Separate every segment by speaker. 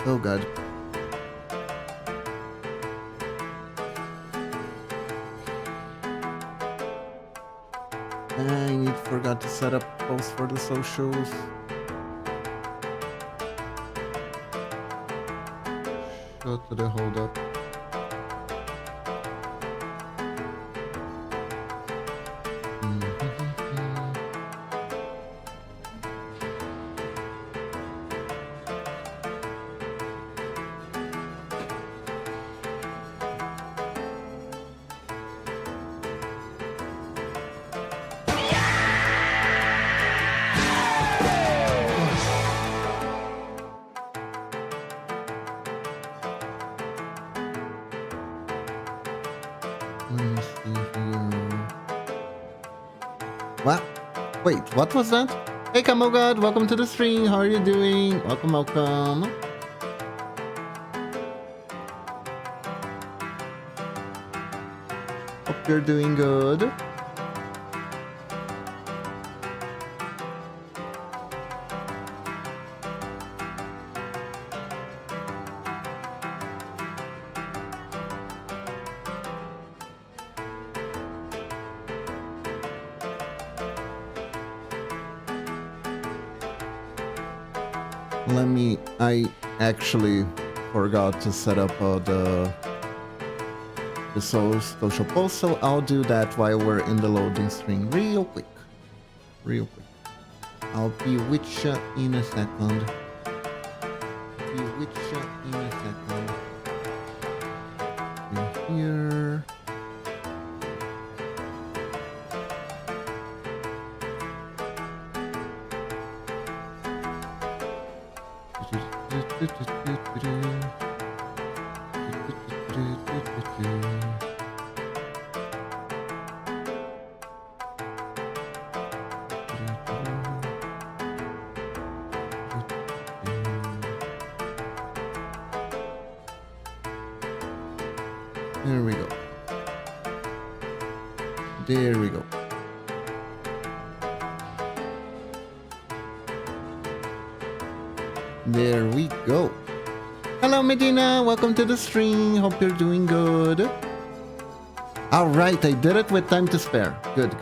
Speaker 1: Oh god. I forgot to set up posts for the socials. Go to the hold up. Let me see here. What? Wait, what was that? Hey, Kamogad, welcome to the stream. How are you doing? Welcome, welcome. Hope you're doing good. I actually forgot to set up the social post, so I'll do that while we're in the loading screen real quick. I'll be with you in a second. In here. There we go. There we go. There we go. Hello, Medina. Welcome to the stream. Hope you're doing good. All right, I did it with time to spare. Good.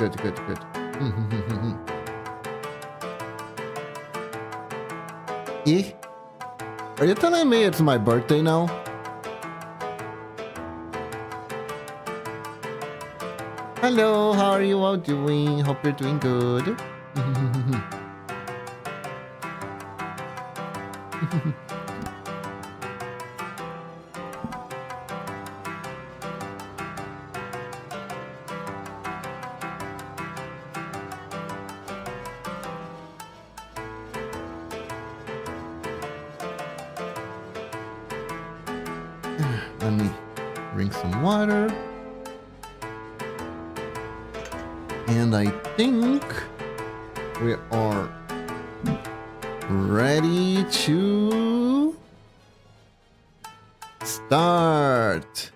Speaker 1: Eh? Are you telling me it's my birthday now? Hello, how are you all doing? Hope you're doing good. Let me drink some water. And I think we are ready to start.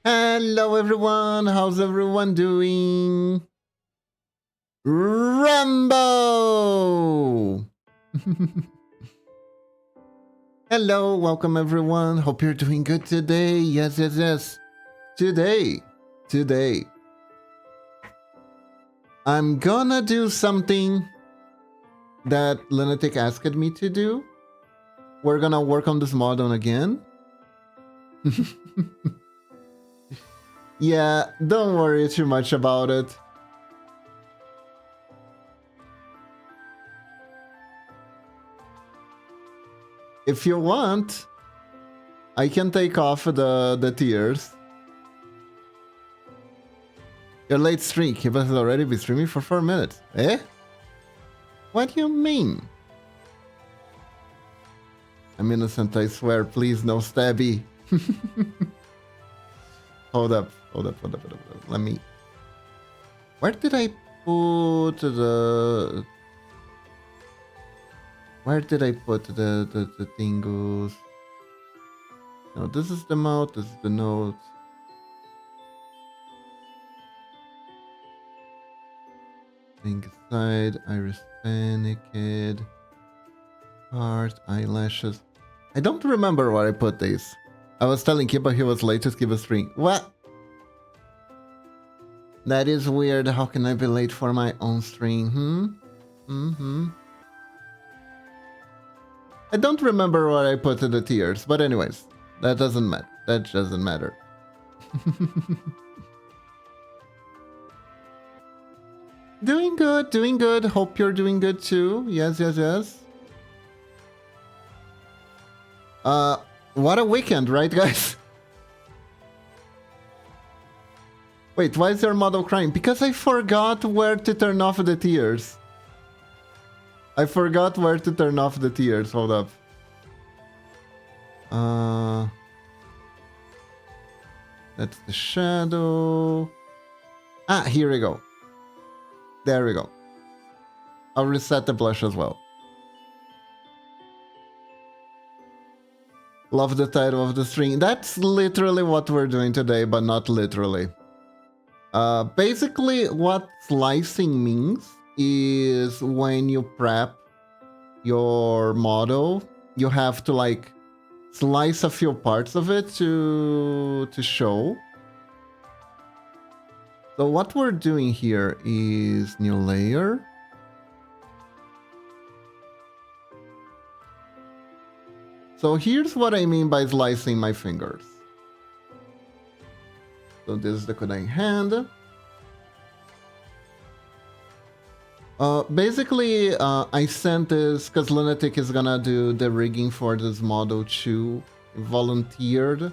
Speaker 1: Hello everyone, how's everyone doing? Rambo! Hello, welcome everyone. Hope you're doing good today. Yes. Today. I'm gonna do something that Lunatic asked me to do. We're gonna work on this model again. Yeah, don't worry too much about it. If you want, I can take off the tears. Your late stream. He has already been streaming for 4 minutes. Eh? What do you mean? I'm innocent, I swear. Please, no stabby. Hold up. Let me... Where did I put the... Where did I put the thingus? No, this is the mouth, this is the nose. Think side, iris, panicked, heart, eyelashes. I don't remember where I put these. I was telling Kiba he was late to skip a stream. What? That is weird. How can I be late for my own stream? I don't remember where I put the tiers, but anyways, that doesn't matter. That doesn't matter. Doing good, doing good. Hope you're doing good too. Yes, yes, yes. What a weekend, right, guys? Wait, why is your model crying? Because I forgot where to turn off the tears. I forgot where to turn off the tears. Hold up. That's the shadow. Ah, here we go. There we go. I'll reset the blush as well. Love the title of the stream. That's literally what we're doing today, but not literally. Basically, what slicing means is when you prep your model, you have to like slice a few parts of it to show. So what we're doing here is new layer. So here's what I mean by slicing my fingers. So this is the kunai hand. Basically, I sent this because Lunatic is gonna do the rigging for this model too. Volunteered.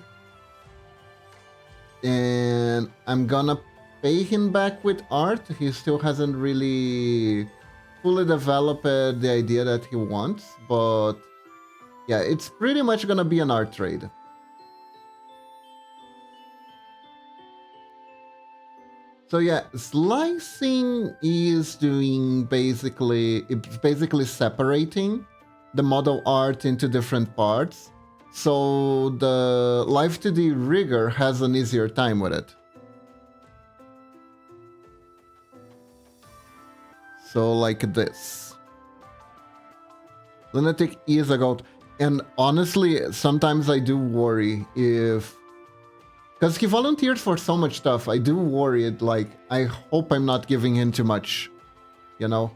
Speaker 1: And I'm gonna pay him back with art. He still hasn't really fully developed the idea that he wants, but yeah, it's pretty much gonna be an art trade. So yeah, slicing is doing it's basically separating the model art into different parts. So the Live 2D rigger has an easier time with it. So like this. Lunatic is a goat. And honestly, sometimes I do worry if... Because he volunteered for so much stuff, I do worry it, like, I hope I'm not giving him too much, you know?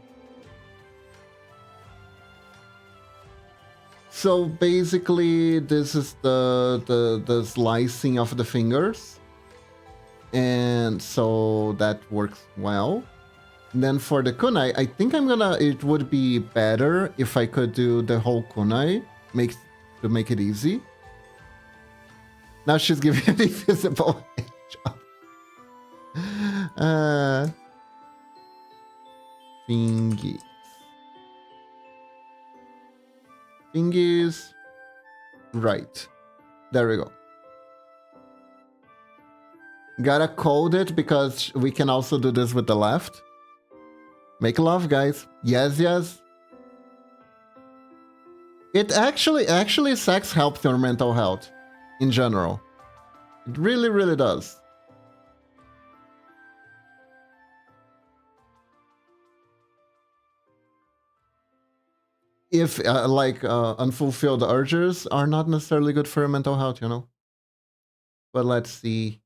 Speaker 1: So basically, this is the slicing of the fingers. And so that works well. And then for the kunai, I think it would be better if I could do the whole kunai, to make it easy. Now she's giving an invisible job. Fingies. Fingies. Right. There we go. Gotta code it because we can also do this with the left. Make love, guys. Yes, yes. It actually sex helps your mental health. In general. It really, really does. If, unfulfilled urges are not necessarily good for your mental health, you know? But let's see.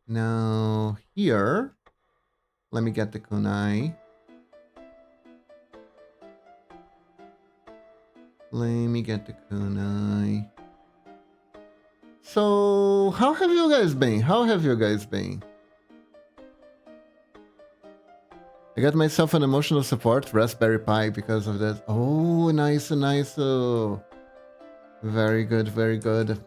Speaker 1: Now, here, let me get the kunai. Let me get the kunai. So, how have you guys been? How have you guys been? I got myself an emotional support Raspberry Pi because of this. Oh, nice, nice. Oh. Very good, very good.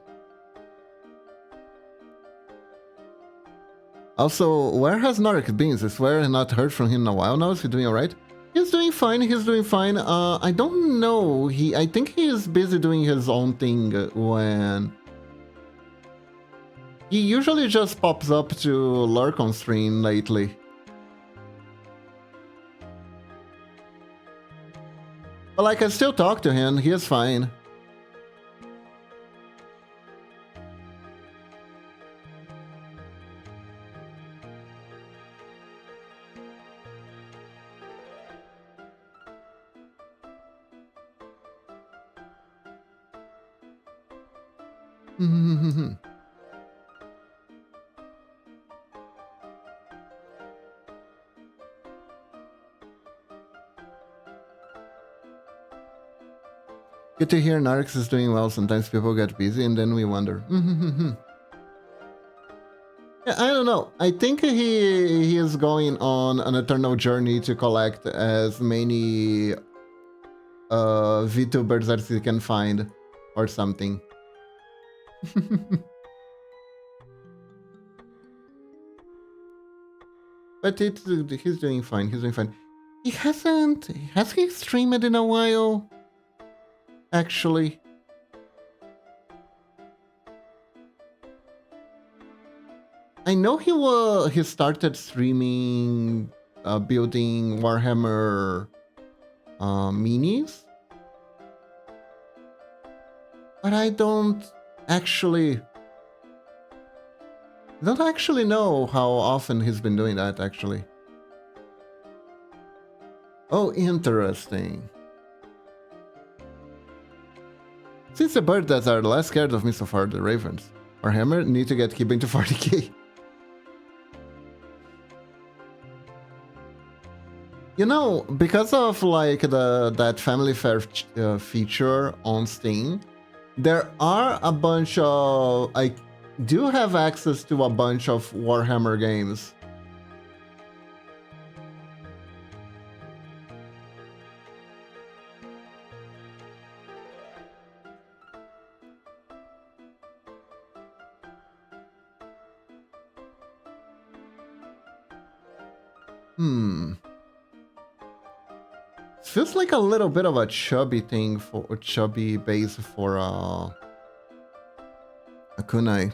Speaker 1: Also, where has Norik been? I swear I not heard from him in a while now. Is he doing alright? He's doing fine, he's doing fine. I don't know. I think he is busy doing his own thing when... He usually just pops up to lurk on stream lately. But like, I still talk to him, he is fine. Good to hear Narx is doing well. Sometimes people get busy and then we wonder. Yeah, I don't know. I think he is going on an eternal journey to collect as many VTubers as he can find or something. But he's doing fine. He's doing fine. Has he streamed in a while? Actually. I know he started streaming building Warhammer minis. But I don't actually know how often he's been doing that, actually. Oh, interesting. Since the birds that are less scared of me so far, the ravens. Warhammer need to get keeping to 40k. You know, because of like that family fair feature on Steam, there are a bunch of... I do have access to a bunch of Warhammer games. Feels like a little bit of a chubby thing for a chubby base for a kunai.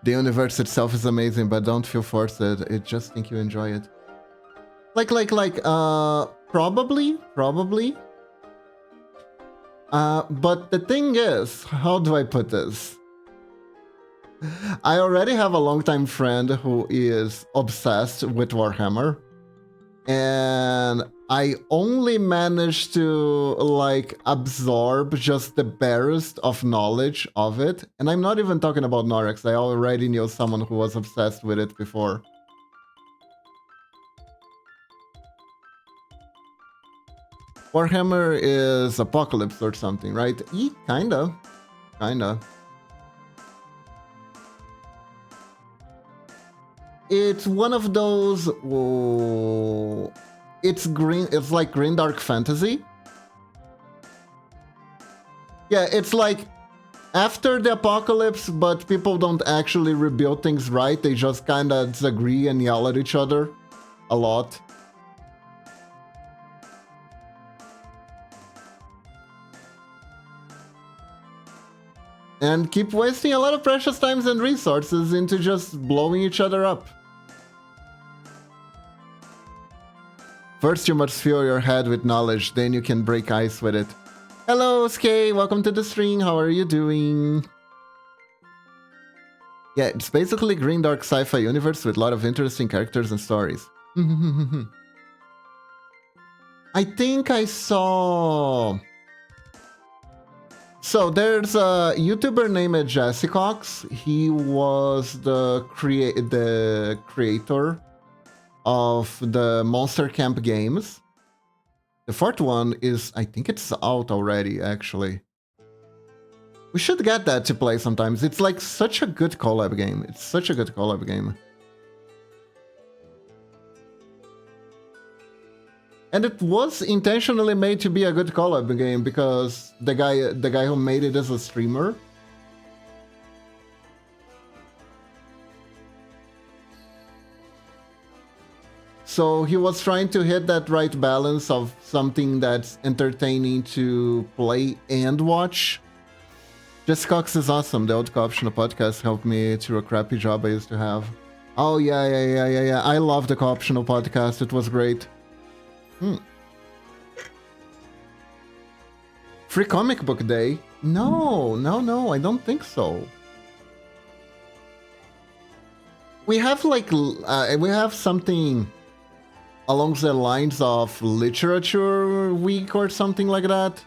Speaker 1: The universe itself is amazing, but don't feel forced. It just think you enjoy it. Probably. But the thing is, how do I put this? I already have a longtime friend who is obsessed with Warhammer. And I only managed to like absorb just the barest of knowledge of it. And I'm not even talking about Norex. I already knew someone who was obsessed with it before. Warhammer is Apocalypse or something, right? Kinda. It's one of those... Whoa, it's green. It's like green dark fantasy. Yeah, it's like after the apocalypse, but people don't actually rebuild things right. They just kind of disagree and yell at each other a lot. And keep wasting a lot of precious times and resources into just blowing each other up. First, you must fill your head with knowledge, then you can break ice with it. Hello, Skay, welcome to the stream. How are you doing? Yeah, it's basically green dark sci-fi universe with a lot of interesting characters and stories. I think I saw... So there's a YouTuber named Jessicox. He was the creator of the Monster Camp games. The fourth one is, I think it's out already, actually. We should get that to play sometimes. It's like such a good collab game. It's such a good collab game. And it was intentionally made to be a good collab game because the guy who made it is a streamer. So he was trying to hit that right balance of something that's entertaining to play and watch. Jess Cox is awesome. The Old Co-optional podcast helped me through a crappy job I used to have. Oh, yeah. I love the Co-optional podcast. It was great. Free Comic Book Day? No, I don't think so. We have like, we have something along the lines of Literature Week or something like that.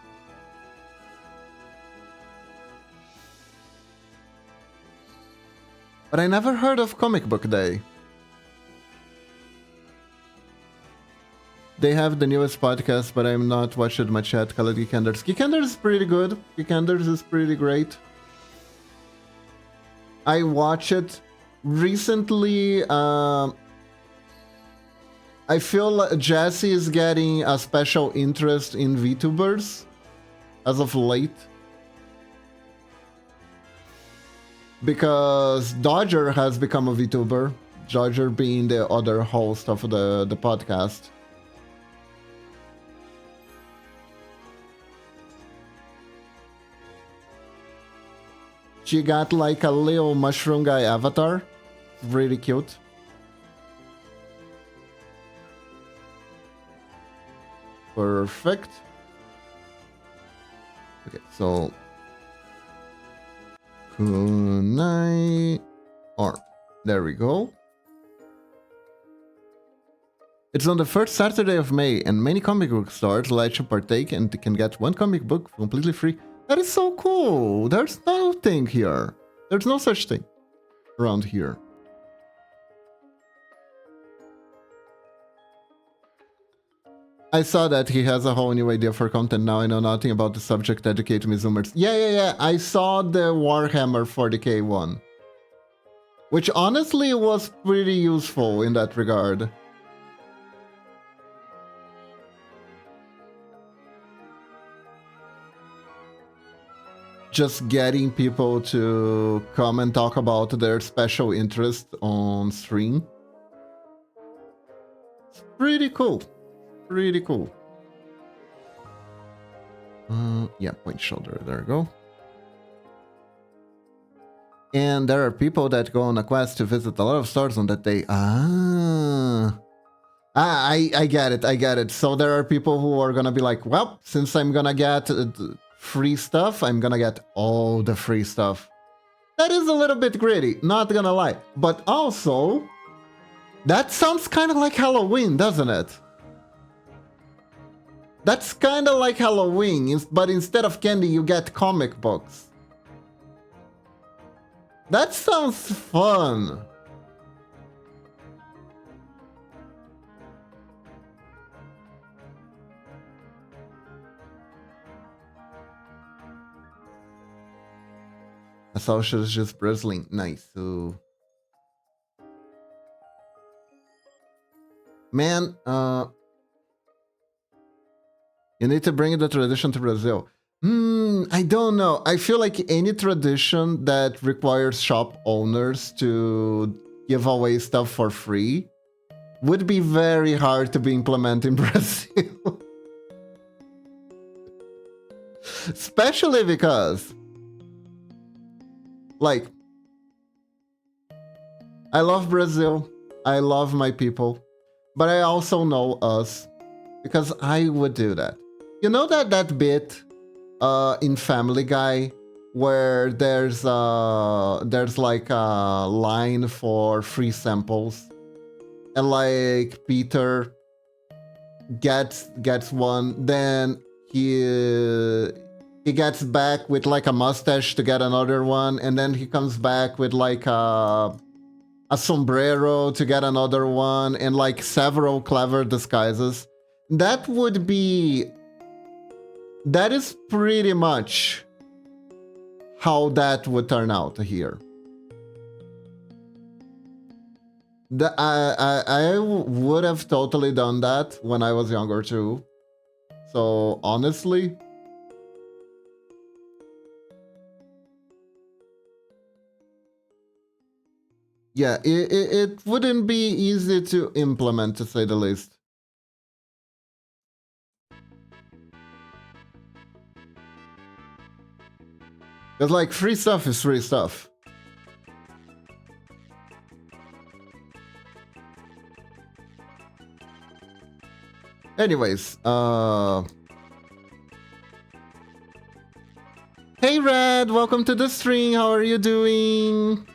Speaker 1: But I never heard of Comic Book Day. They have the newest podcast, but I'm not watched much yet. Call it Geekenders. Geekenders is pretty good. Geekenders is pretty great. I watched it recently. I feel like Jesse is getting a special interest in VTubers as of late. Because Dodger has become a VTuber. Dodger being the other host of the podcast. She got like a little mushroom guy avatar. Really cute. Perfect. Okay, so kunai or there we go. It's on the first Saturday of May, and many comic book stores let you partake and can get one comic book completely free. That is so cool. There's no thing here. There's no such thing around here. I saw that he has a whole new idea for content now. I know nothing about the subject. Educate me, Zoomers. Yeah. I saw the Warhammer 40k one. Which honestly was pretty useful in that regard. Just getting people to come and talk about their special interest on stream. It's pretty cool. Pretty cool. Yeah, point shoulder. There we go. And there are people that go on a quest to visit a lot of stores on that day. I get it. So there are people who are gonna be like, well, since I'm gonna get free stuff, I'm gonna get all the free stuff. That is a little bit greedy, not gonna lie. But also, that sounds kind of like Halloween, doesn't it? That's kind of like Halloween, but instead of candy, you get comic books. That sounds fun. Sasha is just bristling. Nice. So, man, you need to bring the tradition to Brazil. I don't know. I feel like any tradition that requires shop owners to give away stuff for free would be very hard to be implemented in Brazil. Especially because, like, I love Brazil. I love my people. But I also know us because I would do that. You know that bit in Family Guy where there's like a line for free samples, and like Peter gets one, then he gets back with like a mustache to get another one, and then he comes back with like a sombrero to get another one, and like several clever disguises. That is pretty much how that would turn out here. I would have totally done that when I was younger too. So honestly, yeah, it wouldn't be easy to implement, to say the least. Because, like, free stuff is free stuff. Anyways, hey Red, welcome to the stream. How are you doing?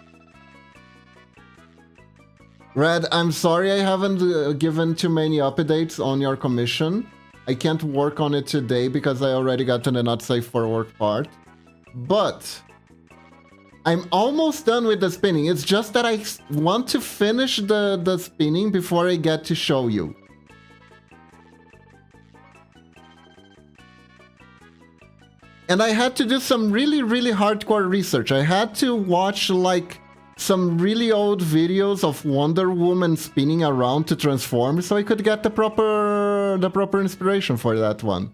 Speaker 1: Red, I'm sorry I haven't given too many updates on your commission. I can't work on it today because I already got to the not safe for work part. But I'm almost done with the spinning. It's just that I want to finish the spinning before I get to show you. And I had to do some really, really hardcore research. I had to watch like some really old videos of Wonder Woman spinning around to transform so I could get the proper inspiration for that one.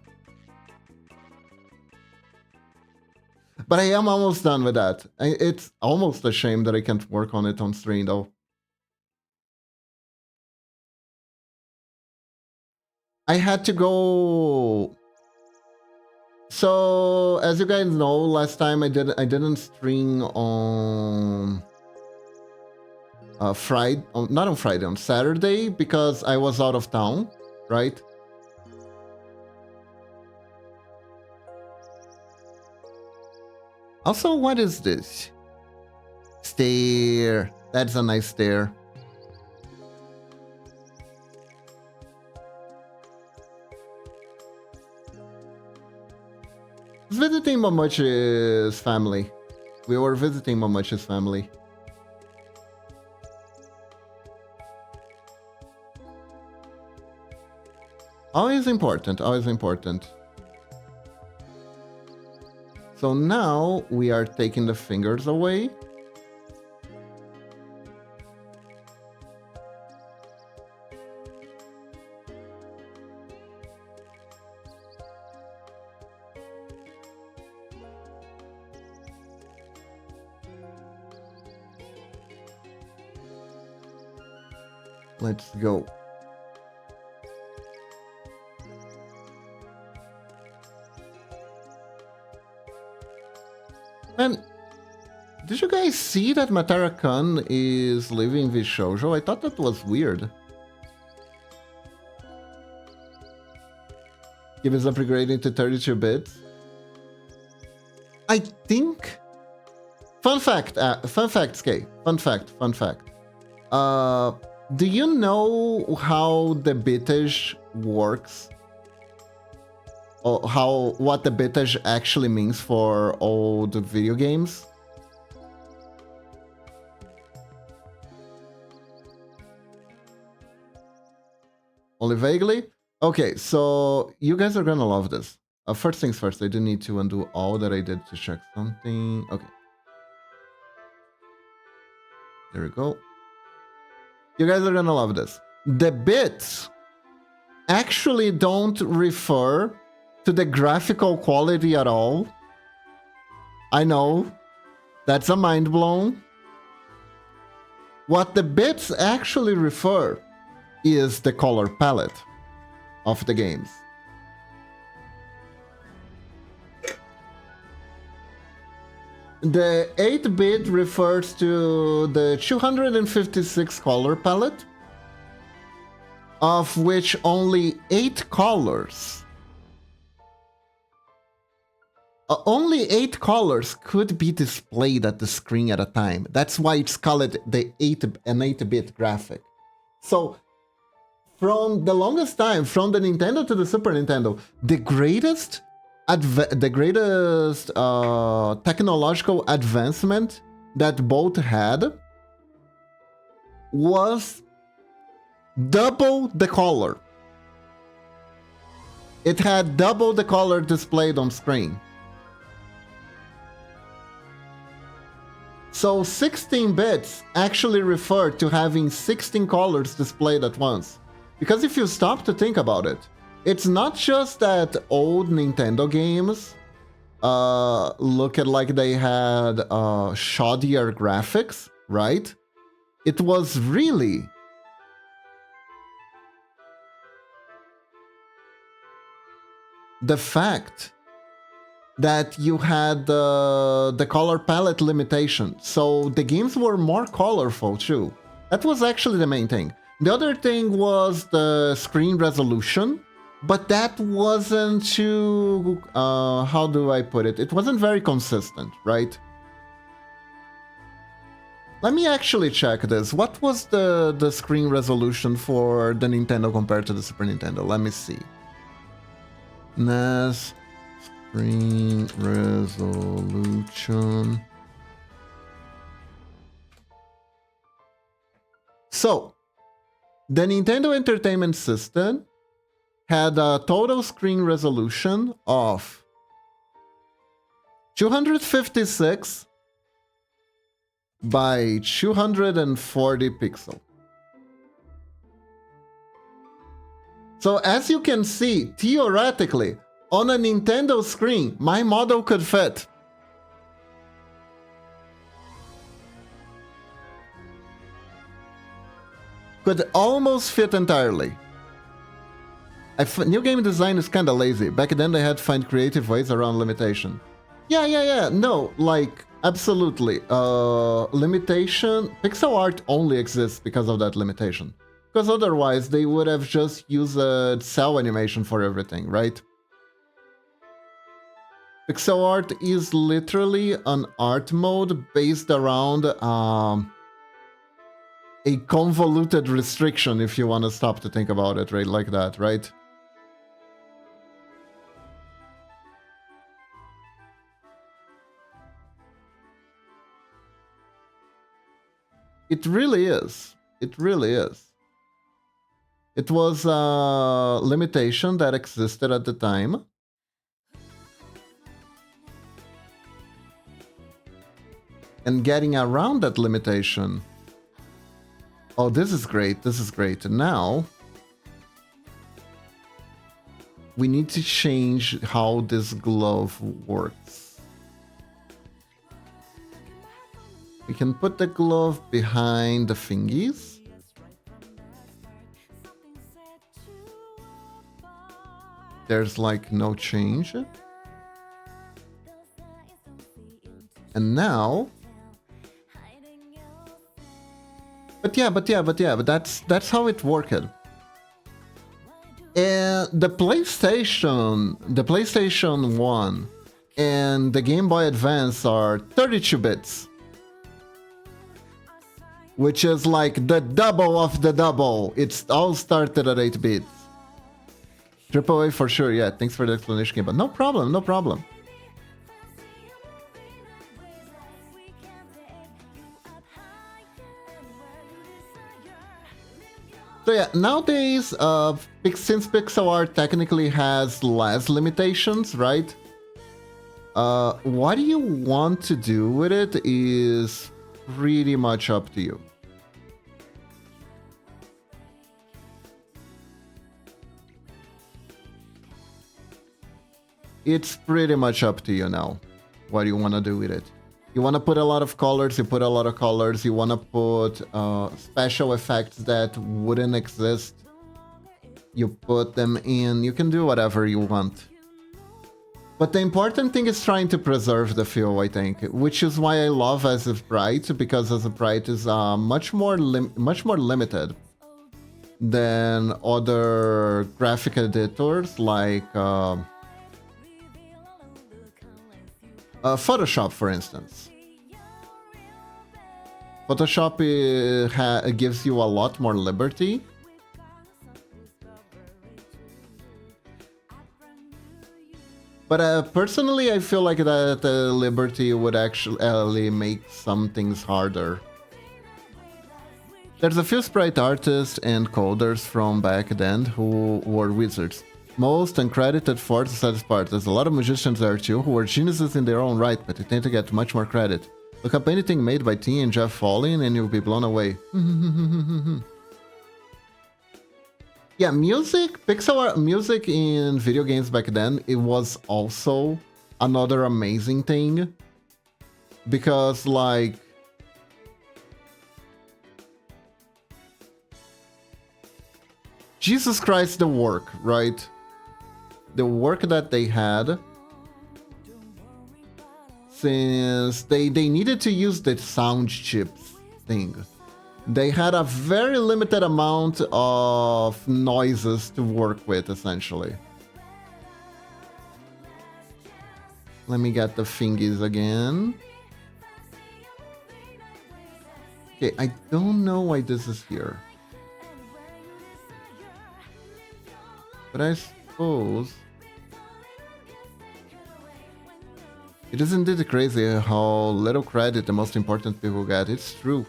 Speaker 1: But I am almost done with that. It's almost a shame that I can't work on it on stream though. I had to go. So as you guys know, last time I didn't stream on Friday, not on Friday, on Saturday because I was out of town, right? Also, what is this? Stair. That's a nice stair. Visiting Momochi's family. We were visiting Momochi's family. Always important, always important. So now we are taking the fingers away. Let's go. And did you guys see that Matara-kun is leaving this shoujo? I thought that was weird. Give us upgrading to 32 bits. I think. Fun fact, Skay. Fun fact. Do you know how the bitage works? Or what the bitage actually means for old video games? Only vaguely? Okay, so you guys are gonna love this. First things first, I do need to undo all that I did to check something. Okay. There we go. You guys are gonna love this. The bits actually don't refer to the graphical quality at all. I know, that's a mind blown. What the bits actually refer is the color palette of the games. The 8-bit refers to the 256 color palette, of which only 8 colors could be displayed at the screen at a time. That's why it's called an 8-bit graphic. So from the longest time, from the Nintendo to the Super Nintendo, the greatest technological advancement that both had was double the color. It had double the color displayed on screen. So 16 bits actually refer to having 16 colors displayed at once. Because if you stop to think about it, it's not just that old Nintendo games looked like they had shoddier graphics, right? It was really the fact that you had the color palette limitation. So the games were more colorful too. That was actually the main thing. The other thing was the screen resolution, but that wasn't too, how do I put it? It wasn't very consistent, right? Let me actually check this. What was the screen resolution for the Nintendo compared to the Super Nintendo? Let me see. NES screen resolution. So, the Nintendo Entertainment System had a total screen resolution of 256 by 240 pixels. So as you can see, theoretically, on a Nintendo screen, my model could fit. Could almost fit entirely. New game design is kinda lazy. Back then they had to find creative ways around limitation. Yeah. No, like, absolutely. Limitation. Pixel art only exists because of that limitation. Because otherwise they would have just used a cell animation for everything, right? Pixel art is literally an art mode based around a convoluted restriction, if you want to stop to think about it, right? Like that, right? It really is. It really is. It was a limitation that existed at the time. And getting around that limitation. Oh, this is great. This is great. Now, we need to change how this glove works. We can put the glove behind the fingies. There's like no change. And now... But that's how it worked. And the PlayStation 1 and the Game Boy Advance are 32 bits. Which is like the double of the double. It's all started at 8 bits. AAA for sure, yeah. Thanks for the explanation, but no problem, no problem. So yeah, nowadays, since pixel art technically has less limitations, right? What you want to do with it is pretty much up to you. It's pretty much up to you now, what you want to do with it. You want to put a lot of colors, you put a lot of colors. You want to put special effects that wouldn't exist. You put them in, you can do whatever you want. But the important thing is trying to preserve the feel, I think, which is why I love As If Bright, because As If Bright is much more limited than other graphic editors like Photoshop, for instance. Photoshop gives you a lot more liberty. But personally, I feel like that liberty would actually make some things harder. There's a few sprite artists and coders from back then who were wizards. Most uncredited for the saddest part. There's a lot of musicians there too who were geniuses in their own right, but they tend to get much more credit. Look up anything made by T and Jeff Falling and you'll be blown away. Yeah, pixel art music in video games back then, it was also another amazing thing. Because, like... Jesus Christ, the work, right? The work that they had... Since they needed to use the sound chips thing. They had a very limited amount of noises to work with, essentially. Let me get the fingies again. Okay, I don't know why this is here. But I suppose... It is indeed crazy how little credit the most important people get. It's true.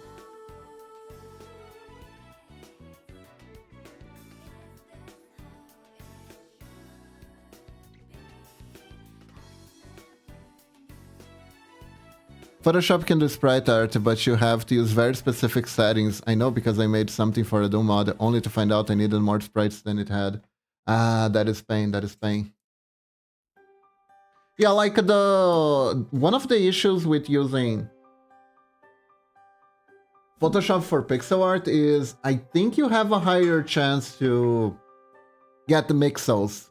Speaker 1: Photoshop can do sprite art, but you have to use very specific settings. I know because I made something for a Doom mod, only to find out I needed more sprites than it had. Ah, that is pain, that is pain. Yeah, like one of the issues with using Photoshop for pixel art is I think you have a higher chance to get the mixels.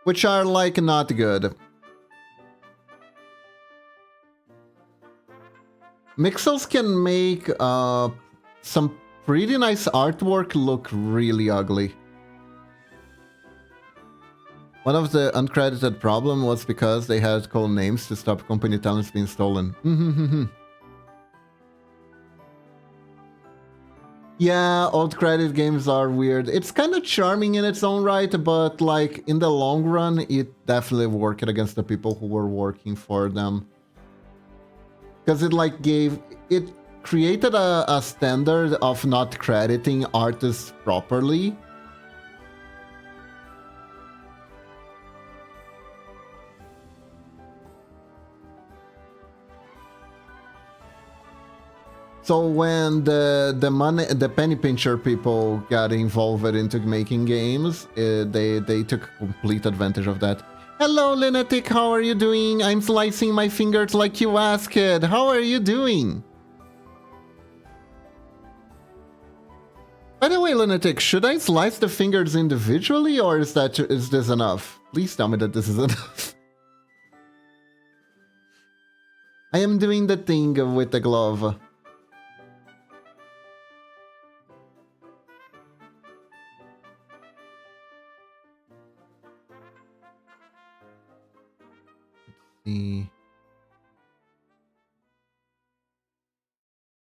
Speaker 1: Which are like not good. Mixels can make some pretty nice artwork look really ugly. One of the uncredited problem was because they had cool names to stop company talents being stolen. Yeah, old credit games are weird. It's kind of charming in its own right, but like in the long run, it definitely worked against the people who were working for them. Because it created a standard of not crediting artists properly. So when the penny pincher people got involved into making games, they took complete advantage of that. Hello, Lunatic, how are you doing? I'm slicing my fingers like you asked. How are you doing? By the way, Lunatic, should I slice the fingers individually, or is this enough? Please tell me that this is enough. I am doing the thing with the glove. See.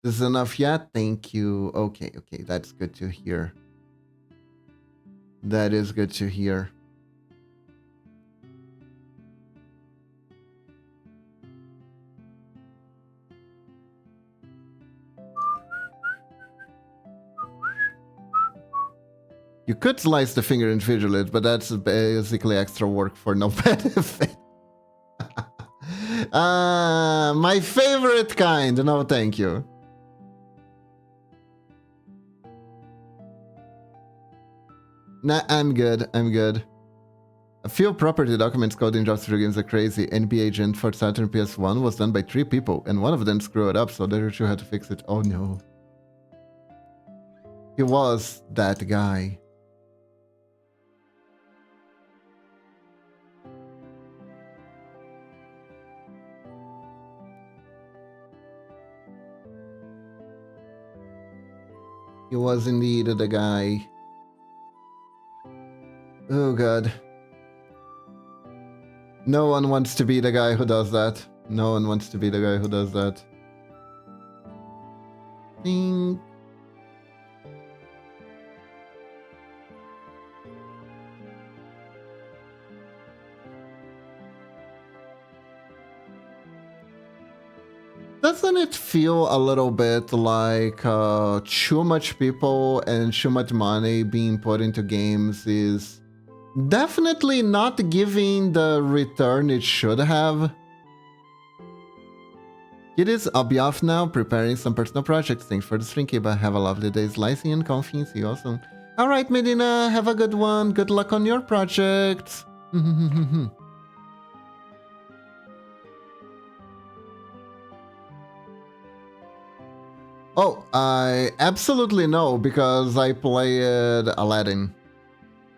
Speaker 1: This is enough yet? Thank you. Okay, that's good to hear. That is good to hear. You could slice the finger individually, but that's basically extra work for no benefit. My favorite kind. No, thank you. Nah, I'm good. A few property documents code in JavaScript games are crazy. NBA Agent for Saturn PS1 was done by 3 people, and one of them screwed it up, so the other two had to fix it. Oh no. He was that guy. He was indeed the guy. Oh god. No one wants to be the guy who does that. No one wants to be the guy who does that. Ding. Doesn't it feel a little bit like too much people and too much money being put into games is definitely not giving the return it should have? It is, I'll be off now, preparing some personal projects. Thanks for the stream, Kiba. Have a lovely day slicing and confing. See you awesome. Alright, Medina, have a good one. Good luck on your projects. Oh, I absolutely know, because I played Aladdin.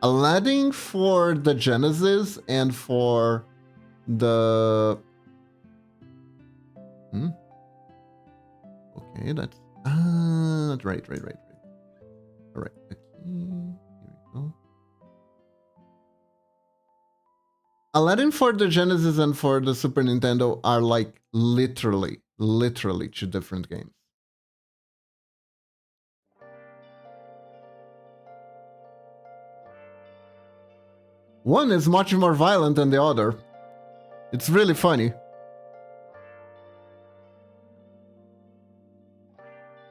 Speaker 1: Aladdin for the Genesis and for the... Okay, that's... right. Alright, okay, here we go. Aladdin for the Genesis and for the Super Nintendo are like literally two different games. One is much more violent than the other. It's really funny.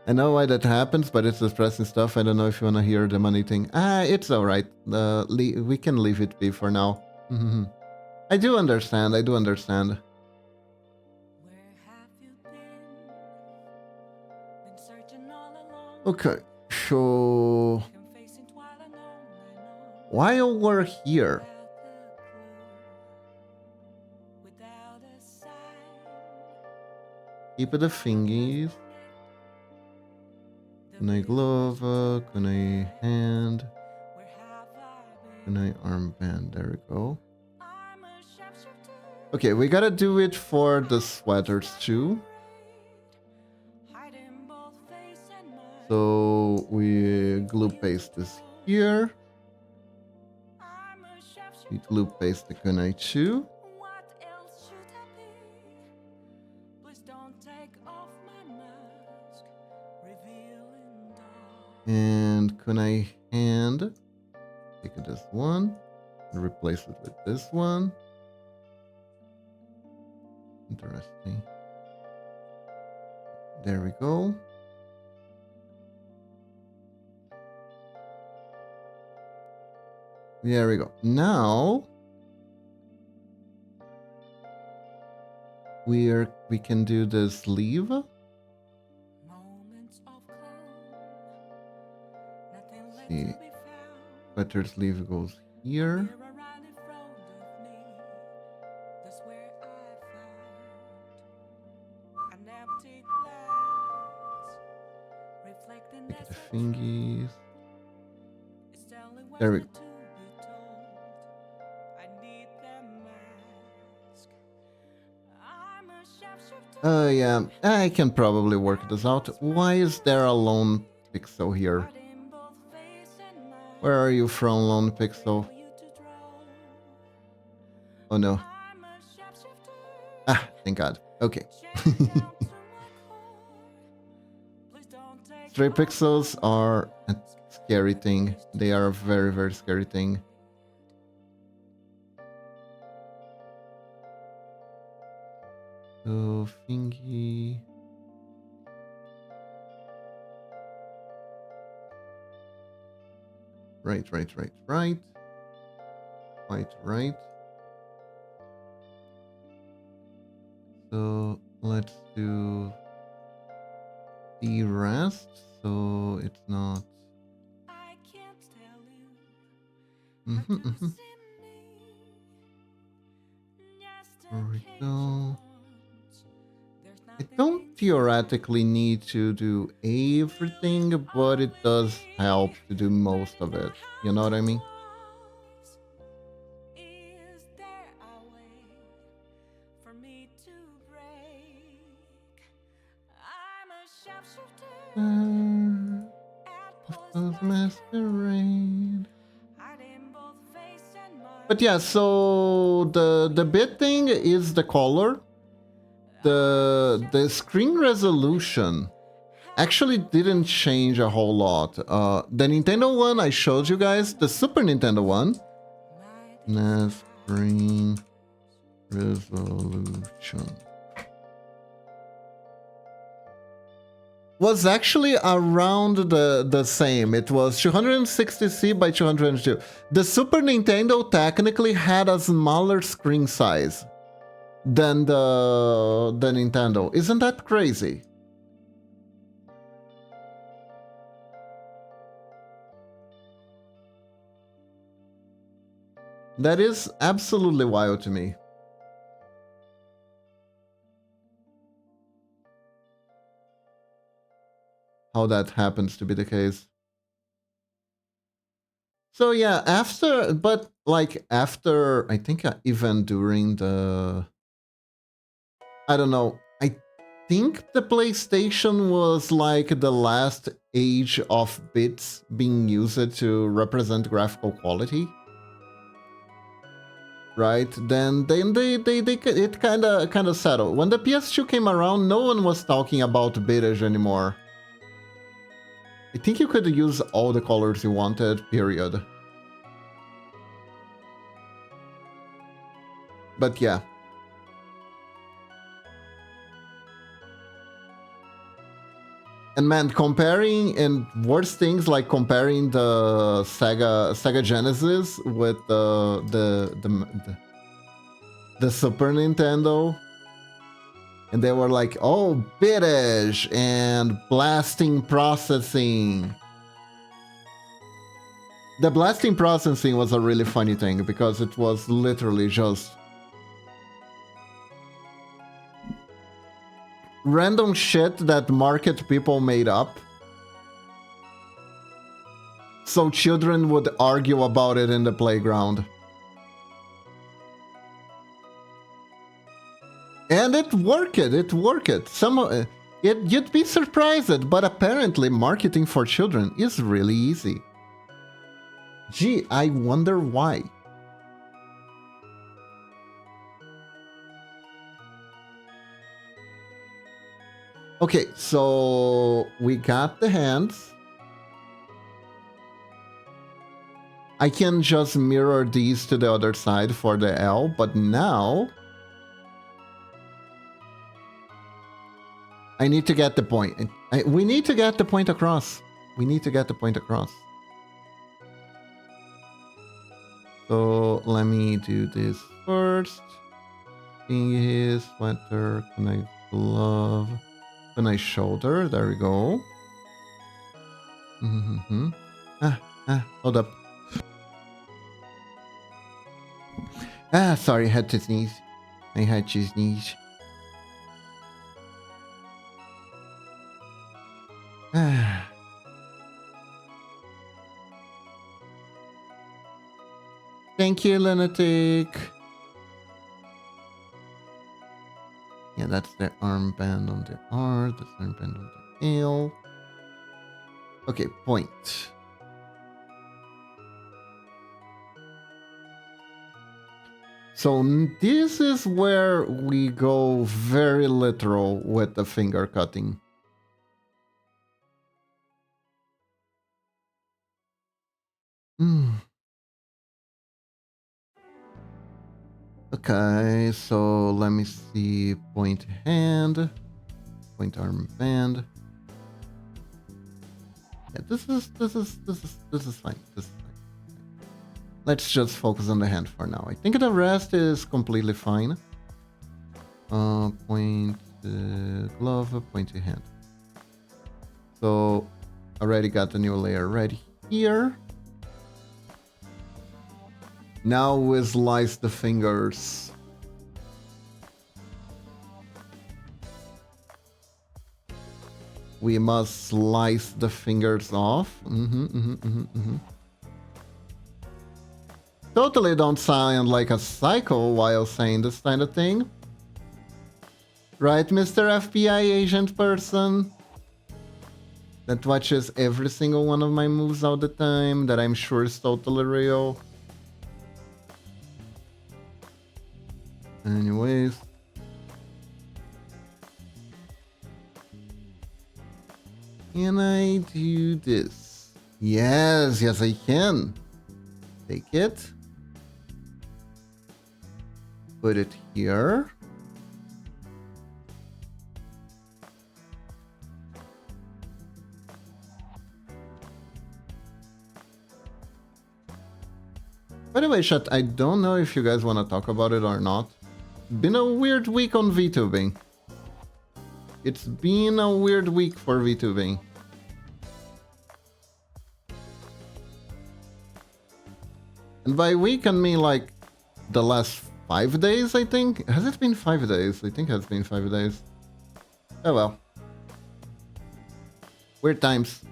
Speaker 1: I know why that happens, but it's depressing stuff. I don't know if you want to hear the money thing. It's alright. We can leave it be for now. Mhm. I do understand. I do understand. Okay, so while we're here, keep the thingies. Kunai glove, kunai hand, kunai armband. There we go. Okay, we gotta do it for the sweaters too. So we glue paste this here. We glue paste the kunai too. And kunai hand. Take this one and replace it with this one. Interesting. There we go. There we go. Now we can do the sleeve. See, sweater sleeve goes here. Make the fingies. There we go. Yeah, I can probably work this out. Why is there a lone pixel here? Where are you from, lone pixel? Oh no. Ah, thank God. Okay. 3 pixels are a scary thing. They are a very, very scary thing. So, thingy. Right. Right. So, let's do the rest so it's not. There we go. I don't theoretically need to do everything, but it does help to do most of it. You know what I mean? Masquerade. But yeah, so the big thing is the color. The screen resolution actually didn't change a whole lot. The Nintendo one I showed you guys, the Super Nintendo one. Screen resolution was actually around the same. It was 260C by 202. The Super Nintendo technically had a smaller screen size than the Nintendo. Isn't that crazy? That is absolutely wild to me. How that happens to be the case. So yeah, after, I think even during the, I don't know, I think the PlayStation was like the last age of bits being used to represent graphical quality. Right? Then it kind of settled. When the PS2 came around, no one was talking about bittage anymore. I think you could use all the colors you wanted, period. But yeah. And man, comparing and worse things like comparing the Sega Genesis with the Super Nintendo, and they were like, oh, bitish and blasting processing. The blasting processing was a really funny thing because it was literally just random shit that market people made up, so children would argue about it in the playground. And it worked. You'd be surprised, but apparently marketing for children is really easy. Gee, I wonder why. Okay, so we got the hands. I can just mirror these to the other side for the L, but now I need to get the point. We need to get the point across. We need to get the point across. So let me do this first. Thingy, sweater, connect glove, connect shoulder. There we go. Hold up. Sorry, I had to sneeze. I had to sneeze. Thank you, Lunatic. Yeah, that's the armband on the R, that's the armband on the L. Okay, point. So this is where we go very literal with the finger cutting. Okay, so let me see. Point hand, point armband. Yeah, this is fine. This is fine. Let's just focus on the hand for now. I think the rest is completely fine. Point glove, point hand. So already got the new layer right here. Now we slice the fingers. We must slice the fingers off. Totally don't sound like a psycho while saying this kind of thing. Right, Mr. FBI agent person? That watches every single one of my moves all the time, that I'm sure is totally real. Anyways. Can I do this? Yes, I can. Take it. Put it here. By the way, chat, I don't know if you guys want to talk about it or not. Been a weird week on VTubing. It's been a weird week for VTubing. And by week, I mean like the last 5 days, I think? Has it been 5 days? I think it has been 5 days. Oh well. Weird times.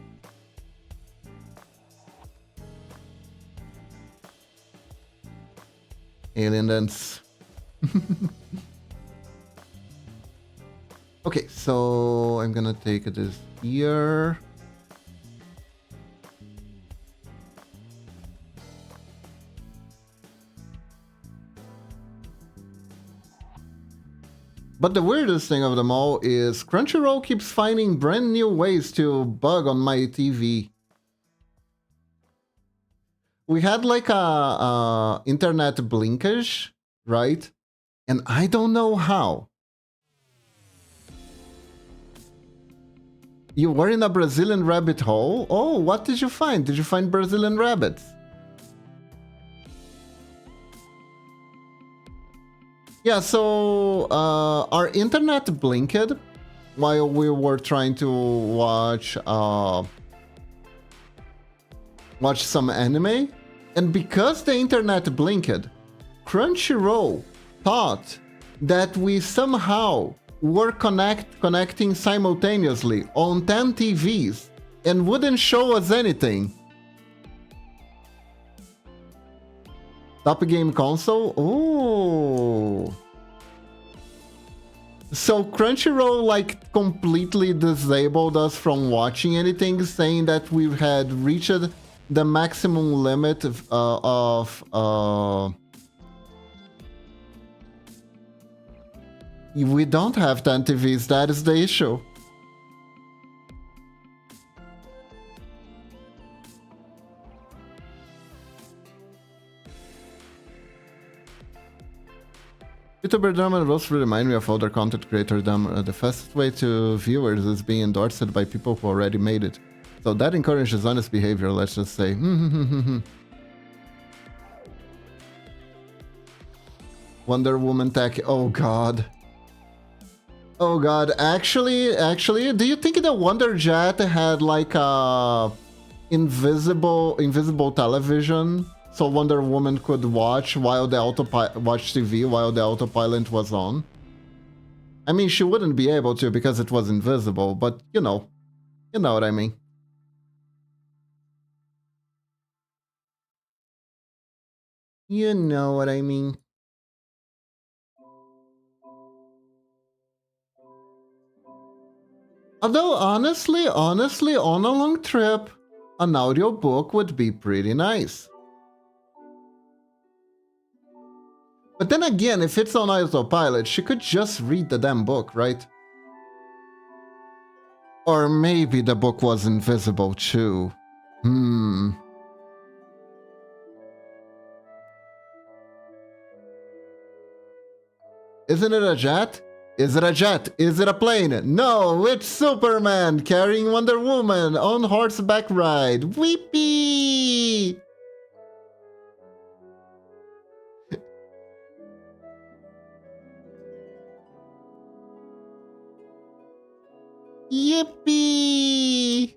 Speaker 1: Alien dance. Okay, so I'm gonna take this here. But the weirdest thing of them all is Crunchyroll keeps finding brand new ways to bug on my TV. We had like a internet blinkage, right? And I don't know how. You were in a Brazilian rabbit hole? Oh, what did you find? Did you find Brazilian rabbits? Yeah, so our internet blinked while we were trying to watch some anime, and because the internet blinked, Crunchyroll thought that we somehow were connecting simultaneously on 10 TVs and wouldn't show us anything. Top game console? Oh. So Crunchyroll like completely disabled us from watching anything, saying that we had reached the maximum limit we don't have 10 TVs, that is the issue. YouTuber Dumb and Roast remind me of older content creator Dumb. The fastest way to viewers is being endorsed by people who already made it. So that encourages honest behavior, let's just say. Wonder Woman tech. Oh god. Oh god. Actually, do you think the Wonder Jet had like a invisible television? So Wonder Woman could watch while the watch TV while the autopilot was on. I mean, she wouldn't be able to because it was invisible, but you know what I mean. You know what I mean. Although honestly, on a long trip, an audiobook would be pretty nice. But then again, if it's on autopilot, she could just read the damn book, right? Or maybe the book was invisible too. Isn't it a jet? Is it a jet? Is it a plane? No, it's Superman carrying Wonder Woman on horseback ride. Weepee! Yippee!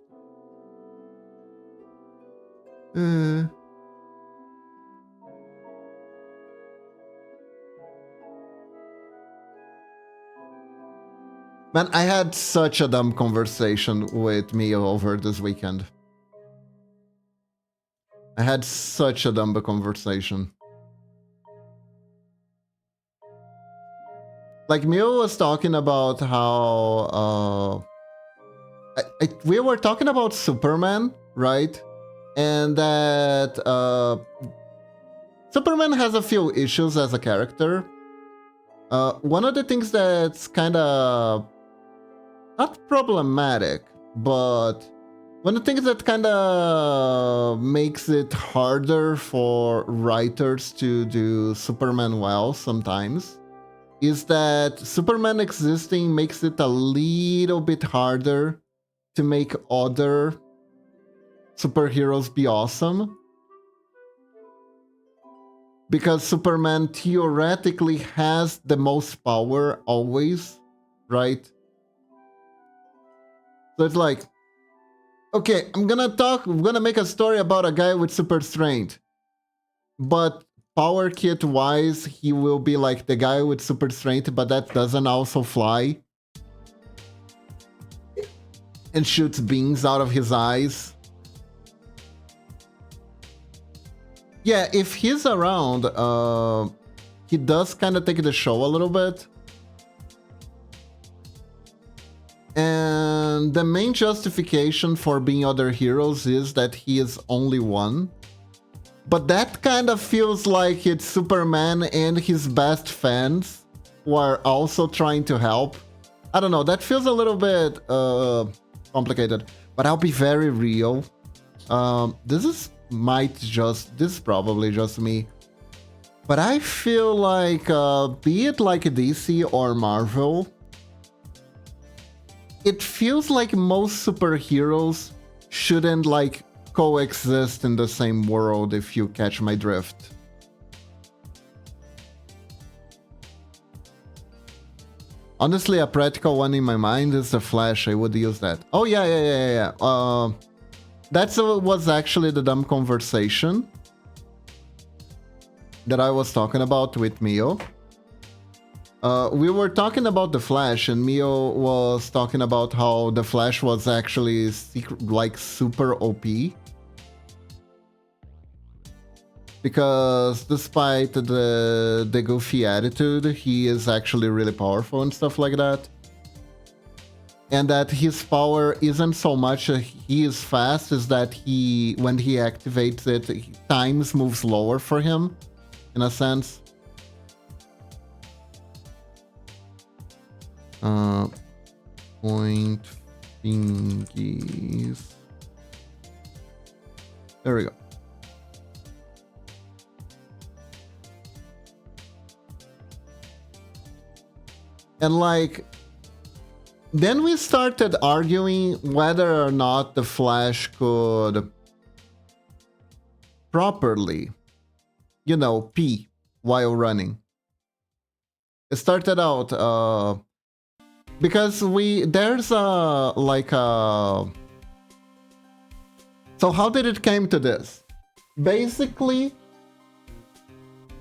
Speaker 1: Man, I had such a dumb conversation with Mio over this weekend. I had such a dumb conversation. Like, Mio was talking about how... we were talking about Superman, right? And that Superman has a few issues as a character. One of the things that's kind of not problematic, but one of the things that kind of makes it harder for writers to do Superman well sometimes is that Superman existing makes it a little bit harder to make other superheroes be awesome. Because Superman theoretically has the most power always, right? So it's like, okay, I'm gonna make a story about a guy with super strength. But power kit wise, he will be like the guy with super strength, but that doesn't also fly. And shoots beams out of his eyes. Yeah, if he's around, he does kind of take the show a little bit. And the main justification for being other heroes is that he is only one. But that kind of feels like it's Superman and his best fans who are also trying to help. I don't know, that feels a little bit complicated. But I'll be very real. This is probably just me. But I feel like, be it like DC or Marvel, it feels like most superheroes shouldn't like coexist in the same world, if you catch my drift. Honestly, a practical one in my mind is the Flash. I would use that. Oh yeah. That was actually the dumb conversation that I was talking about with Mio. We were talking about the Flash, and Mio was talking about how the Flash was actually like super OP. Because despite the goofy attitude, he is actually really powerful and stuff like that. And that his power isn't so much he is fast, is that when he activates it, times move slower for him, in a sense. Point thingies. There we go. And like, then we started arguing whether or not the Flash could properly, you know, pee while running. It started out because there's a like a. So how did it came to this? Basically,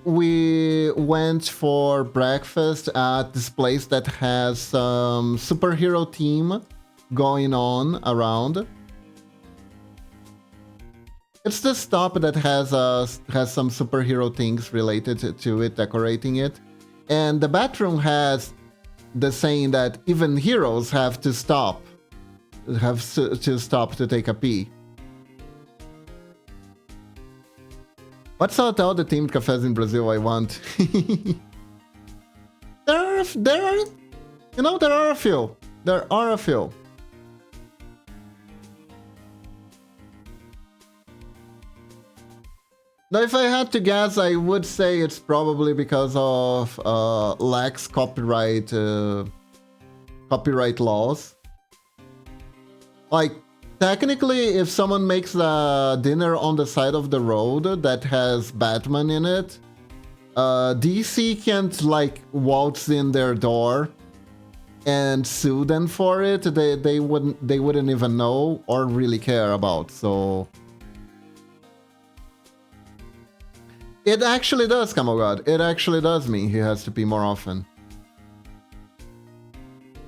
Speaker 1: we went for breakfast at this place that has some superhero theme going on around. It's the stop that has some superhero things related to it, decorating it. And the bathroom has the saying that even heroes have to stop to take a pee. What's out all the themed cafes in Brazil I want? There are a few. There are a few. Now, if I had to guess, I would say it's probably because of lax copyright laws. Like, technically, if someone makes a dinner on the side of the road that has Batman in it, DC can't like waltz in their door and sue them for it. They wouldn't even know or really care about. So it actually does, Kamogod. It actually does mean he has to pee more often.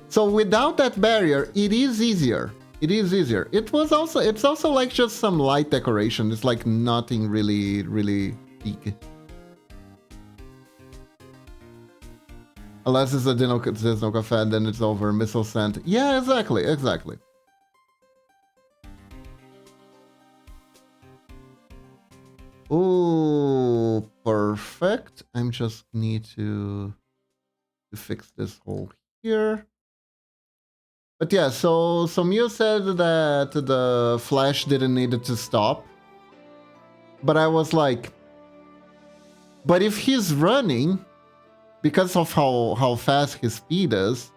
Speaker 1: So without that barrier, it is easier. It is easier. It's also like just some light decoration. It's like nothing really big. Unless it's a there's no cafe, then it's over. Missile sent. Yeah, exactly. Oh, perfect. I'm just need to fix this hole here. But yeah, so Mio said that the Flash didn't need it to stop. But I was like, but if he's running, because of how fast his speed is,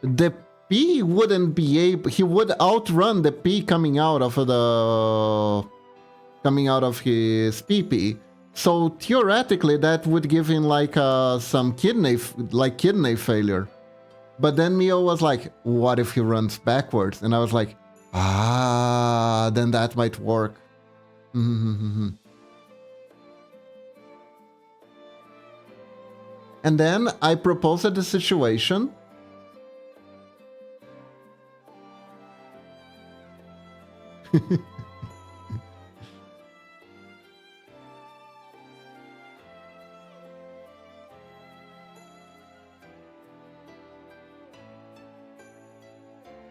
Speaker 1: the P wouldn't be able, he would outrun the P coming out of his PP. So theoretically that would give him like some kidney failure. But then Mio was like, what if he runs backwards? And I was like, then that might work. And then I proposed the situation.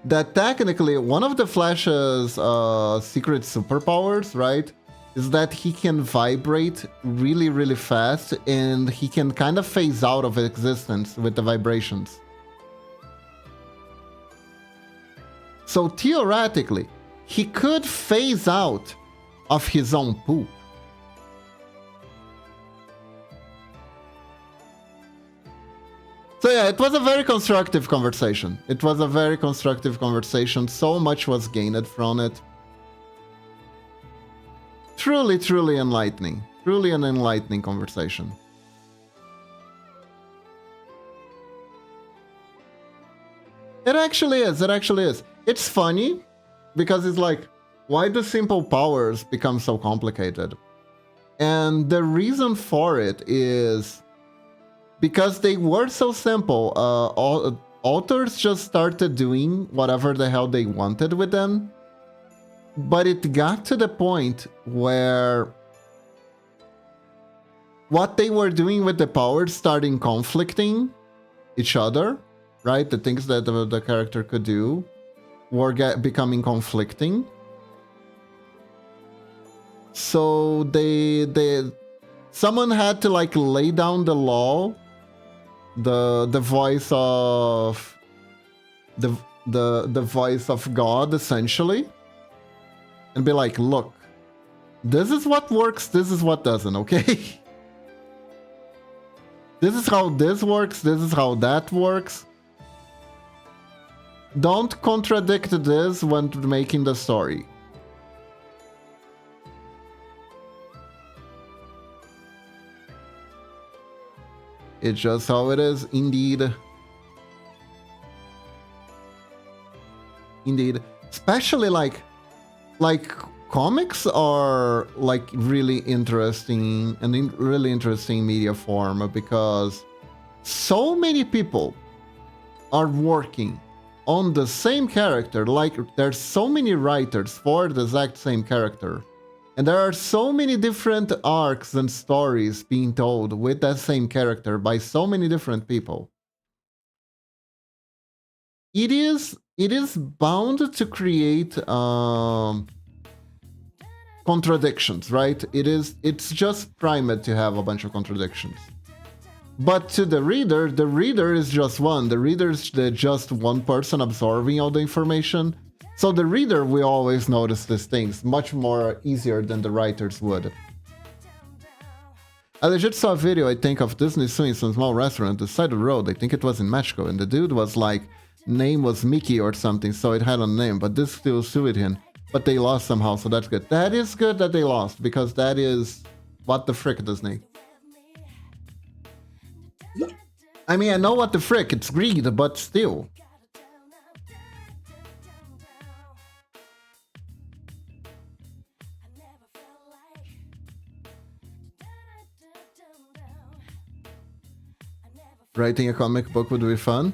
Speaker 1: That technically one of the Flash's secret superpowers, right, is that he can vibrate really fast, and he can kind of phase out of existence with the vibrations. So theoretically, he could phase out of his own poop. So yeah, it was a very constructive conversation. It was a very constructive conversation. So much was gained from it. Truly, truly enlightening. Truly an enlightening conversation. It actually is. It actually is. It's funny because it's like, why do simple powers become so complicated? And the reason for it is because they were so simple. Authors just started doing whatever the hell they wanted with them. But it got to the point where what they were doing with the powers started conflicting each other, right? The things that the character could do were becoming conflicting. So someone had to like lay down the law, the voice of the voice of God, essentially, and be like, look, this is what works, this is what doesn't, okay? This is how this works, this is how that works. Don't contradict this when making the story. It's just how it is, indeed. Indeed. Especially like comics are like really interesting and really interesting media form because so many people are working on the same character. Like there's so many writers for the exact same character. And there are so many different arcs and stories being told with that same character by so many different people. It is bound to create contradictions, right? It's just primed to have a bunch of contradictions. But to the reader is just one. The reader is just one person absorbing all the information. So the reader will always notice these things much more easier than the writers would. I legit saw a video, I think, of Disney suing some small restaurant on the side of the road. I think it was in Mexico, and the dude was like, name was Mickey or something, so it had a name, but this still sued him. But they lost somehow, so that's good. That is good that they lost, because that is... What the frick, Disney? I mean, I know what the frick, it's greed, but still. Writing a comic book would be fun.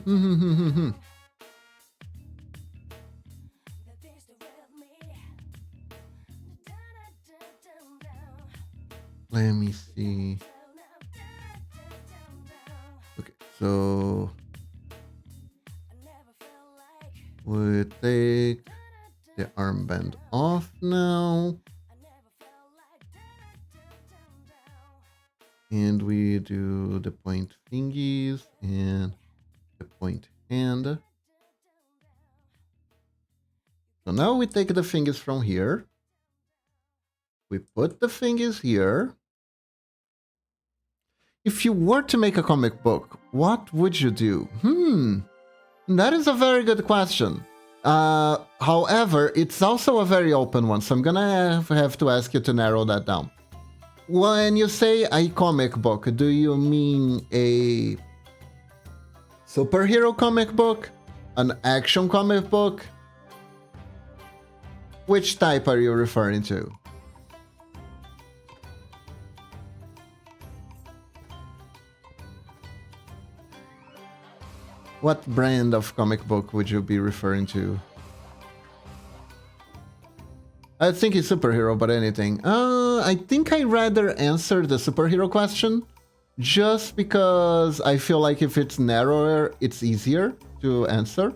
Speaker 1: Let me see. Okay, so we take the armband off now. And we do the point thingies and the point hand. So now we take the fingers from here. We put the fingers here. If you were to make a comic book, what would you do? That is a very good question. However, it's also a very open one, so I'm gonna have to ask you to narrow that down. When you say a comic book, do you mean a superhero comic book? An action comic book? Which type are you referring to? What brand of comic book would you be referring to? I think it's superhero, but anything. I think I'd rather answer the superhero question, just because I feel like if it's narrower, it's easier to answer.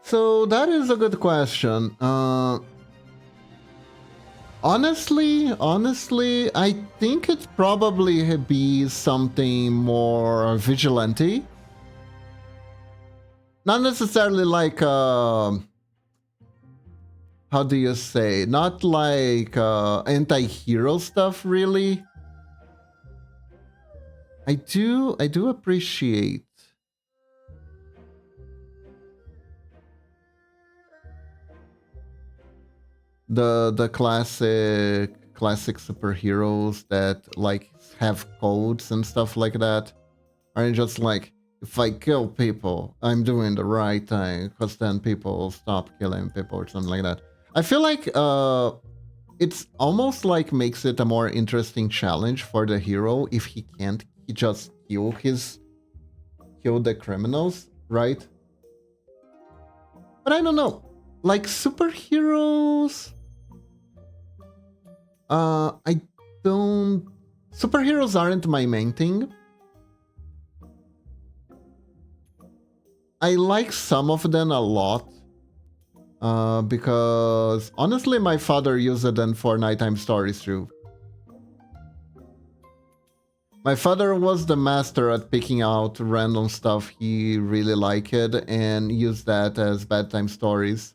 Speaker 1: So that is a good question. Honestly, I think it'd probably be something more vigilante. Not necessarily like how do you say, not like anti-hero stuff really. I do appreciate the classic superheroes that like have codes and stuff like that. Aren't just like, if I kill people, I'm doing the right thing, because then people stop killing people or something like that. I feel like it's almost like makes it a more interesting challenge for the hero if he can't just kill the criminals, right? But I don't know. Like superheroes, I don't. Superheroes aren't my main thing. I like some of them a lot. Because honestly, my father used them for nighttime stories too. My father was the master at picking out random stuff he really liked and used that as bedtime stories.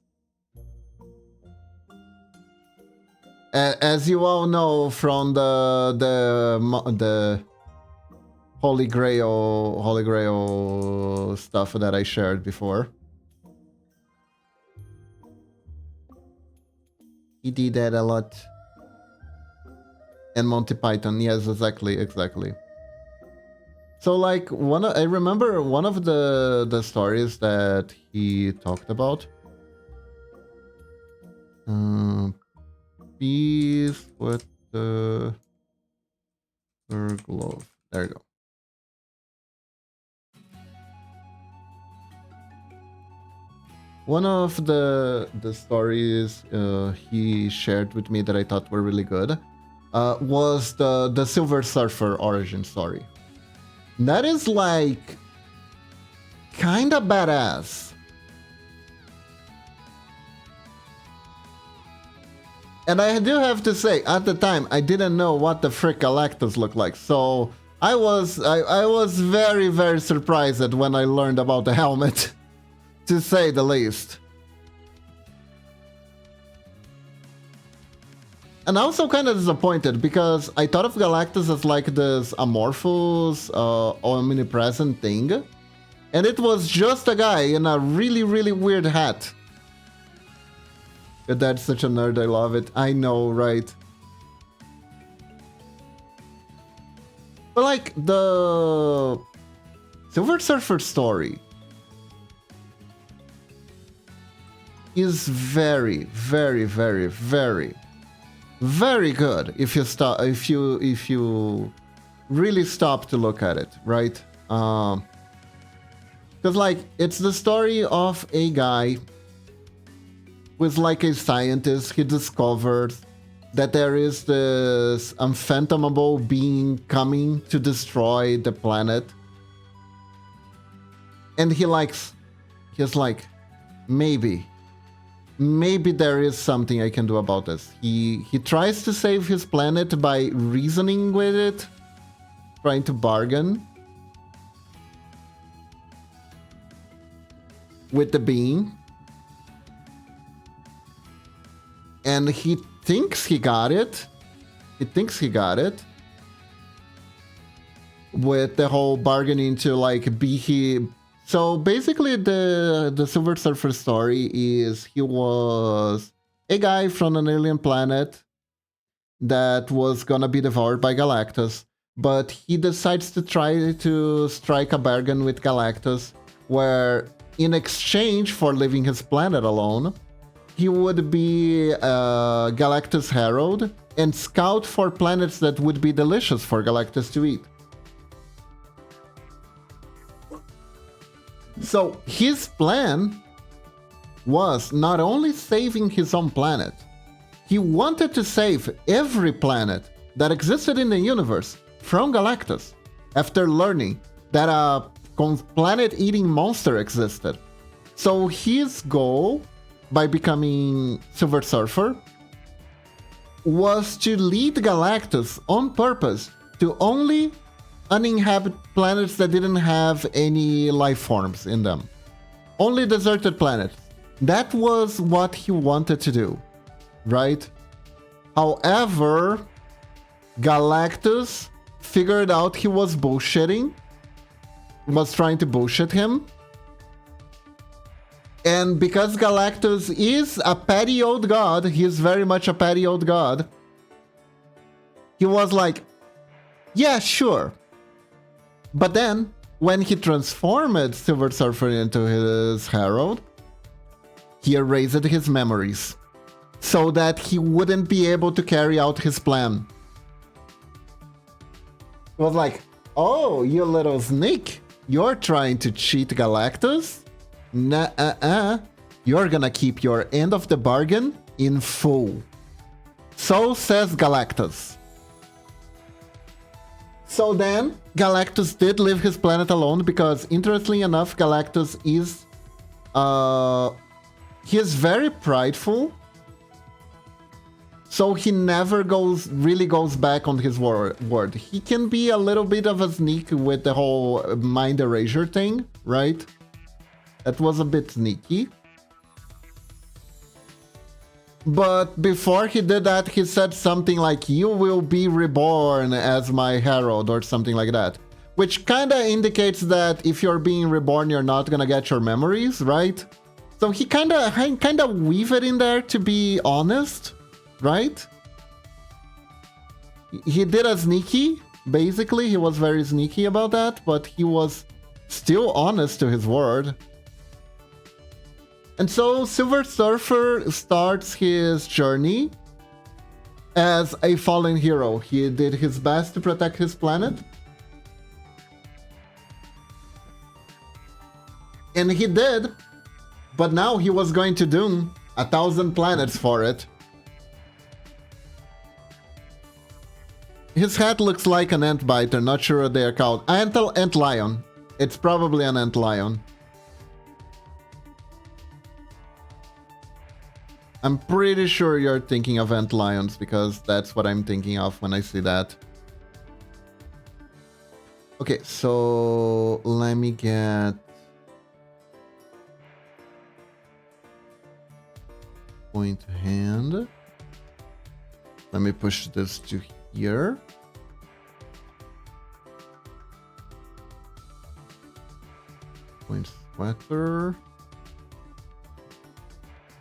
Speaker 1: As you all know from the Holy Grail stuff that I shared before. He did that a lot. And Monty Python, yes, exactly. So like I remember one of the stories that he talked about. Peace with the glove. There you go. One of the stories he shared with me that I thought were really good was the Silver Surfer origin story. That is like kinda badass. And I do have to say, at the time, I didn't know what the frick Galactus looked like, so I was very, very surprised when I learned about the helmet, to say the least. And also kind of disappointed because I thought of Galactus as like this amorphous, omnipresent thing, and it was just a guy in a really, really weird hat. That's such a nerd, I love it. I know, right? But like, the Silver Surfer story is very, very, very, very, very good if you really stop to look at it, right? Because like, it's the story of a guy with like a scientist. He discovers that there is this unfathomable being coming to destroy the planet, and he's like, maybe there is something I can do about this. He tries to save his planet by reasoning with it, trying to bargain with the being. And he thinks he got it. With the whole bargaining to like be he. So basically the Silver Surfer story is he was a guy from an alien planet that was gonna be devoured by Galactus, but he decides to try to strike a bargain with Galactus, where in exchange for leaving his planet alone, he would be Galactus Herald and scout for planets that would be delicious for Galactus to eat. So his plan was not only saving his own planet, he wanted to save every planet that existed in the universe from Galactus after learning that a planet-eating monster existed. So his goal, by becoming Silver Surfer, was to lead Galactus on purpose to only uninhabited planets that didn't have any life forms in them. Only deserted planets. That was what he wanted to do, right? However, Galactus figured out he was bullshitting, was trying to bullshit him. And because Galactus is a petty old god, he is very much a petty old god, he was like, yeah, sure. But then, when he transformed Silver Surfer into his Herald, he erased his memories so that he wouldn't be able to carry out his plan. It was like, oh, you little sneak, you're trying to cheat Galactus? Nah, you're gonna keep your end of the bargain in full. So says Galactus. So then, Galactus did leave his planet alone because, interestingly enough, Galactus is... he is very prideful. So he never really goes back on his word. He can be a little bit of a sneak with the whole mind erasure thing, right? That was a bit sneaky. But before he did that, he said something like, you will be reborn as my herald, or something like that. Which kinda indicates that if you're being reborn, you're not gonna get your memories, right? So he kinda weave it in there to be honest, right? He did a sneaky, basically. He was very sneaky about that, but he was still honest to his word. And so Silver Surfer starts his journey as a fallen hero. He did his best to protect his planet. And he did, but now he was going to doom 1,000 planets for it. His hat looks like an ant biter, not sure what they are called. Ant lion. It's probably an ant lion. I'm pretty sure you're thinking of ant lions because that's what I'm thinking of when I see that. Okay, so let me get point hand. Let me push this to here. Point sweater.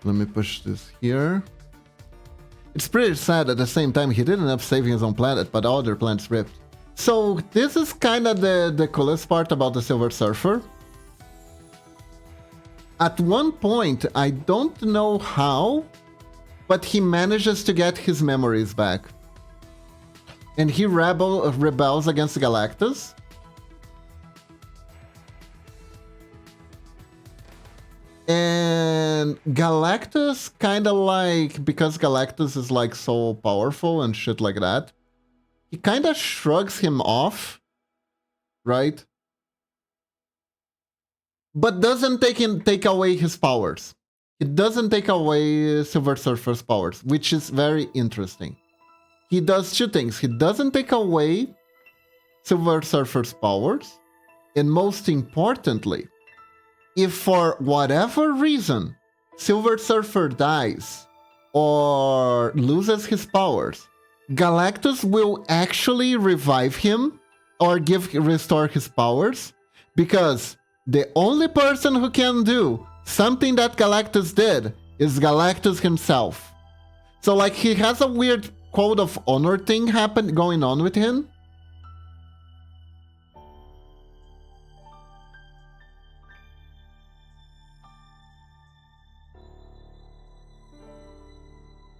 Speaker 1: Let me push this here. It's pretty sad at the same time he did end up saving his own planet, but all other planets ripped. So this is kind of the coolest part about the Silver Surfer. At one point, I don't know how, but he manages to get his memories back. And he rebels against Galactus. And Galactus kind of like, because Galactus is like so powerful and shit like that, he kind of shrugs him off, right? But doesn't take away his powers. It doesn't take away Silver Surfer's powers, which is very interesting. He does two things. He doesn't take away Silver Surfer's powers, and most importantly, if for whatever reason Silver Surfer dies or loses his powers, Galactus will actually revive him or restore his powers, because the only person who can do something that Galactus did is Galactus himself. So like he has a weird code of honor thing going on with him.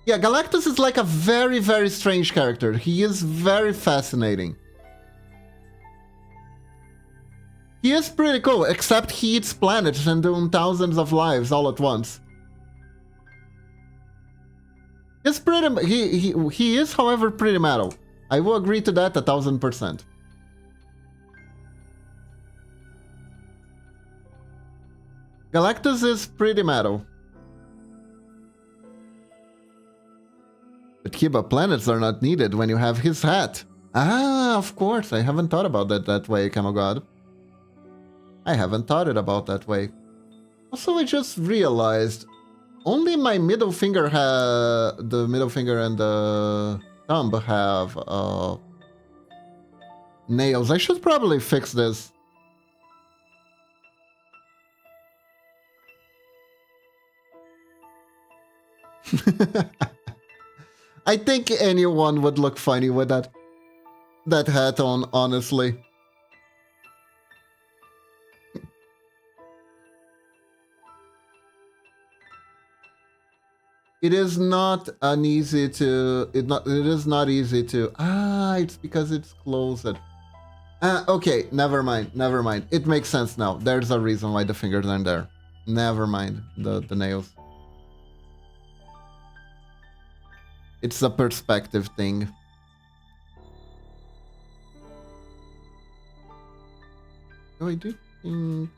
Speaker 1: Yeah, Galactus is like a very, very strange character. He is very fascinating. He is pretty cool, except he eats planets and doing thousands of lives all at once. He's pretty. He is, however, pretty metal. I will agree to that 1000%. Galactus is pretty metal. But Kiba planets are not needed when you have his hat. Ah, of course. I haven't thought about that way, Camel God. I haven't thought it about that way. Also, I just realized Only my middle finger the middle finger and the thumb have nails. I should probably fix this. I think anyone would look funny with that hat on, honestly. It is not an easy to it is not easy to it's because it's closed. Okay, never mind. It makes sense now. There's a reason why the fingers aren't there. Never mind the nails. It's a perspective thing. Oh, I do think...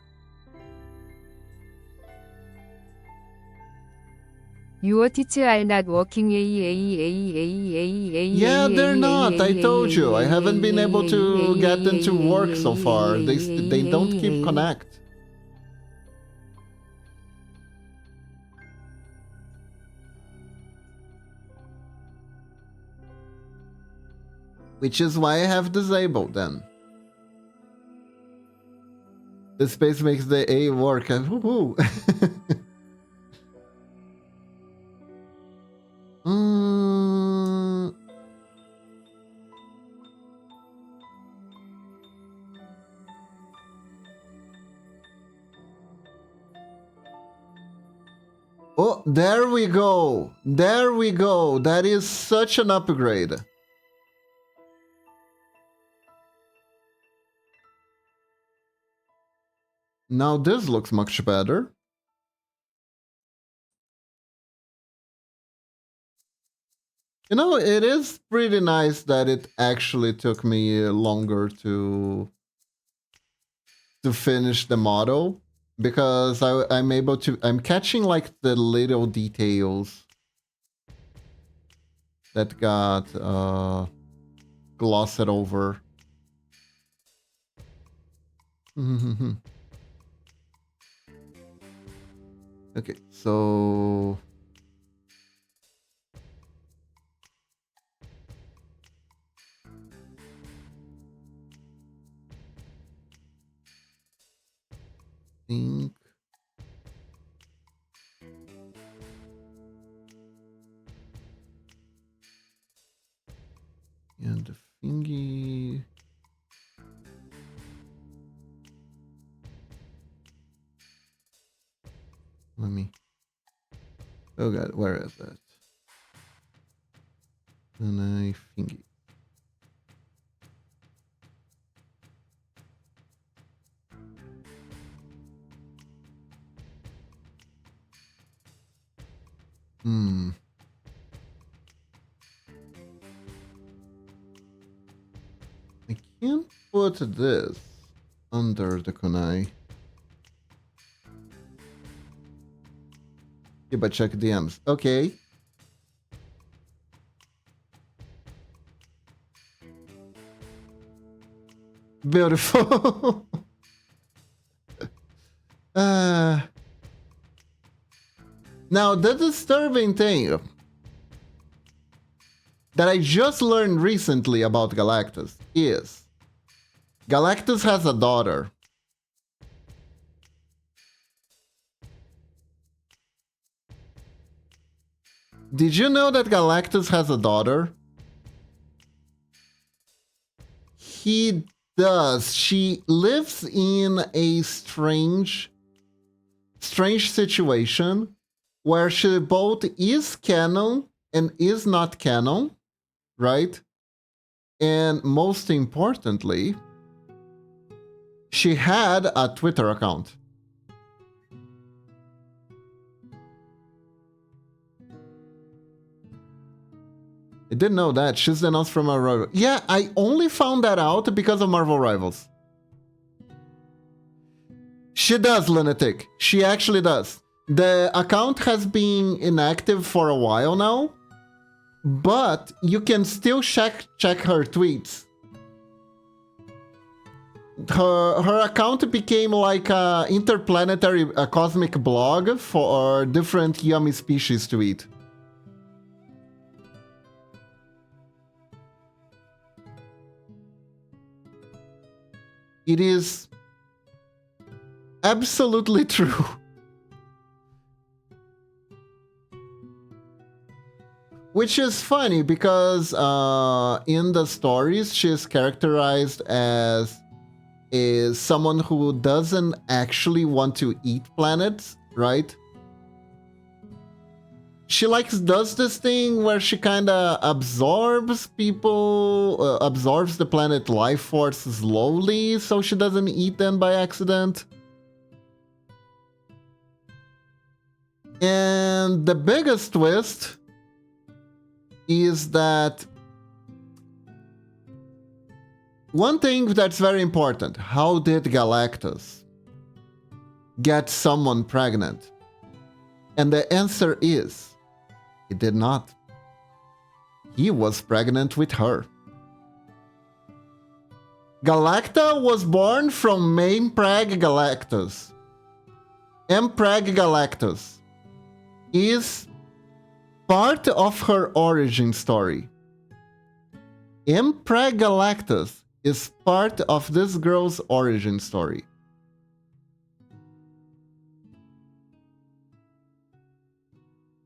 Speaker 2: Your teeth are not working.
Speaker 1: Yeah, they're not. I told you. I haven't been able to get them to work so far. They don't keep connect. Which is why I have disabled them. The space makes the A work. Woohoo! Oh, there we go. There we go. That is such an upgrade. Now this looks much better. You know, it is pretty nice that it actually took me longer to finish the model, because I'm catching like the little details that got glossed over. Okay, so think and the thingy. Let me. Oh god, where is that? And I thingy. I can't put this under the kunai. Yeah, but check DMs. Okay. Beautiful. Now, the disturbing thing that I just learned recently about Galactus is Galactus has a daughter. Did you know that Galactus has a daughter? He does. She lives in a strange situation where she both is canon and is not canon, right? And most importantly, she had a Twitter account. I didn't know that. She's announced from Marvel Rivals. Yeah, I only found that out because of Marvel Rivals. She does, Lunatic. She actually does. The account has been inactive for a while now, but you can still check her tweets. her account became like a interplanetary cosmic blog for different yummy species to eat. It is absolutely true. Which is funny because in the stories, she is characterized as someone who doesn't actually want to eat planets, right? She does this thing where she kind of absorbs people, absorbs the planet life force slowly so she doesn't eat them by accident. And the biggest twist is that one thing that's very important: how did Galactus get someone pregnant? And the answer is, he did not. He was pregnant with her. Galacta was born from Mempreg Galactus. Mempreg Galactus is part of her origin story. Mempreg Galactus is part of this girl's origin story.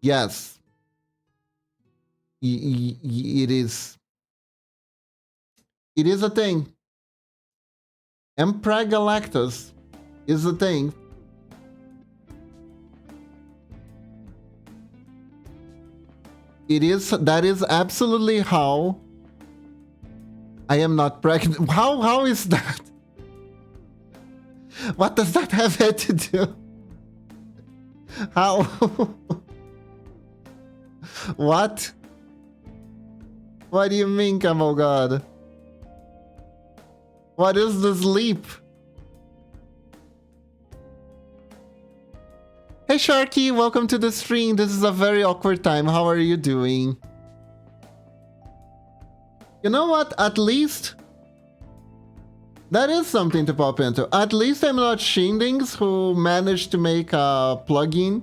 Speaker 1: Yes. It is. It is a thing. Mempreg Galactus is a thing. It is. That is absolutely how I am not pregnant. How is that? What does that have to do? How? What? What do you mean, Camel God? What is this leap? Hey Sharky, welcome to the stream. This is a very awkward time. How are you doing? You know what? At least that is something to pop into. At least I'm not Shindings, who managed to make a plugin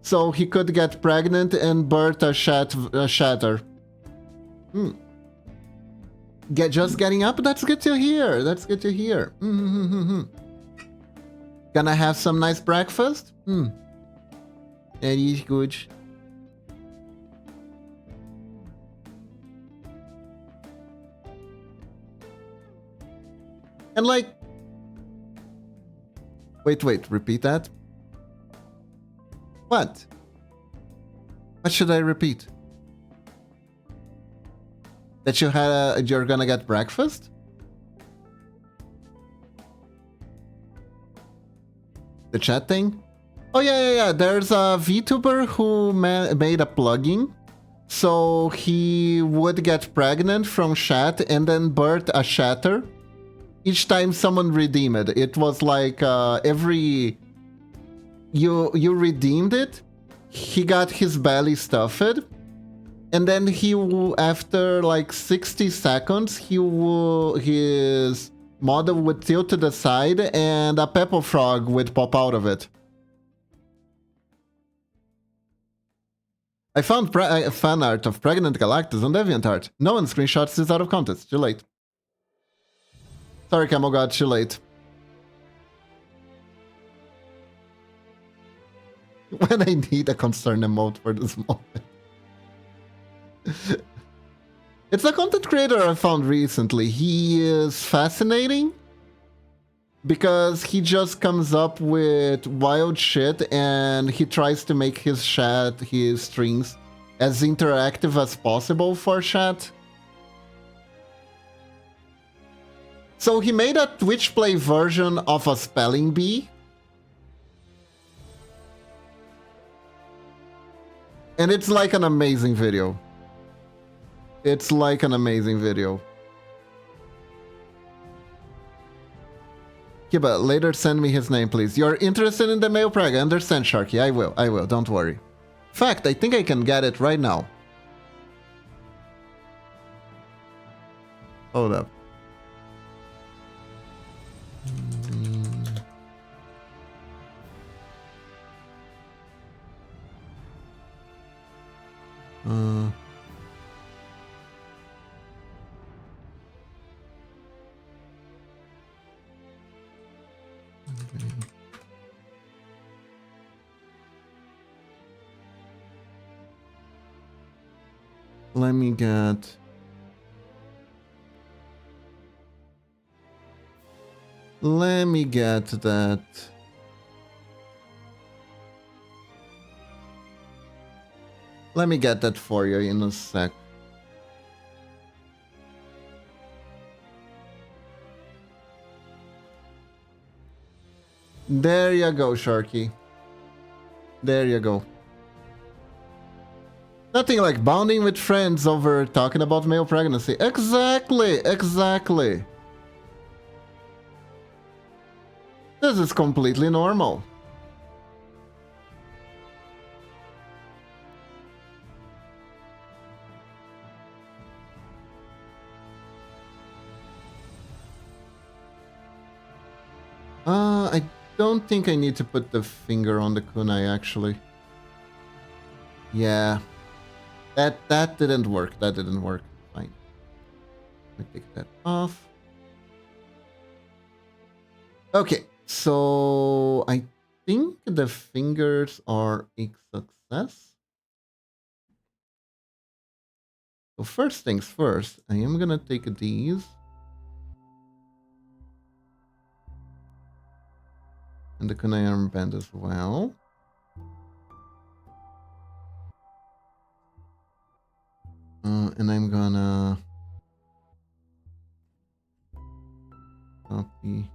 Speaker 1: so he could get pregnant and birth a shatter. Just getting up? That's good to hear. That's good to hear. Gonna have some nice breakfast? That is good. And like... Wait, repeat that? What? What should I repeat? That you're gonna get breakfast? The chat thing? Oh yeah. There's a VTuber who made a plugin so he would get pregnant from chat and then birth a shatter each time someone redeemed it. It was like every you redeemed it, he got his belly stuffed, and then after like 60 seconds his model would tilt to the side and a pepper frog would pop out of it. I found fan art of pregnant Galactus on DeviantArt. No one screenshots this out of context. Too late. Sorry, Camel God, too late. When I need a concern emote for this moment. It's a content creator I found recently. He is fascinating because he just comes up with wild shit and he tries to make his streams as interactive as possible for chat. So he made a Twitch Play version of a spelling bee. And it's like an amazing video. It's like an amazing video. Yeah, but later send me his name, please. You're interested in the male preg? I understand, Sharky. I will. Don't worry. In fact, I think I can get it right now. Hold up. Uh, let me get... Let me get that. Let me get that for you in a sec. There you go, Sharky. There you go. Nothing like bonding with friends over talking about male pregnancy. Exactly, exactly. This is completely normal. I don't think I need to put the finger on the kunai, actually. Yeah. That didn't work. That didn't work. Fine. Let me take that off. Okay, so I think the fingers are a success. So first things first, I am gonna take these. And the kunai armband as well. And I'm gonna copy.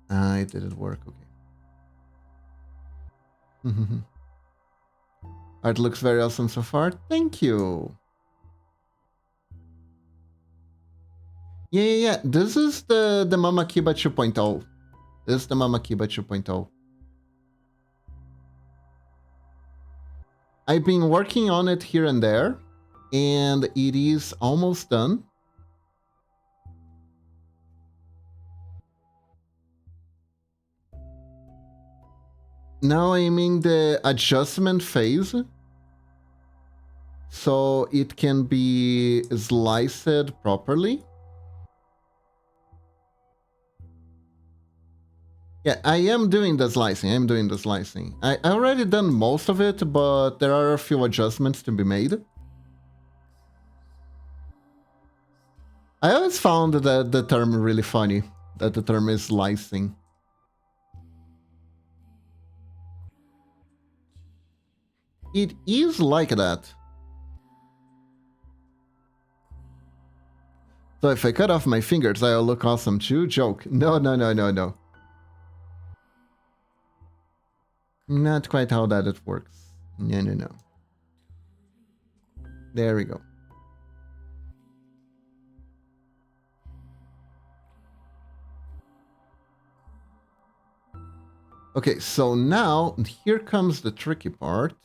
Speaker 1: It didn't work. Okay. Art looks very awesome so far. Thank you. Yeah. This is the Mama Kiba 2.0. This is the Mama Kiba 2.0. I've been working on it here and there, and it is almost done. Now I'm in the adjustment phase, so it can be sliced properly. Yeah, I am doing the slicing. I already done most of it, but there are a few adjustments to be made. I always found that the term really funny, that the term is slicing. It is like that. So if I cut off my fingers, I'll look awesome too? Joke. No. Not quite how that it works. No. There we go. Okay, so now here comes the tricky part.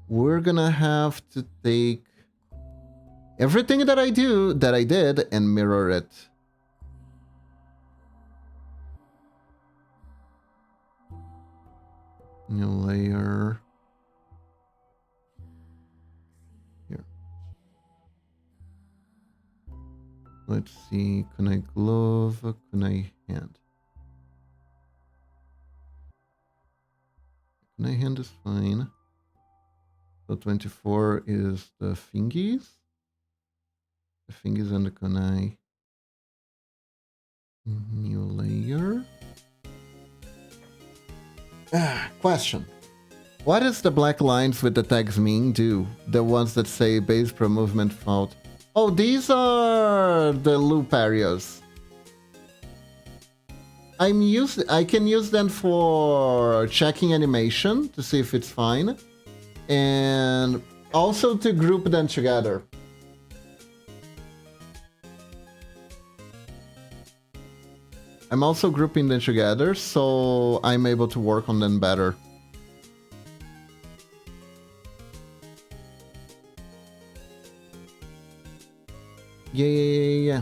Speaker 1: We're gonna have to take everything that I did, and mirror it. New layer. Here. Let's see, kunai glove, kunai hand. Kunai hand is fine. So 24 is the fingies. The fingies and the kunai. New layer. Question. What does the black lines with the tags mean do? The ones that say base pro movement fault. Oh, these are the loop areas. I can use them for checking animation to see if it's fine. And also to group them together. I'm also grouping them together, so I'm able to work on them better. Yeah.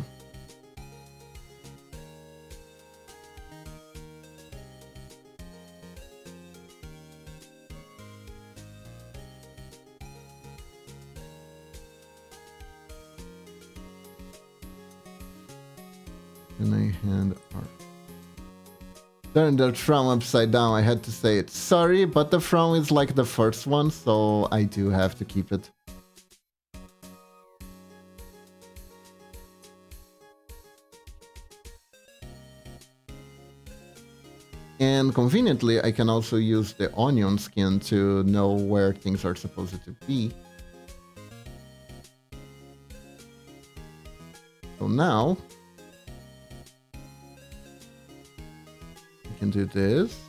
Speaker 1: Can I hand art? Turn the from upside down. I had to say it. Sorry, but the from is like the first one, so I do have to keep it. And conveniently, I can also use the onion skin to know where things are supposed to be. So now I can do this.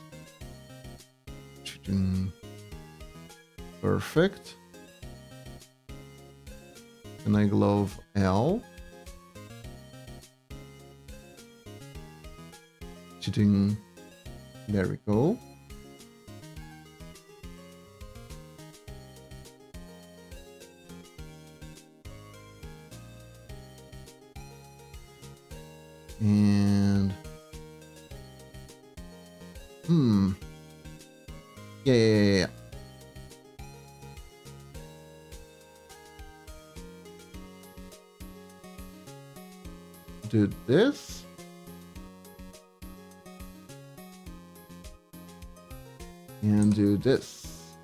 Speaker 1: Perfect. And I glove L. There we go. And yeah. Do this. And do this.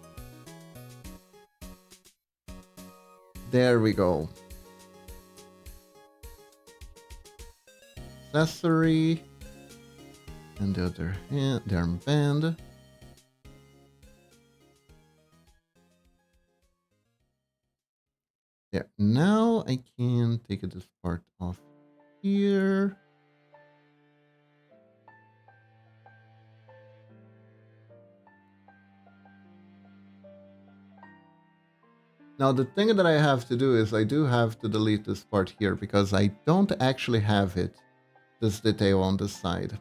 Speaker 1: There we go. Accessory. And the other hand, the armband. Yeah, now I can take this part off here. Now the thing that I have to do is I do have to delete this part here because I don't actually have it, this detail on the side.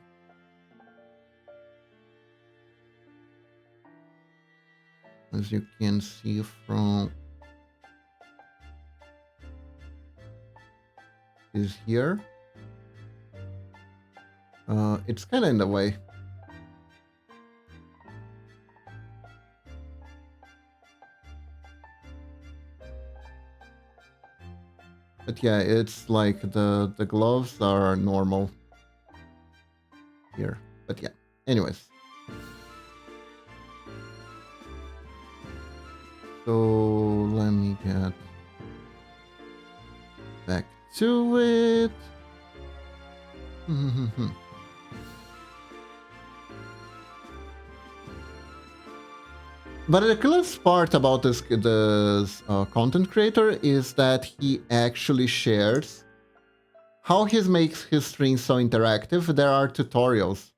Speaker 1: As you can see from is here. It's kind of in the way. But yeah, it's like the gloves are normal here. But yeah, anyways. So let me get back to it. But the coolest part about this content creator is that he actually shares how he makes his streams so interactive. There are tutorials.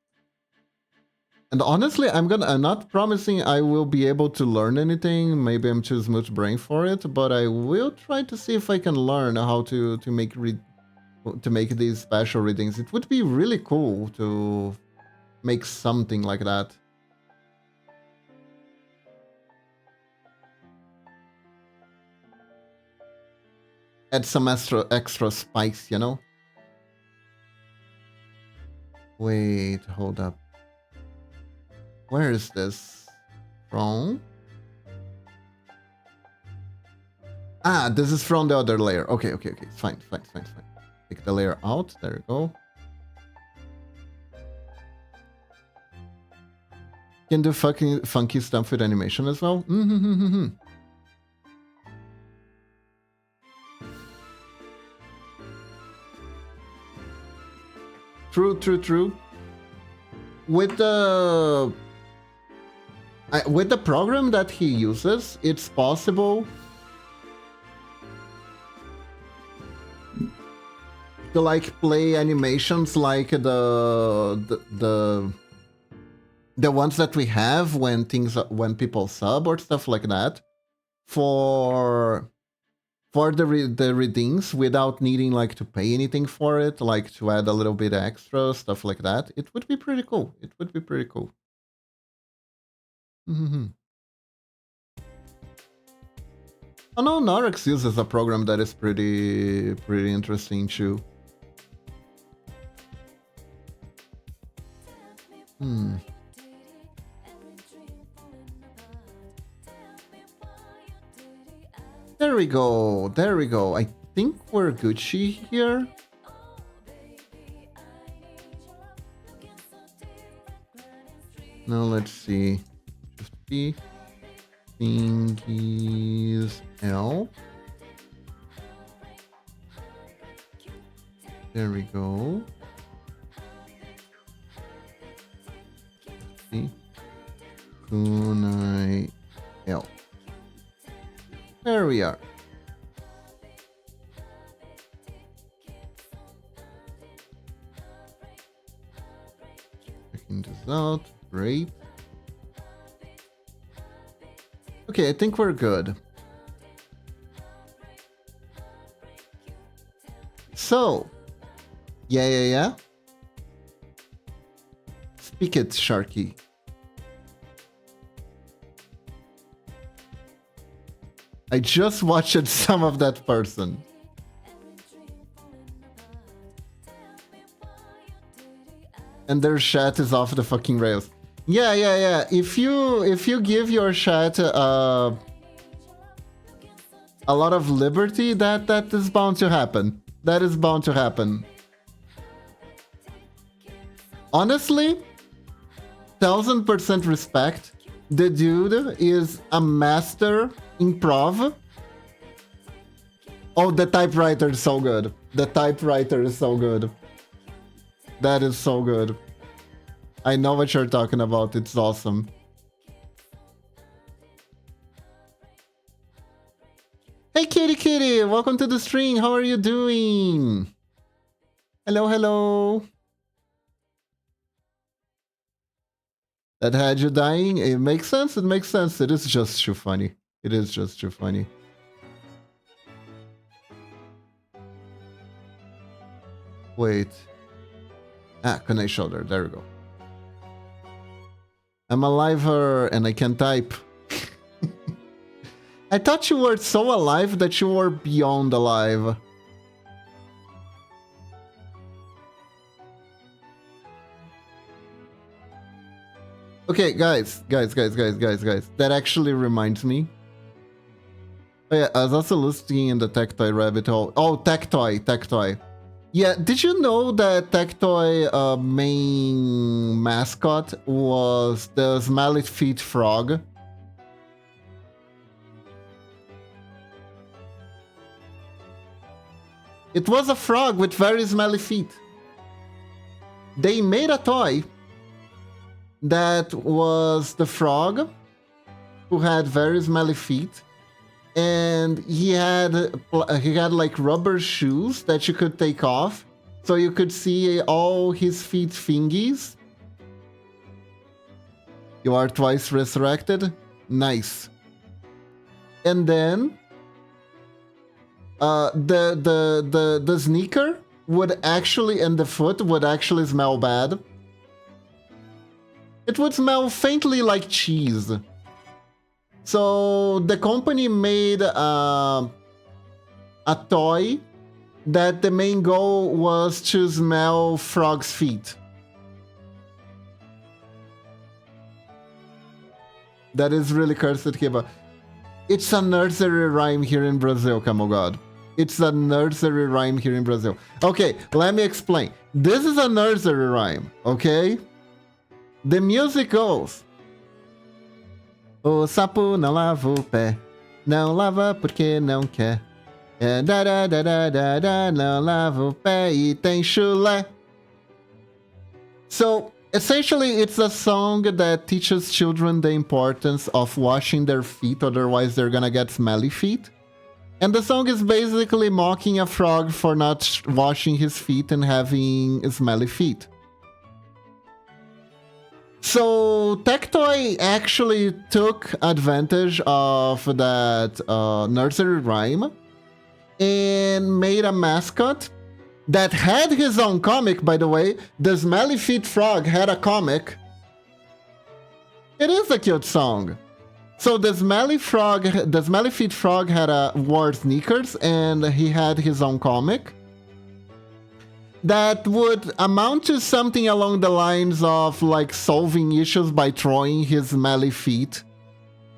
Speaker 1: And honestly, I'm not promising I will be able to learn anything. Maybe I'm too smooth brain for it, but I will try to see if I can learn how to make these special readings. It would be really cool to make something like that. Add some extra spice, you know? Wait, hold up. Where is this from? Ah, this is from the other layer. Okay. It's fine. Take the layer out. There we go. Can do funky stuff with animation as well. True. With the program that he uses, it's possible to like play animations like the ones that we have when people sub or stuff like that for the readings without needing like to pay anything for it, like to add a little bit extra stuff like that. It would be pretty cool. Oh no, Norex uses a program that is pretty interesting too. There we go. I think we're Gucci here. Now let's see. 50 thingies L. There we go. 50 kunai L. There we are. Checking this out. Great. Okay, I think we're good. So, yeah. Speak it, Sharky. I just watched some of that person. And their chat is off the fucking rails. Yeah. If you give your chat a lot of liberty, that is bound to happen. That is bound to happen. Honestly, 1000% respect. The dude is a master improv. Oh, the typewriter is so good. The typewriter is so good. That is so good. I know what you're talking about. It's awesome. Hey, kitty, welcome to the stream. How are you doing? Hello. That had you dying? It makes sense. It makes sense. It is just too funny. It is just too funny. Wait. Kunai shoulder. There we go. I'm alive and I can type. I thought you were so alive that you were beyond alive. Okay, guys. That actually reminds me. Oh yeah, I was also listening in the tech toy rabbit hole. Oh, tech toy. Yeah, did you know that Tectoy main mascot was the smelly feet frog? It was a frog with very smelly feet. They made a toy that was the frog who had very smelly feet. And he had like rubber shoes that you could take off, so you could see all his feet fingies. You are twice resurrected. Nice. And then the sneaker would actually, and the foot would actually smell bad. It would smell faintly like cheese. So the company made a toy that the main goal was to smell frogs' feet. That is really cursed, Kiba. It's a nursery rhyme here in Brazil, Camogod. It's a nursery rhyme here in Brazil. Okay, let me explain. This is a nursery rhyme, okay? The music goes... O sapo não lava o pé, não lava porque não quer. É não lava o pé e tem chulé. So, essentially, it's a song that teaches children the importance of washing their feet, otherwise they're gonna get smelly feet. And the song is basically mocking a frog for not washing his feet and having smelly feet. So Tectoy actually took advantage of that nursery rhyme and made a mascot that had his own comic, by the way. The Smelly Feet Frog had a comic. It is a cute song. So the Smelly Feet Frog wore sneakers and he had his own comic. That would amount to something along the lines of like solving issues by throwing his smelly feet.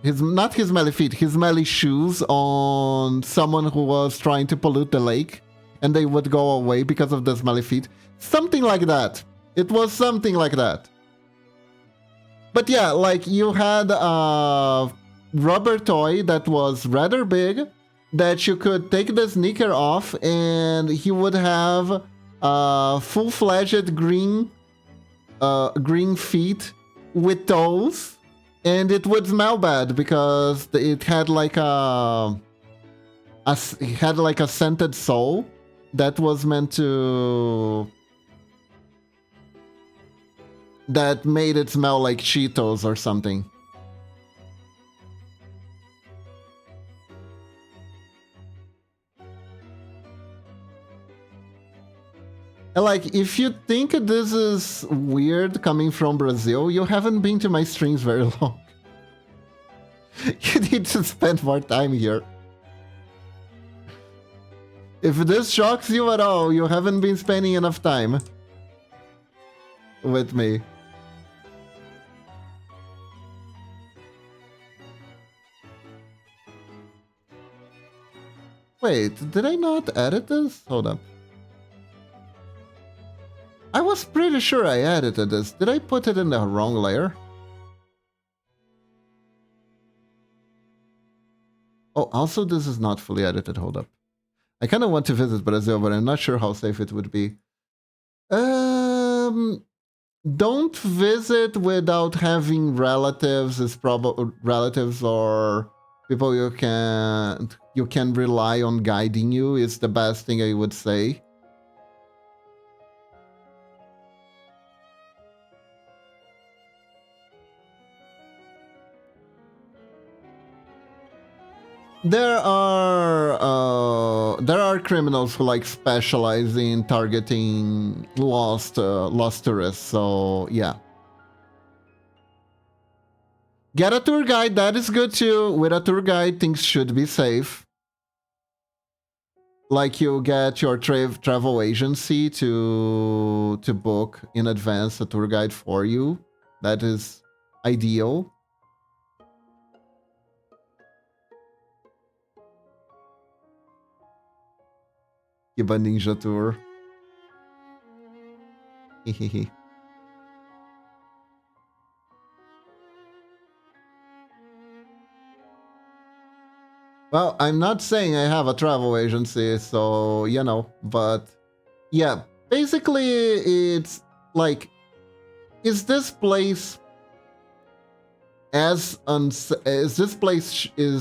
Speaker 1: His smelly shoes on someone who was trying to pollute the lake, and they would go away because of the smelly feet. Something like that. It was something like that. But yeah, like you had a rubber toy that was rather big that you could take the sneaker off and he would have full-fledged green feet with toes, and it would smell bad because it had like it had like a scented sole that was meant to that made it smell like Cheetos or something. And like, if you think this is weird coming from Brazil, you haven't been to my streams very long. You need to spend more time here. If this shocks you at all, you haven't been spending enough time with me. Wait, did I not edit this? Hold up. I was pretty sure I edited this. Did I put it in the wrong layer? Oh, also this is not fully edited. Hold up. I kind of want to visit Brazil, but I'm not sure how safe it would be. Don't visit without having relatives. Is probably relatives or people you can rely on guiding you. Is the best thing I would say. There are criminals who like specialize in targeting lost tourists. So yeah, get a tour guide. That is good too. With a tour guide, things should be safe. Like you get your travel agency to book in advance a tour guide for you. That is ideal. Kiba Ninja Tour. Hehehe. Well, I'm not saying I have a travel agency, so, you know, but yeah, basically it's like, is this place is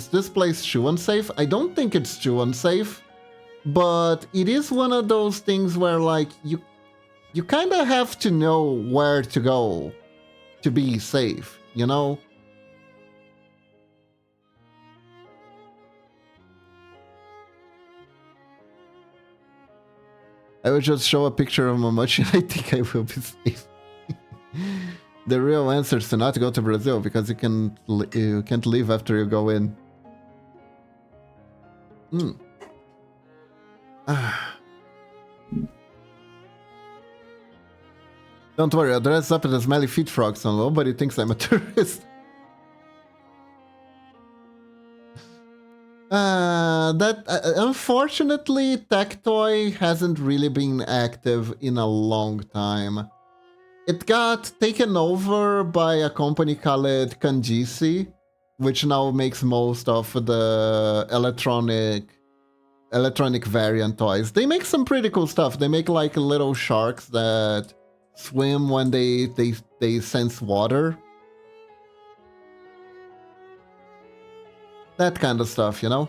Speaker 1: this place too unsafe? I don't think it's too unsafe. But it is one of those things where, like, you kind of have to know where to go to be safe, you know? I would just show a picture of Momochi and I think I will be safe. The real answer is to not go to Brazil because you can't leave after you go in. Don't worry, I'll dress up as a smelly feet frog so nobody thinks I'm a tourist. Unfortunately, Tectoy hasn't really been active in a long time. It got taken over by a company called Kanjisi, which now makes most of the electronic variant toys. They make some pretty cool stuff. They make like little sharks that swim when they sense water. That kind of stuff, you know?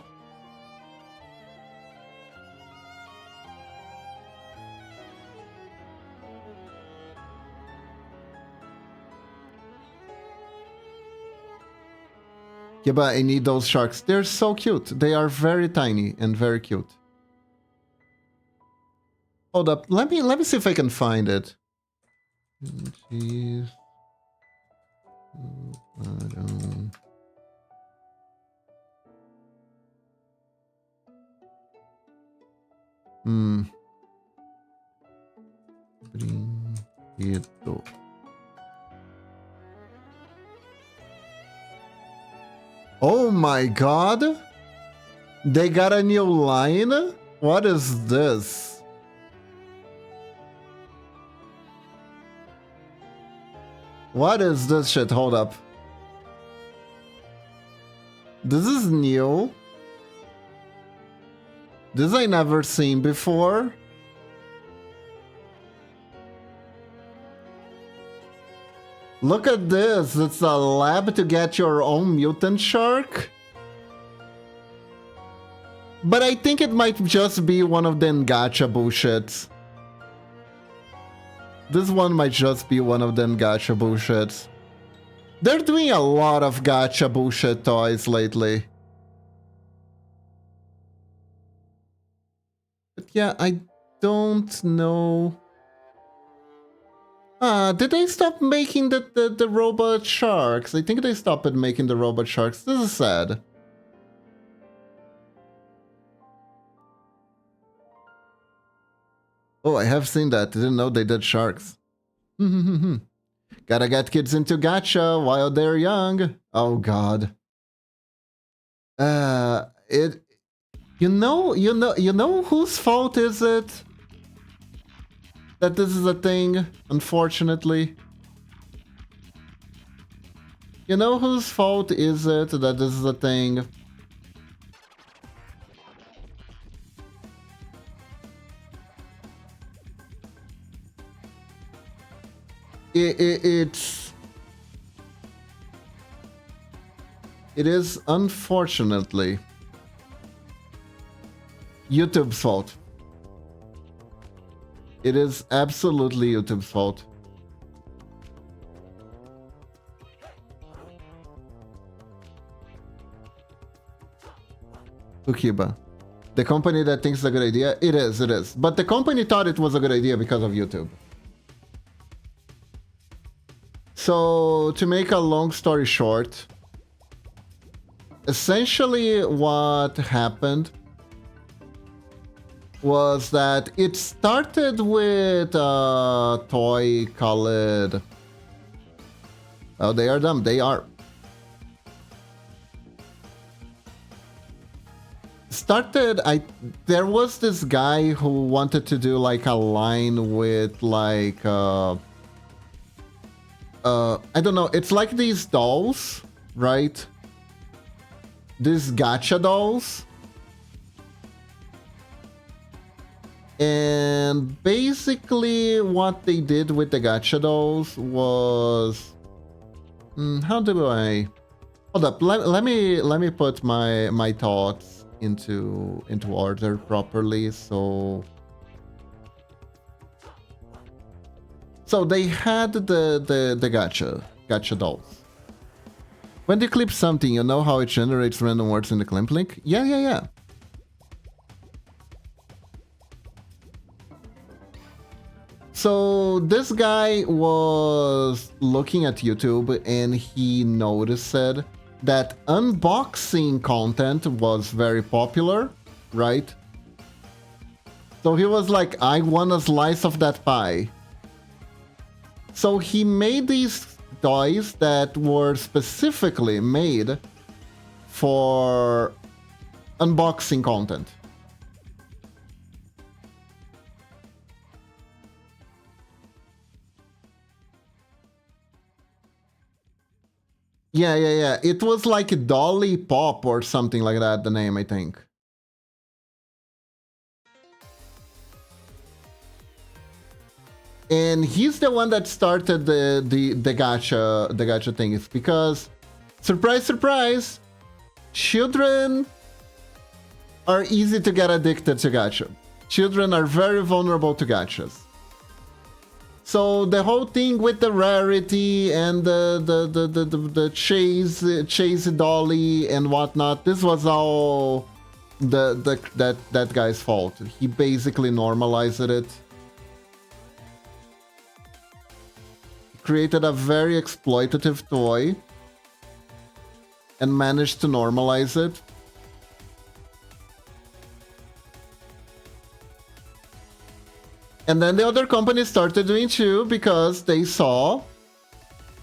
Speaker 1: Yeah, but I need those sharks. They're so cute. They are very tiny and very cute. Hold up. Let me see if I can find it. Jeez. Brinquedo. Oh my god! They got a new line? What is this? What is this shit? Hold up. This is new. This I never seen before. Look at this. It's a lab to get your own mutant shark. But I think it might just be one of them gacha bullshits. This one might just be one of them gacha bullshits. They're doing a lot of gacha bullshit toys lately. But yeah, I don't know. Did they stop making the robot sharks? I think they stopped making the robot sharks. This is sad. Oh, I have seen that. Didn't know they did sharks. Gotta get kids into gacha while they're young. Oh god. You know whose fault is it that this is a thing, unfortunately? You know whose fault is it that this is a thing? It is unfortunately YouTube's fault. It is absolutely YouTube's fault. Ukiba. The company that thinks it's a good idea? It is. But the company thought it was a good idea because of YouTube. So, to make a long story short, essentially what happened was that it started with a toy called... Oh, they are dumb. They are. There was this guy who wanted to do like a line with like... I don't know, it's like these dolls, right? These gacha dolls. And basically what they did with the gacha dolls was... how do I... Hold up, let me put my thoughts into order properly, so they had the gacha dolls. When you clip something, you know how it generates random words in the clip link? Yeah. So this guy was looking at YouTube and he noticed that unboxing content was very popular, right? So he was like, I want a slice of that pie. So he made these toys that were specifically made for unboxing content. Yeah. It was like Dolly Pop or something like that, the name, I think. And he's the one that started the gacha thing. It's because, surprise, children are easy to get addicted to gacha. Children are very vulnerable to gachas. So the whole thing with the rarity and the chase dolly and whatnot, this was all that guy's fault. He basically normalized it. Created a very exploitative toy and managed to normalize it. And then the other companies started doing too because they saw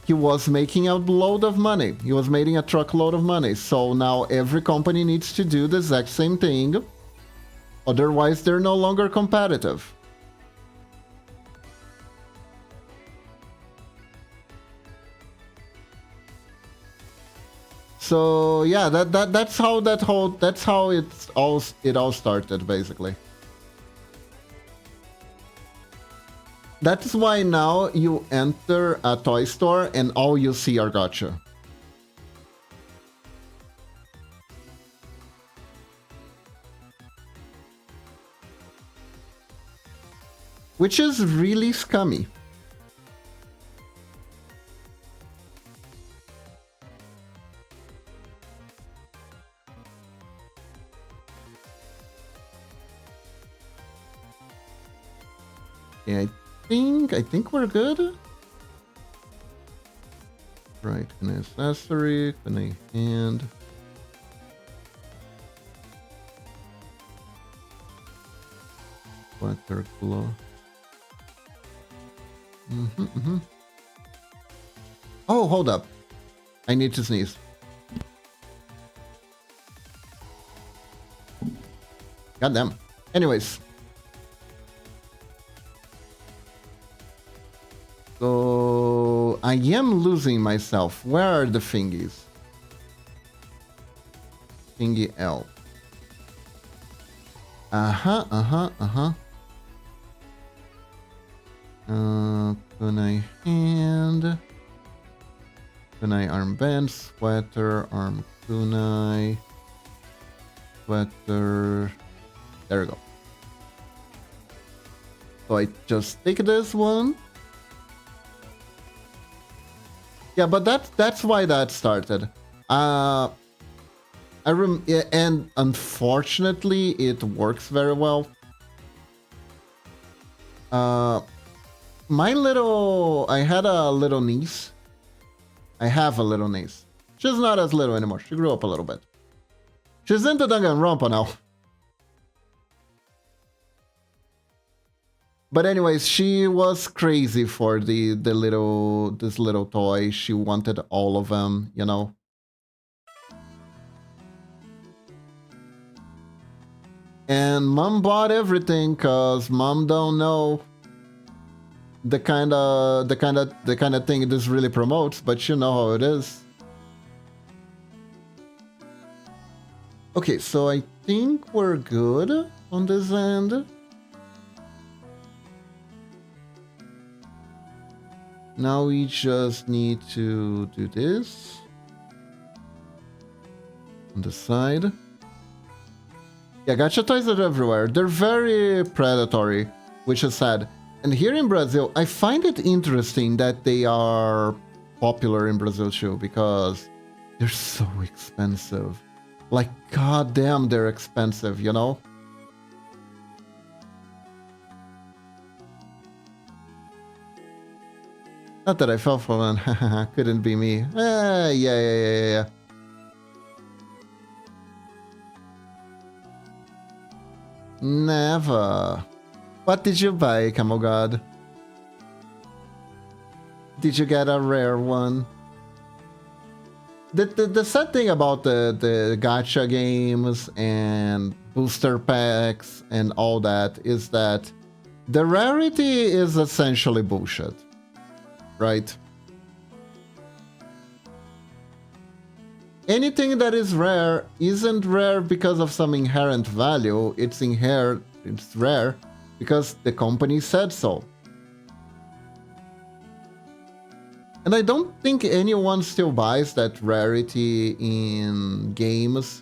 Speaker 1: he was making a load of money. He was making a truckload of money. So now every company needs to do the exact same thing. Otherwise, they're no longer competitive. So yeah, that's how it all started basically. That's why now you enter a toy store and all you see are gacha. Which is really scummy. Yeah, I think we're good. Right, can I accessory, can I hand? Water glow. Oh, hold up. I need to sneeze. Goddamn. Anyways. So I am losing myself. Where are the thingies? Thingy L. Kunai hand. Kunai armband, sweater, arm kunai. Sweater. There we go. So I just take this one. Yeah, but that's why that started. And unfortunately, it works very well. I had a little niece. I have a little niece. She's not as little anymore. She grew up a little bit. She's into Danganronpa now. But anyways, she was crazy for this little toy. She wanted all of them, you know. And mom bought everything cause mom don't know the kind of thing this really promotes, but you know how it is. Okay, so I think we're good on this end. Now we just need to do this on the side. Yeah, gacha toys are everywhere. They're very predatory, which is sad. And here in Brazil, I find it interesting that they are popular in Brazil too, because they're so expensive. Like, goddamn, they're expensive, you know? Not that I fell for one. Couldn't be me. Yeah. Never. What did you buy, Camel God? Did you get a rare one? The sad thing about the gacha games and booster packs and all that is that the rarity is essentially bullshit. Right? Anything that is rare isn't rare because of some inherent value. It's rare because the company said so. And I don't think anyone still buys that rarity in games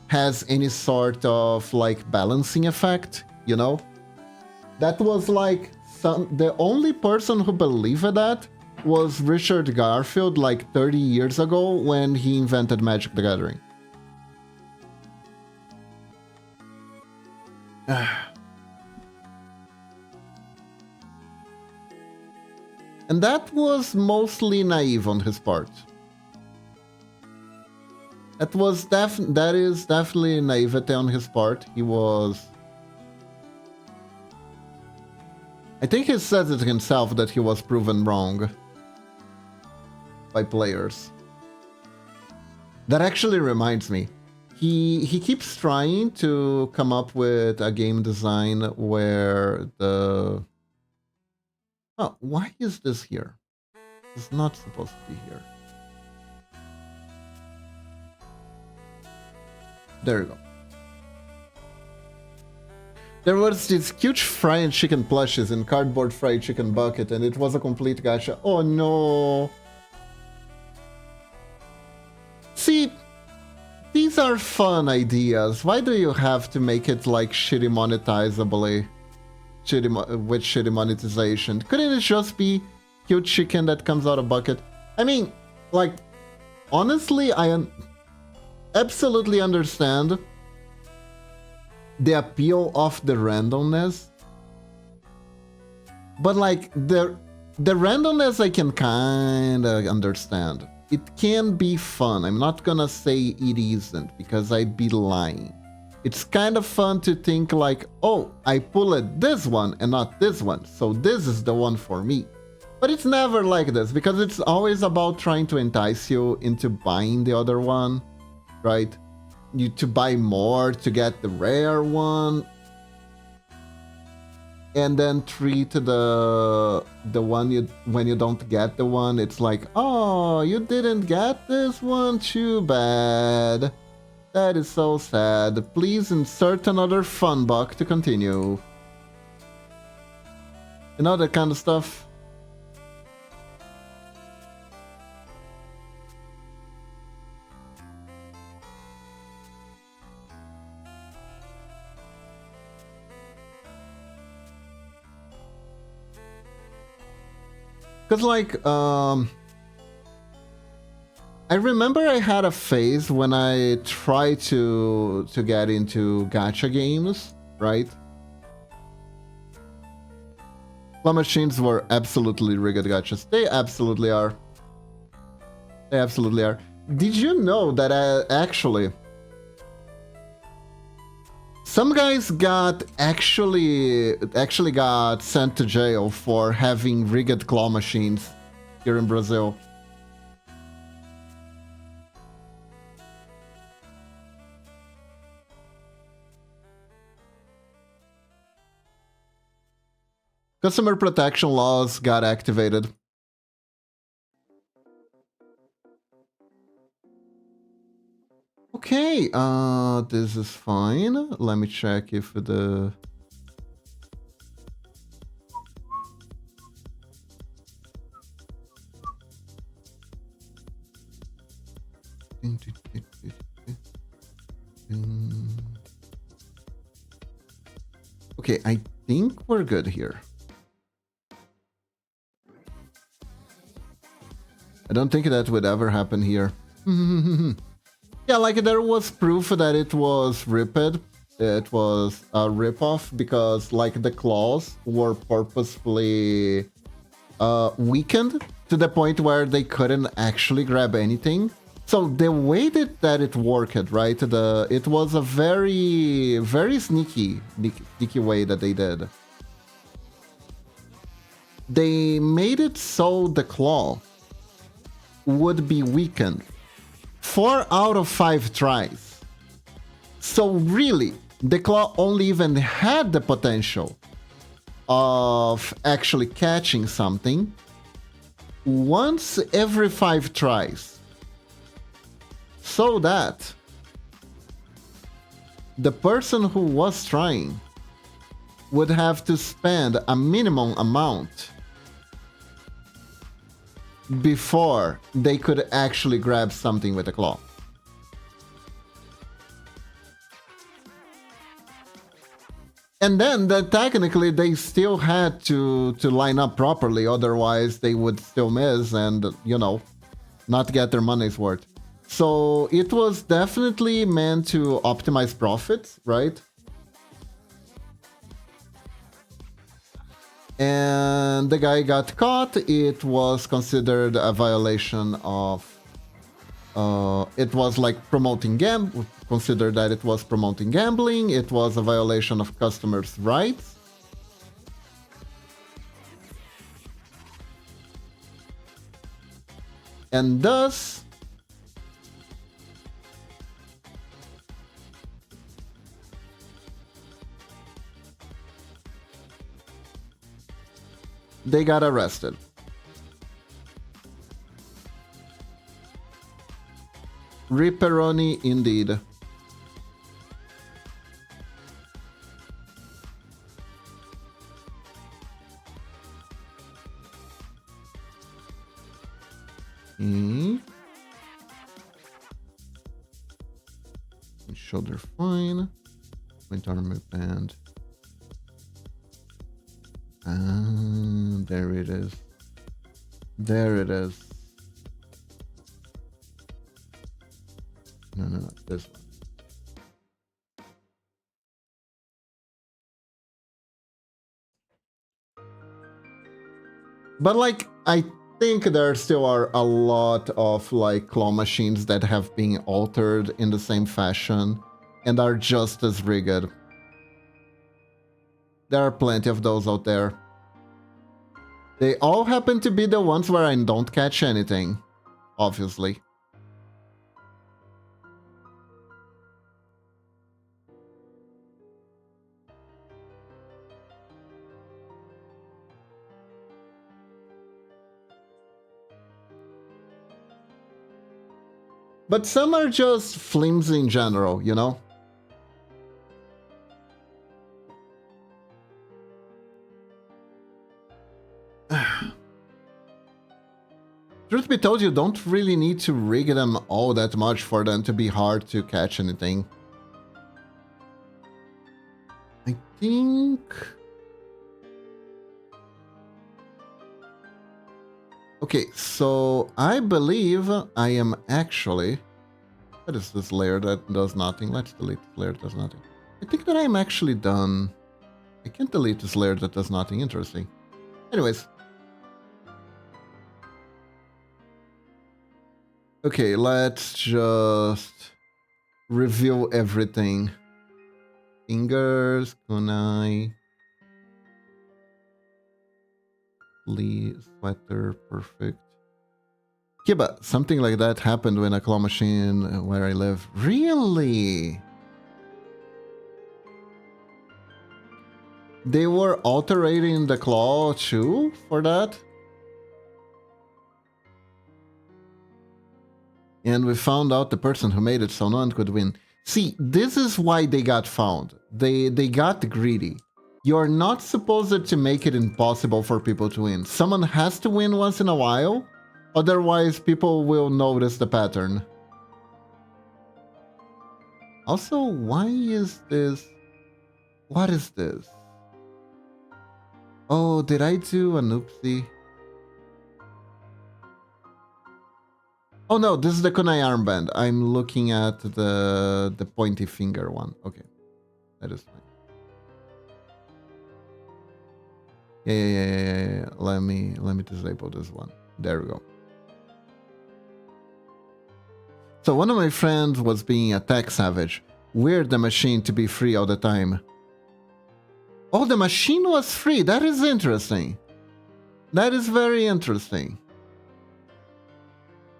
Speaker 1: has any sort of like balancing effect, you know? That was like the only person who believed that was Richard Garfield like 30 years ago when he invented Magic the Gathering. And that was mostly naive on his part. That is definitely naivete on his part. He was... I think he says it himself that he was proven wrong by players. That actually reminds me. He keeps trying to come up with a game design where the... Oh, why is this here? It's not supposed to be here. There you go. There was this cute fried chicken plushes in cardboard fried chicken bucket, and it was a complete gacha. Oh no! See, these are fun ideas. Why do you have to make it like shitty monetizably? With shitty monetization? Couldn't it just be cute chicken that comes out of bucket? I mean, like, honestly, I absolutely understand the appeal of the randomness, but like the randomness I can kinda understand. It can be fun. I'm not gonna say it isn't, because I'd be lying. It's kind of fun to think like, oh, I pulled this one and not this one, so this is the one for me. But it's never like this, because it's always about trying to entice you into buying the other one, right? You to buy more to get the rare one, and then treat the one you when you don't get the one, it's like, oh, you didn't get this one, too bad. That is so sad. Please insert another fun buck to continue. You know, that kind of stuff. Cause like, I remember I had a phase when I tried to get into gacha games, right? Claw machines were absolutely rigged gachas. They absolutely are. They absolutely are. Did you know that actually some guys got actually got sent to jail for having rigged claw machines here in Brazil? Customer protection laws got activated. Okay, this is fine. Let me check if the... Okay, I think we're good here. I don't think that would ever happen here. Yeah, like there was proof that it was ripped. It was a ripoff because like the claws were purposefully weakened to the point where they couldn't actually grab anything. So the way that it worked, right? It was a very, very sneaky way that they did. They made it so the claw would be weakened 4 out of 5 tries. So really, the claw only even had the potential of actually catching something once every 5 tries. So that the person who was trying would have to spend a minimum amount before they could actually grab something with a claw. And then technically they still had to line up properly, otherwise they would still miss and, you know, not get their money's worth. So it was definitely meant to optimize profits, right? And the guy got caught. It was considered a violation of... it was like considered that it was promoting gambling. It was a violation of customers' rights. And thus... they got arrested. Ripperoni indeed. Shoulder fine. Point armor band. Ah, there it is. There it is. No, this one. But like, I think there still are a lot of like claw machines that have been altered in the same fashion and are just as rigged. There are plenty of those out there. They all happen to be the ones where I don't catch anything, obviously. But some are just flimsy in general, you know? Truth be told, you don't really need to rig them all that much for them to be hard to catch anything. I think... Okay, so I believe I am actually... What is this layer that does nothing? Let's delete this layer that does nothing. I think that I am actually done. I can't delete this layer that does nothing. Interesting. Anyways. Okay, let's just reveal everything. Fingers, kunai, sweater, perfect. Yeah, but something like that happened when a claw machine where I live. Really? They were altering the claw too for that? And we found out the person who made it so no one could win. See, this is why they got found. They got greedy. You're not supposed to make it impossible for people to win. Someone has to win once in a while, otherwise people will notice the pattern. Also, why is this... What is this? Oh, did I do an oopsie? Oh no, this is the kunai armband. I'm looking at the pointy finger one. Okay, that is fine. Yeah. Let me disable this one. There we go. So one of my friends was being a tech savage. Weird the machine to be free all the time. Oh, the machine was free. That is interesting. That is very interesting.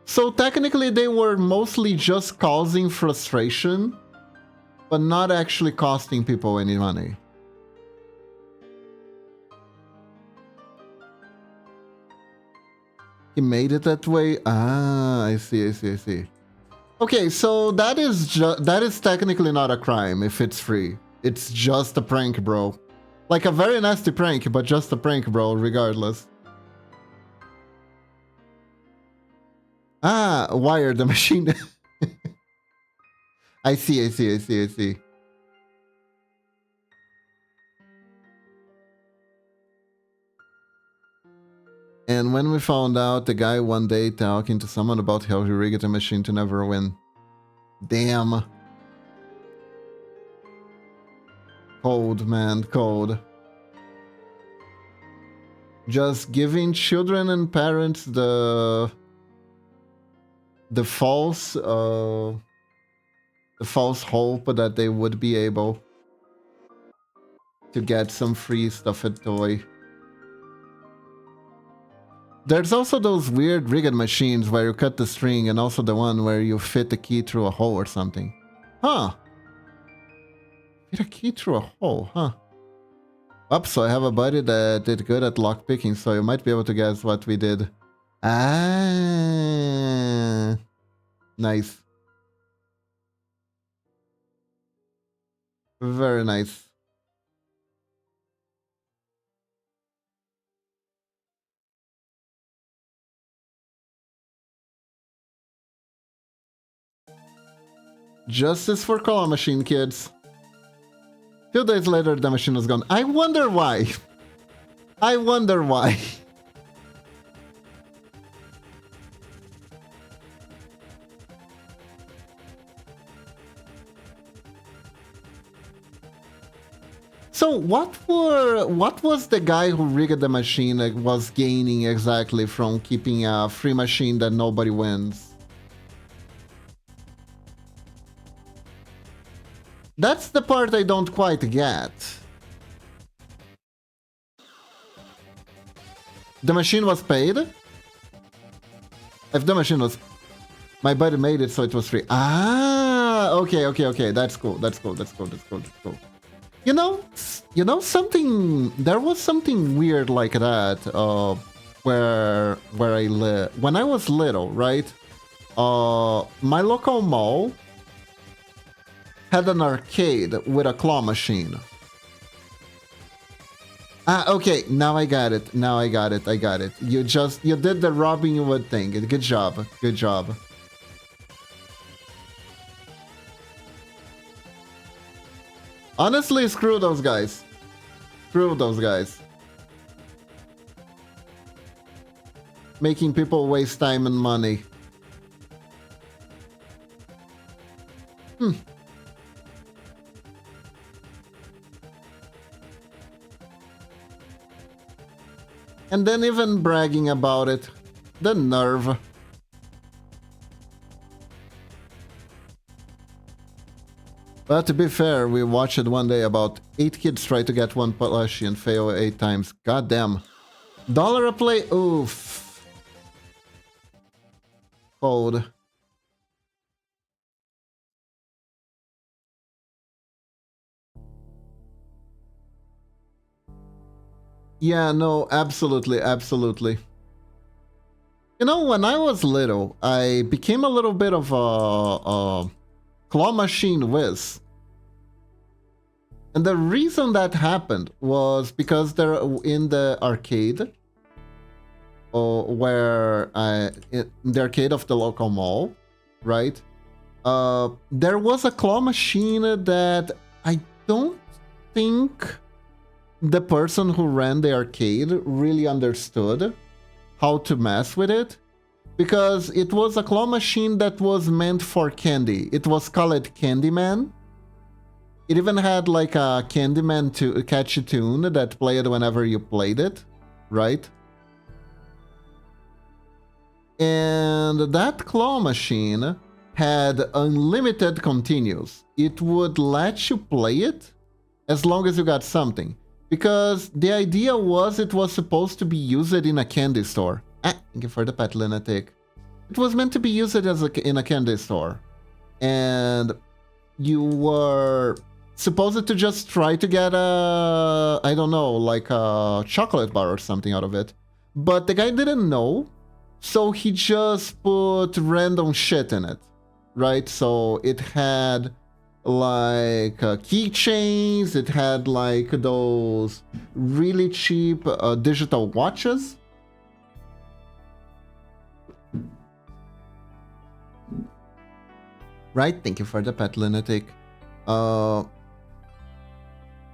Speaker 1: So technically they were mostly just causing frustration, but not actually costing people any money. He made it that way? Ah, I see. Okay, so that is technically not a crime if it's free. It's just a prank, bro. Like a very nasty prank, but just a prank, bro, regardless. Ah, wire the machine. I see. And when we found out the guy one day talking to someone about how he rigged the machine to never win. Damn. Cold, man, cold. Just giving children and parents the false hope that they would be able to get some free stuffed toy. There's also those weird rigged machines where you cut the string and also the one where you fit the key through a hole or something. Huh. Fit a key through a hole, huh? Up, so I have a buddy that did good at lockpicking, so you might be able to guess what we did. Ah. Nice. Very nice. Justice for claw machine, kids. 2 days later, the machine was gone. I wonder why. I wonder why. So what was the guy who rigged the machine was gaining exactly from keeping a free machine that nobody wins? That's the part I don't quite get. The machine was paid? If the machine was... My buddy made it so it was free. Ah, okay. That's cool. You know something. There was something weird like that. Where I live when I was little, right? My local mall had an arcade with a claw machine. Ah, okay. Now I got it. I got it. You did the Robin Hood thing. Good job. Honestly, screw those guys. Making people waste time and money. And then even bragging about it. The nerve. But to be fair, we watched one day about 8 kids try to get one plushie and fail 8 times. Goddamn. $1 a play? Oof. Cold. Yeah, no, absolutely. You know, when I was little, I became a little bit of a claw machine whiz. And the reason that happened was because they're in the arcade, in the arcade of the local mall, right? There was a claw machine that I don't think the person who ran the arcade really understood how to mess with it, because it was a claw machine that was meant for candy. It was called Candyman. It even had like a Candyman to catchy tune that played whenever you played it, right? And that claw machine had unlimited continues. It would let you play it as long as you got something. Because the idea was it was supposed to be used in a candy store. Thank you for the pet, lunatic. It was meant to be used in a candy store. And you were supposed to just try to get I don't know, like a chocolate bar or something out of it. But the guy didn't know, so he just put random shit in it, right? So it had like keychains, it had like those really cheap digital watches. Right? Thank you for the pet, lunatic.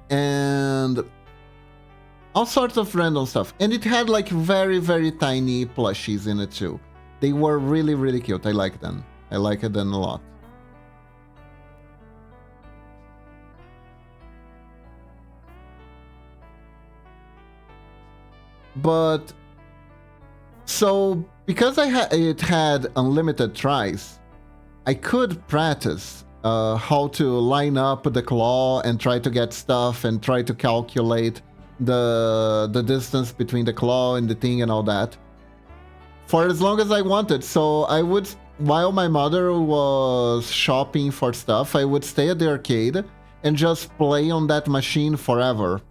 Speaker 1: And all sorts of random stuff. And it had like very, very tiny plushies in it too. They were really, really cute. I like them. I like them a lot. But so because it had unlimited tries, I could practice how to line up the claw and try to get stuff and try to calculate the distance between the claw and the thing and all that for as long as I wanted. So I would, while my mother was shopping for stuff, I would stay at the arcade and just play on that machine forever.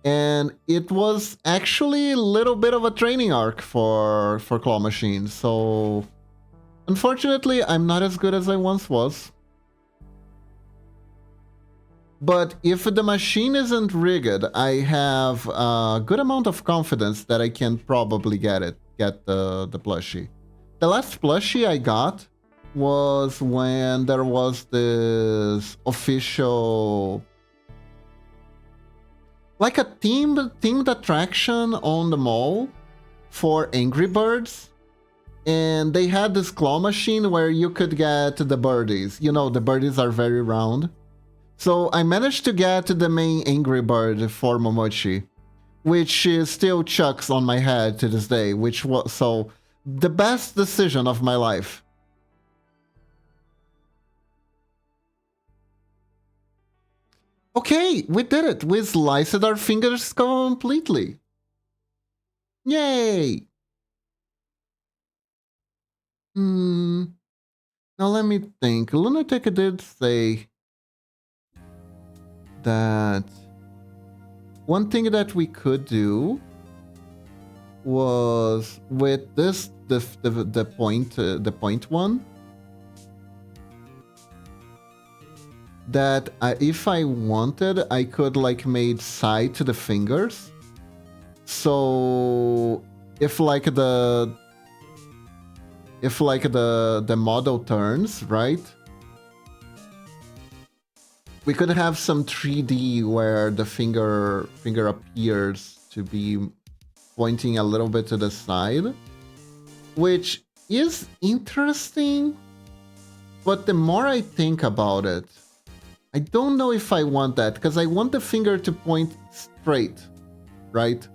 Speaker 1: And it was actually a little bit of a training arc for claw machines. So unfortunately, I'm not as good as I once was. But if the machine isn't rigged, I have a good amount of confidence that I can probably get the plushie. The last plushie I got was when there was this official, like a themed attraction on the mall for Angry Birds. And they had this claw machine where you could get the birdies. You know, the birdies are very round. So I managed to get the main Angry Bird for Momochi, which is still chucks on my head to this day, which was so the best decision of my life. Okay, we did it. We sliced our fingers completely. Yay! Now let me think. Lunatic did say that one thing that we could do was with this the point one, that if I wanted, I could like made side to the fingers. So if like the model turns, right? We could have some 3D where the finger appears to be pointing a little bit to the side, which is interesting. But the more I think about it, I don't know if I want that, because I want the finger to point straight, right?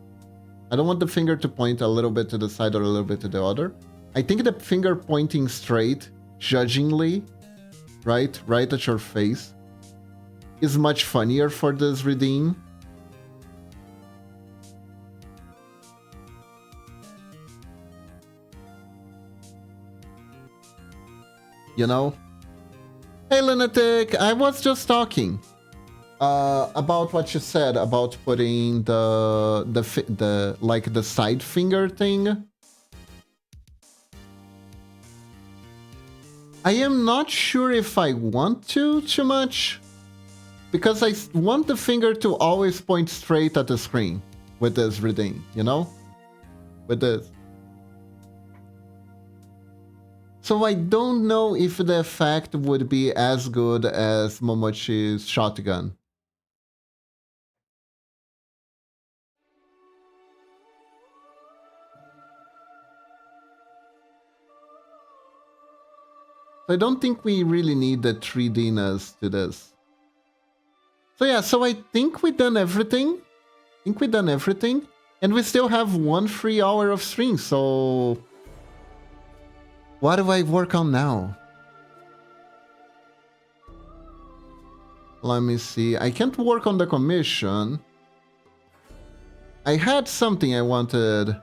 Speaker 1: I don't want the finger to point a little bit to the side or a little bit to the other. I think the finger pointing straight, judgingly, right at your face, is much funnier for this redeem. You know? Hey, Lunatic, I was just talking about what you said about putting the side finger thing. I am not sure if I want to too much, because I want the finger to always point straight at the screen with this redeem, you know? With this. So I don't know if the effect would be as good as Momochi's shotgun. I don't think we really need the 3D-ness to this. So yeah, so I think we've done everything. And we still have 1 free hour of stream, so what do I work on now? Let me see. I can't work on the commission. I had something I wanted.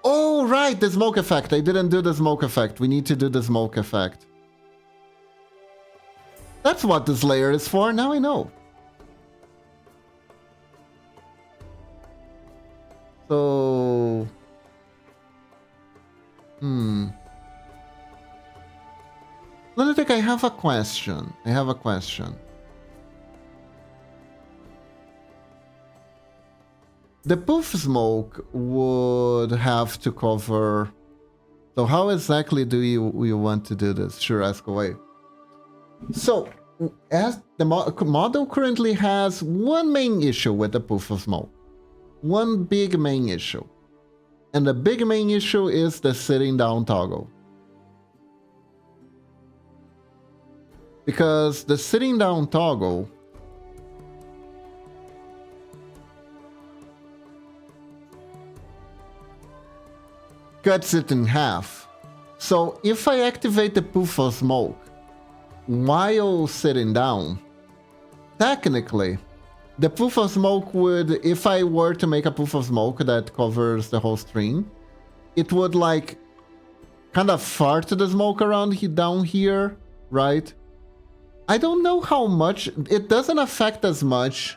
Speaker 1: Oh, right, the smoke effect. I didn't do the smoke effect. We need to do the smoke effect. That's what this layer is for. Now I know. So... Lunatic, I have a question. The poof smoke would have to cover... So how exactly do you want to do this? Sure, ask away. So, as the model currently has one main issue with the poof of smoke. One big main issue. And the big main issue is the sitting down toggle. Because the sitting down toggle cuts it in half. So if I activate the poof of smoke while sitting down, technically, the poof of smoke would, if I were to make a poof of smoke that covers the whole stream, it would like kind of fart the smoke around down here, right? I don't know how much, it doesn't affect as much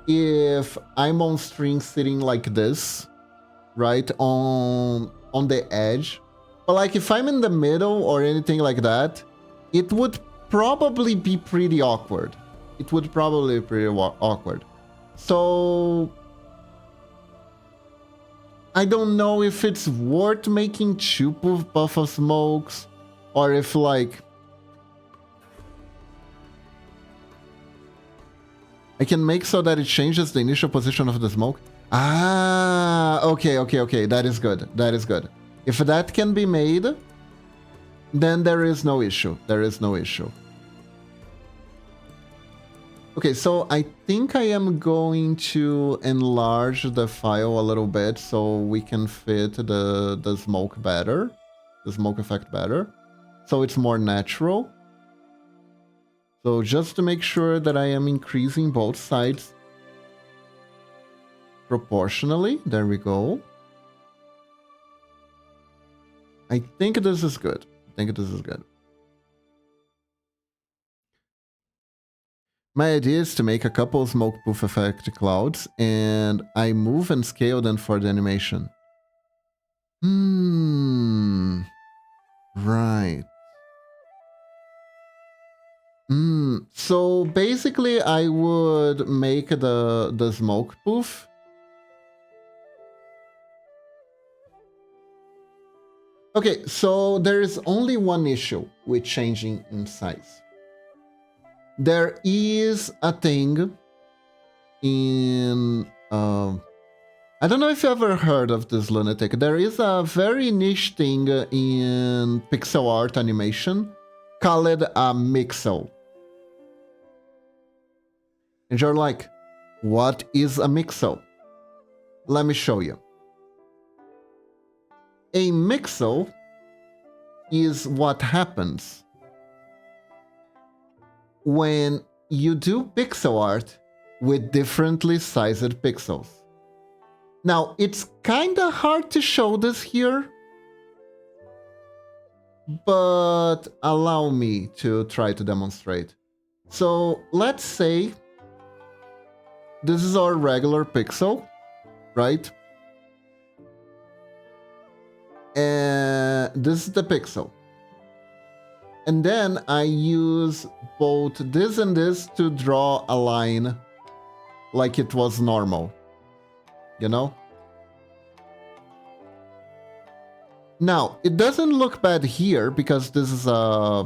Speaker 1: if I'm on stream sitting like this, right, on the edge. But like if I'm in the middle or anything like that, it would probably be pretty awkward. So I don't know if it's worth making 2 puff of smokes Or if like I can make so that it changes the initial position of the smoke. Ah, okay. That is good. That is good. If that can be made, then there is no issue. There is no issue. Okay, so I think I am going to enlarge the file a little bit so we can fit the smoke better, the smoke effect better, so it's more natural. So just to make sure that I am increasing both sides proportionally. There we go. I think this is good. I think this is good. My idea is to make a couple smoke poof effect clouds, and I move and scale them for the animation. Right. So basically I would make the smoke poof. Okay, so there is only one issue with changing in size. There is a thing in I don't know if you ever heard of this, lunatic. There is a very niche thing in pixel art animation called a mixel. And you're like, what is a mixel? Let me show you. A mixel is what happens when you do pixel art with differently sized pixels. Now, it's kind of hard to show this here, but allow me to try to demonstrate. So let's say this is our regular pixel, right? And this is the pixel. And then I use both this and this to draw a line like it was normal. You know? Now, it doesn't look bad here because this is a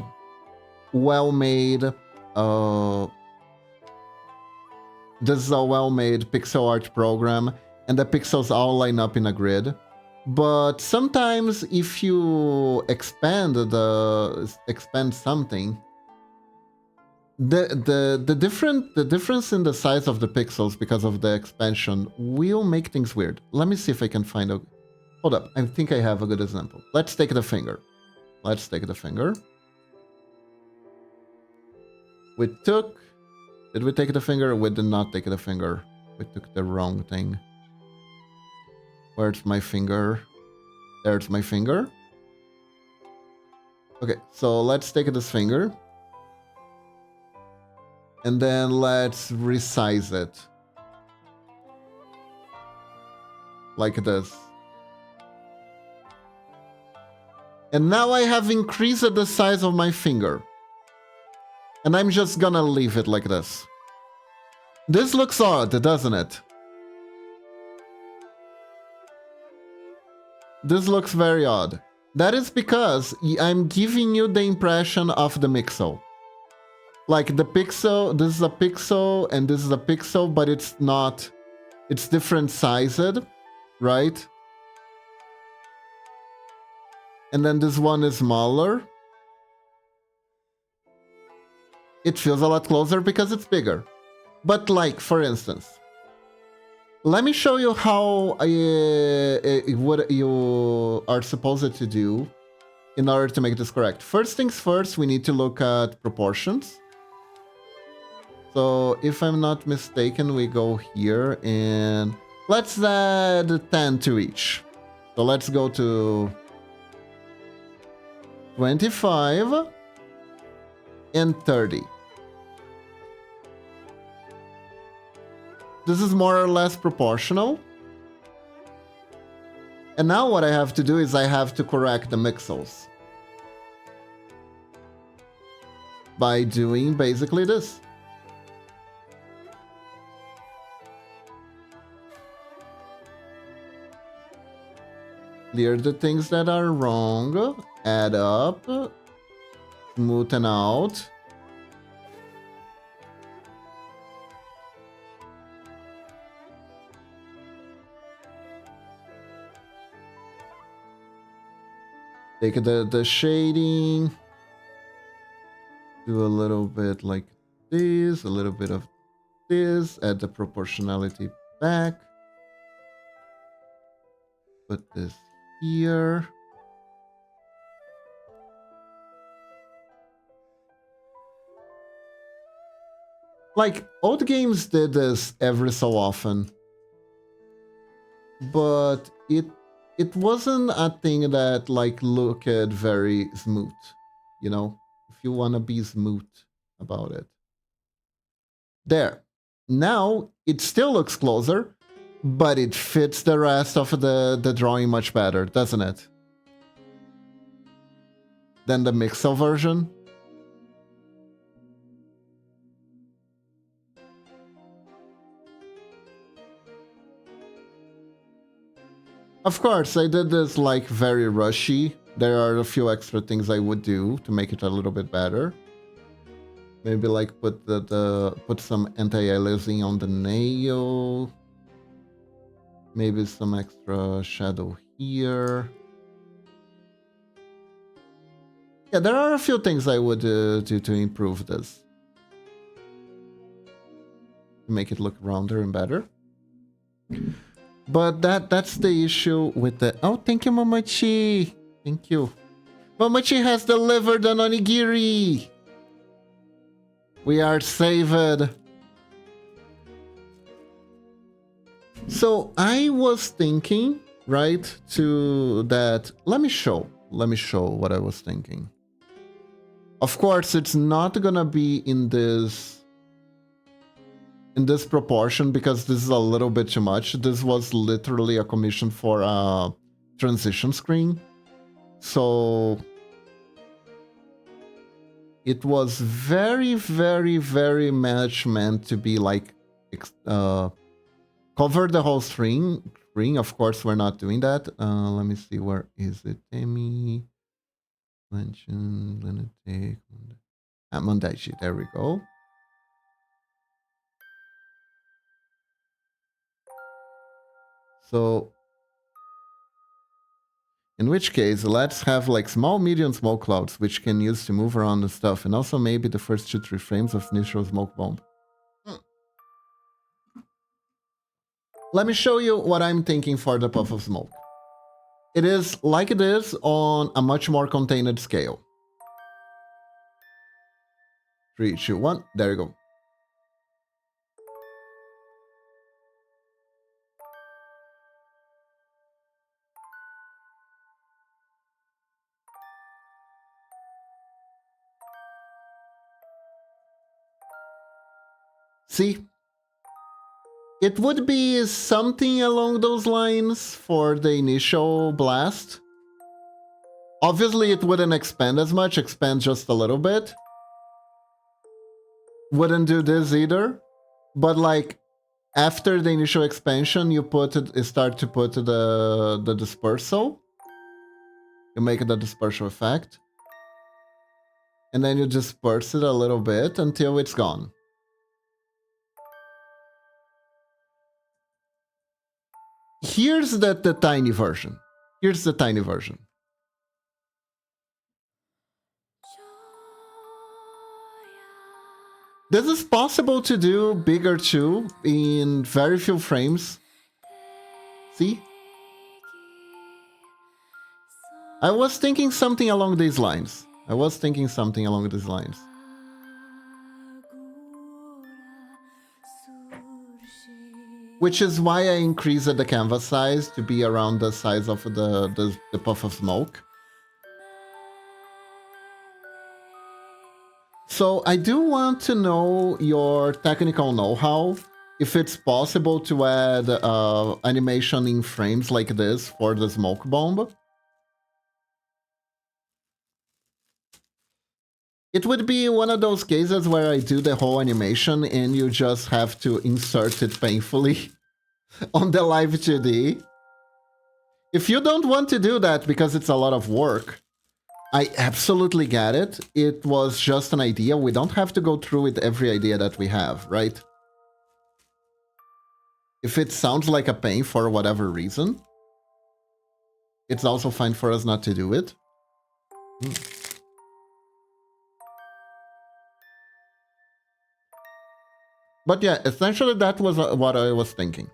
Speaker 1: well-made pixel art program, and the pixels all line up in a grid. But sometimes if you expand something, the difference in the size of the pixels because of the expansion will make things weird. Let me see if I can find a... Hold up, I think I have a good example. Let's take the finger. Let's take the finger. Did we take the finger? We did not take the finger. We took the wrong thing. Where's my finger? There's my finger. Okay, so let's take this finger. And then let's resize it. Like this. And now I have increased the size of my finger. And I'm just gonna leave it like this. This looks odd, doesn't it? This looks very odd. That is because I'm giving you the impression of the mixel. Like the pixel, this is a pixel and this is a pixel, but it's not, it's different sized, right? And then this one is smaller. It feels a lot closer because it's bigger. But like, for instance, let me show you how what you are supposed to do in order to make this correct. First things first, we need to look at proportions. So if I'm not mistaken, we go here and let's add 10 to each. So let's go to 25 and 30. This is more or less proportional. And now what I have to do is I have to correct the mixels. By doing basically this. Clear the things that are wrong. Add up. Smoothen out. Take the shading. Do a little bit like this, a little bit of this, add the proportionality back. Put this here. Like, old games did this every so often. But it wasn't a thing that like looked very smooth, you know, if you want to be smooth about it. There. Now it still looks closer, but it fits the rest of the drawing much better, doesn't it? Than the Mixel version. Of course, I did this like very rushy. There are a few extra things I would do to make it a little bit better. Maybe like put put some anti-aliasing on the nail. Maybe some extra shadow here. Yeah, there are a few things I would do to improve this. Make it look rounder and better. But that's the issue with the... Oh, thank you, Momochi! Thank you. Momochi has delivered an onigiri! We are saved! So, I was thinking, right, to that... Let me show what I was thinking. Of course, it's not gonna be in this proportion because this is a little bit too much. This was literally a commission for a transition screen. So it was very, very, very much meant to be like cover the whole screen. Of course, we're not doing that. Let me see, where is it? Amy, Lunatic, Mondaichi. There we go. So, in which case, let's have like small, medium, small clouds, which can use to move around and stuff, and also maybe the first 2-3 frames of initial smoke bomb. Let me show you what I'm thinking for the puff of smoke. It is like it is on a much more contained scale. 3, 2, 1, there you go. See? It would be something along those lines for the initial blast. Obviously, it wouldn't expand as much, expand just a little bit. Wouldn't do this either. But like, after the initial expansion, you start to put the dispersal. You make the dispersal effect. And then you disperse it a little bit until it's gone. Here's the tiny version. Here's the tiny version. This is possible to do bigger too, in very few frames. See? I was thinking something along these lines. Which is why I increased the canvas size to be around the size of the puff of smoke. So I do want to know your technical know-how, if it's possible to add animation in frames like this for the smoke bomb. It would be one of those cases where I do the whole animation and you just have to insert it painfully on the live 2D. If you don't want to do that because it's a lot of work, I absolutely get it. It was just an idea. We don't have to go through with every idea that we have, right? If it sounds like a pain for whatever reason, it's also fine for us not to do it. But yeah, essentially that was what I was thinking.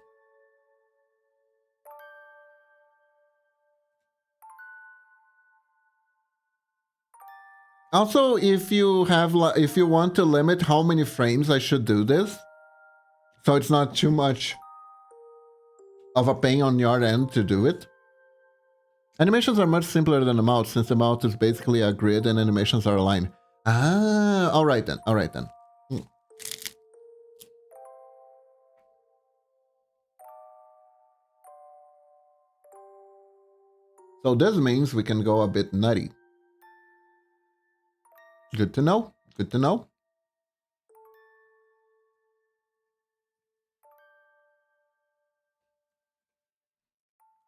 Speaker 1: Also, if you want to limit how many frames I should do this, so it's not too much of a pain on your end to do it. Animations are much simpler than the mouth, since the mouth is basically a grid and animations are aligned. Ah, alright then, alright then. So this means we can go a bit nutty. Good to know, good to know.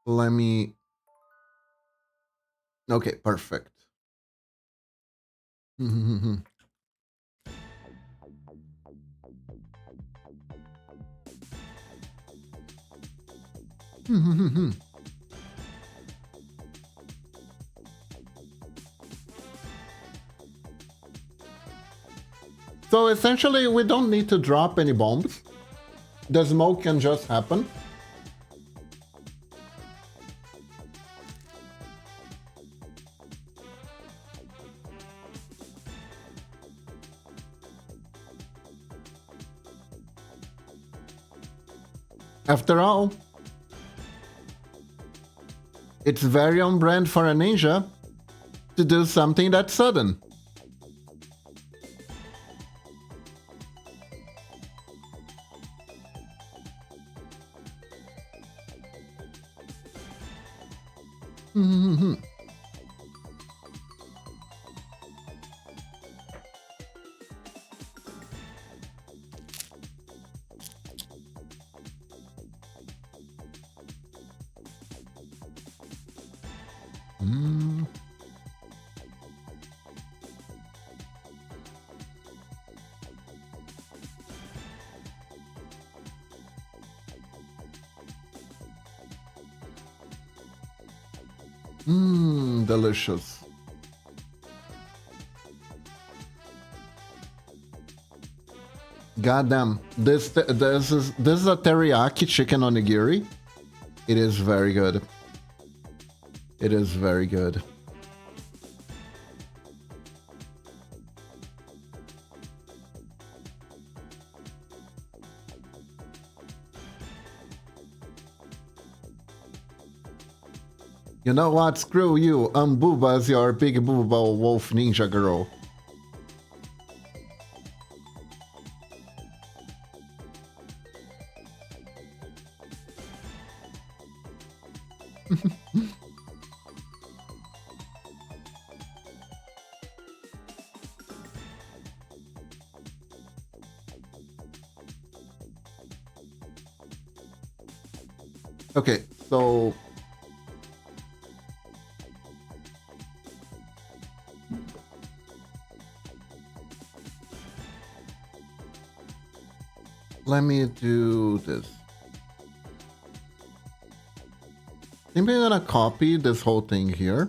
Speaker 1: Let me... Okay, perfect. So essentially, we don't need to drop any bombs. The smoke can just happen. After all, it's very on brand for a ninja to do something that's sudden. Delicious. Goddamn, this is a teriyaki chicken onigiri. It is very good. It is very good. You know what? Screw you. Booba's your big booba wolf ninja girl. Okay, so let me do this. I'm gonna copy this whole thing here.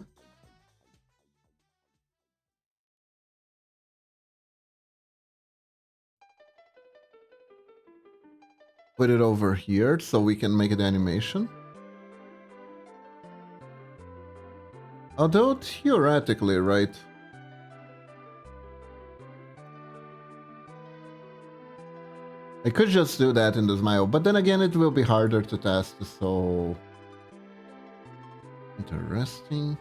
Speaker 1: Put it over here so we can make the animation. Although theoretically, right? I could just do that in the smile, but then again it will be harder to test, so... Interesting.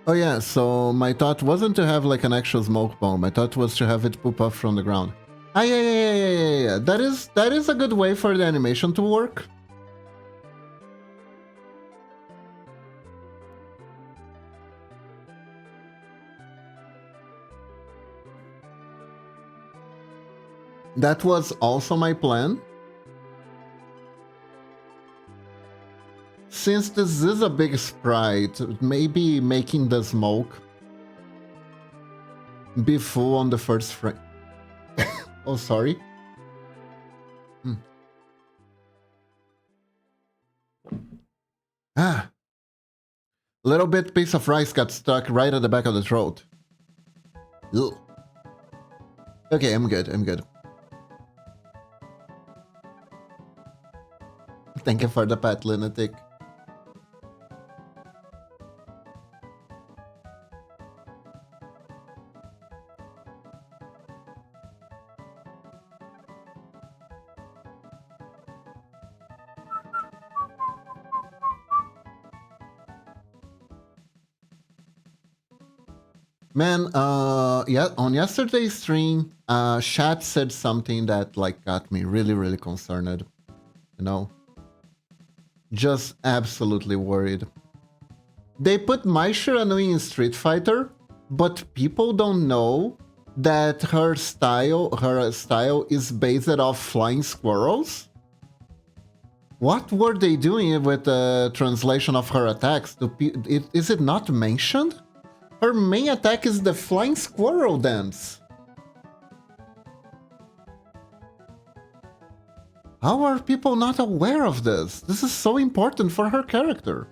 Speaker 1: Oh yeah, so my thought wasn't to have like an actual smoke bomb. My thought was to have it poop up from the ground. Ah, yeah. That is a good way for the animation to work. That was also my plan. Since this is a big sprite, maybe making the smoke be full on the first frame. Oh, sorry. Ah. Little bit piece of rice got stuck right at the back of the throat. Ugh. Okay, I'm good. I'm good. Thank you for the pet, lunatic. Man, yeah, on yesterday's stream, Shat said something that like got me really, really concerned. You know, just absolutely worried. They put Mai Shiranui in Street Fighter, but people don't know that her style is based off flying squirrels. What were they doing with the translation of her attacks? Is it not mentioned? Her main attack is the flying squirrel dance. How are people not aware of this? This is so important for her character.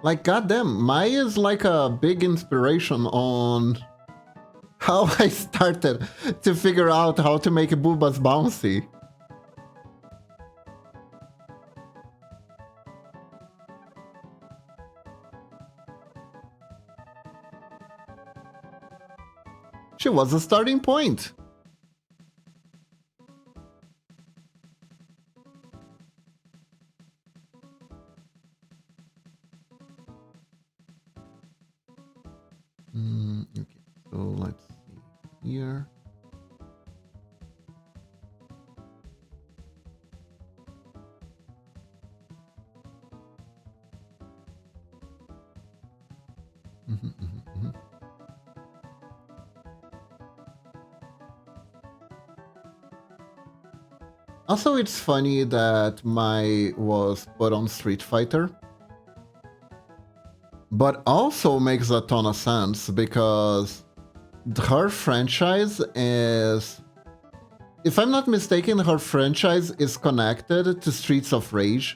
Speaker 1: Like, goddamn, Mai is like a big inspiration on how I started to figure out how to make boobas bouncy. She was a starting point. Okay, so let's see here. Also, it's funny that Mai was put on Street Fighter, but also makes a ton of sense because her franchise is, if I'm not mistaken, her franchise is connected to Streets of Rage,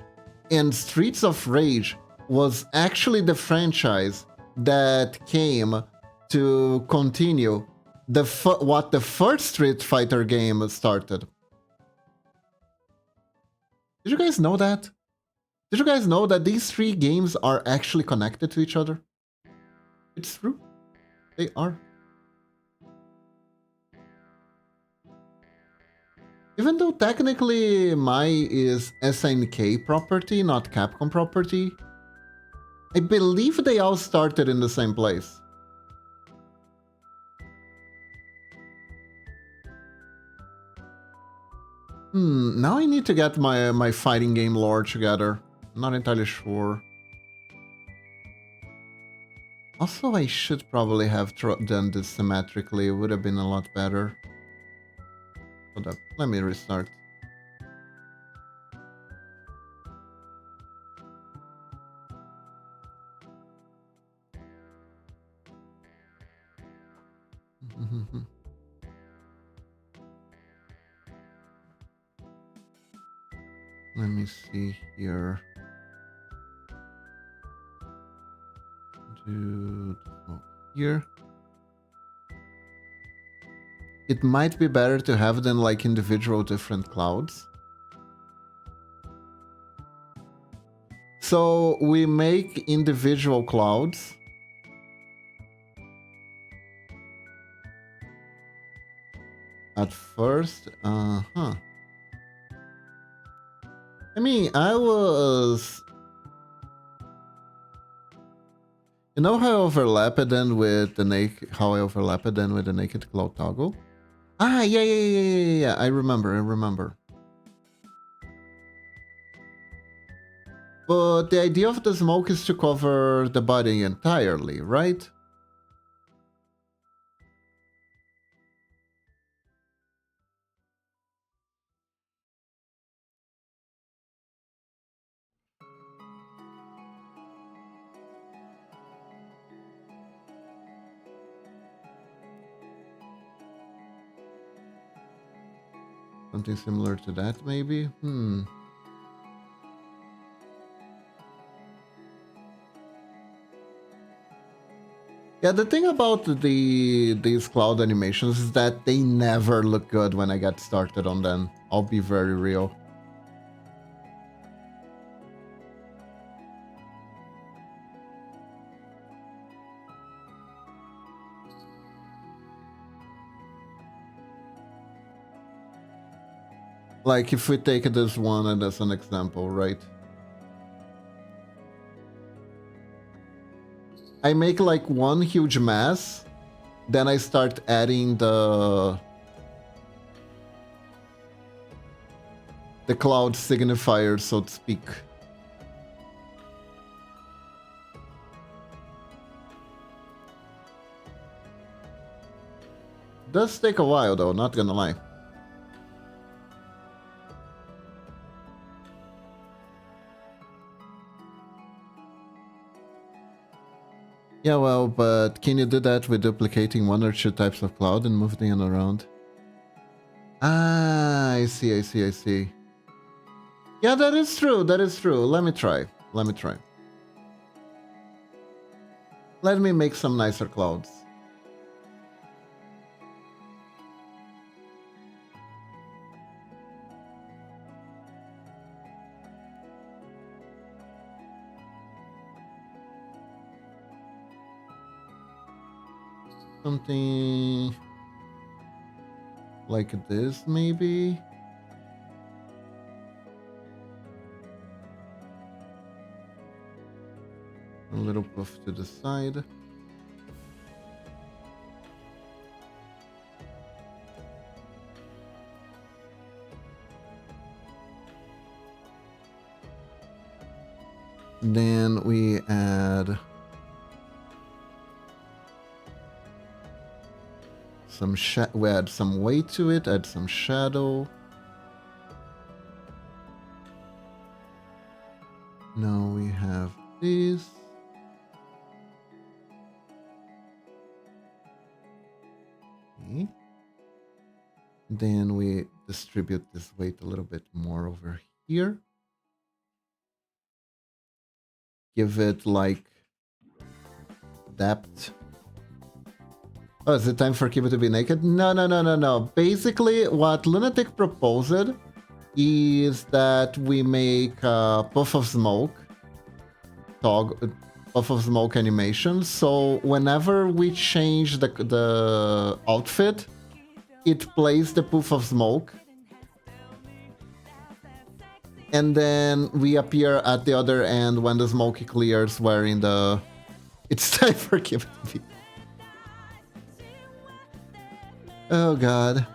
Speaker 1: and Streets of Rage was actually the franchise that came to continue what the first Street Fighter game started. Did you guys know that? Did you guys know that these three games are actually connected to each other? It's true. They are. Even though technically Mai is SNK property, not Capcom property, I believe they all started in the same place. Now I need to get my fighting game lore together. I'm not entirely sure. Also, I should probably have done this symmetrically. It would have been a lot better. Hold up, let me restart. Let me see here. Here. It might be better to have them like individual different clouds. So we make individual clouds. At first, I mean, I was... You know how I overlapped then with the naked... How I overlapped then with the naked cloud toggle? Ah, yeah. I remember. But the idea of the smoke is to cover the body entirely, right? Something similar to that, maybe? Yeah, the thing about these cloud animations is that they never look good when I get started on them. I'll be very real. Like, if we take this one as an example, right? I make like one huge mess, then I start adding the cloud signifier, so to speak. Does take a while though, not gonna lie. Yeah, well, but can you do that with duplicating one or two types of cloud and moving them around? Ah, I see, I see, I see. Yeah, that is true, that is true. Let me try. Let me try. Let me make some nicer clouds. Something like this, maybe? A little puff to the side. Then we add some we add some weight to it, add some shadow. Now we have this. Okay. Then we distribute this weight a little bit more over here. Give it like depth. Oh, is it time for Kiba to be naked? No, no, no, no, no. Basically, what Lunatic proposed is that we make a puff of smoke, puff of smoke animation. So whenever we change the outfit, it plays the puff of smoke. And then we appear at the other end when the smoke clears wearing the... It's time for Kiba to be... Oh god.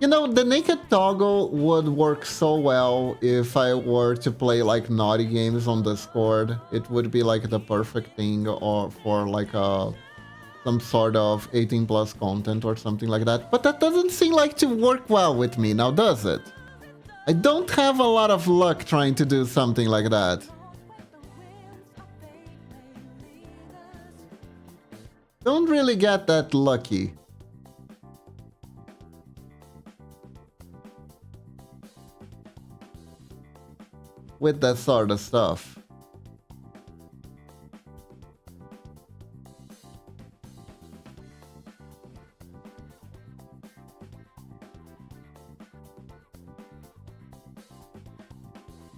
Speaker 1: You know, the naked toggle would work so well if I were to play like naughty games on Discord. It would be like the perfect thing, or for like some sort of 18 plus content or something like that. But that doesn't seem like to work well with me now, does it? I don't have a lot of luck trying to do something like that. Don't really get that lucky. With that sort of stuff.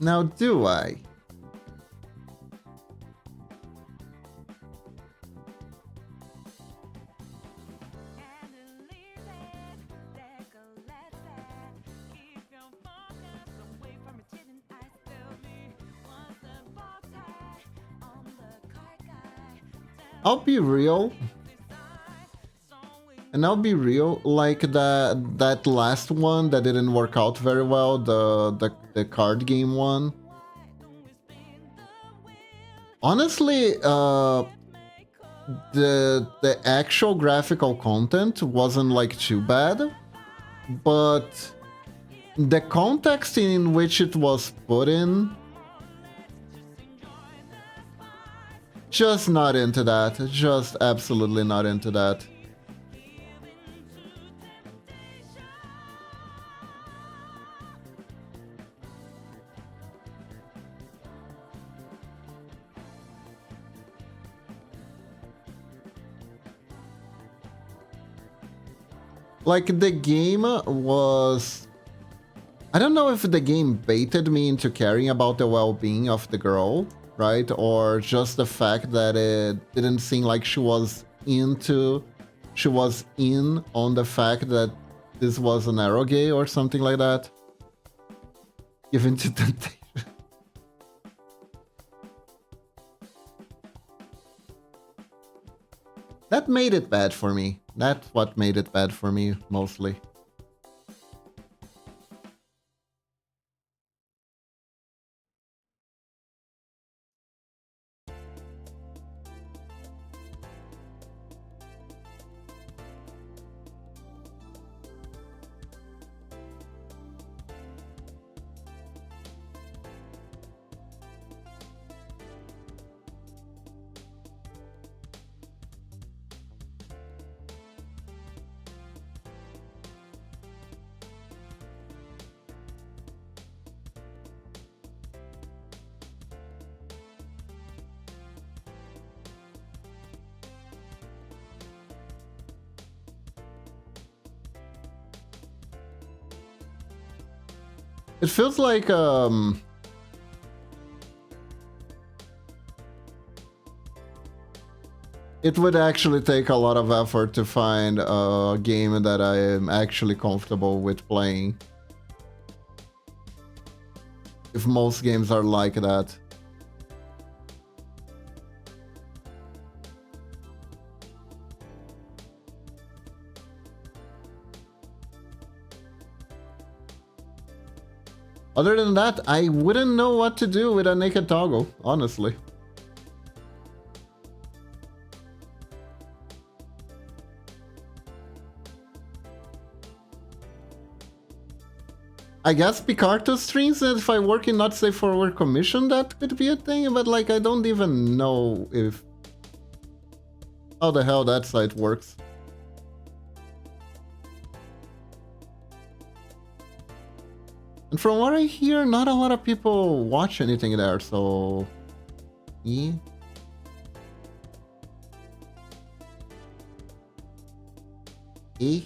Speaker 1: Now, do I? I'll be real. And I'll be real, like that last one that didn't work out very well, the card game one. Honestly, the actual graphical content wasn't like too bad, but the context in which it was put in, just not into that. Just absolutely not into that. Like, the game was... I don't know if the game baited me into caring about the well-being of the girl, right? Or just the fact that it didn't seem like she was in on the fact that this was an eroge or something like that. Given to temptation. That made it bad for me. That's what made it bad for me, mostly. It feels like it would actually take a lot of effort to find a game that I am actually comfortable with playing. If most games are like that. Other than that, I wouldn't know what to do with a naked toggle, honestly. I guess Picarto strings, if I work in not safe for work commission, that could be a thing, but like I don't even know if... how the hell that site works. And from what I hear, not a lot of people watch anything there, so... yeah. Eh?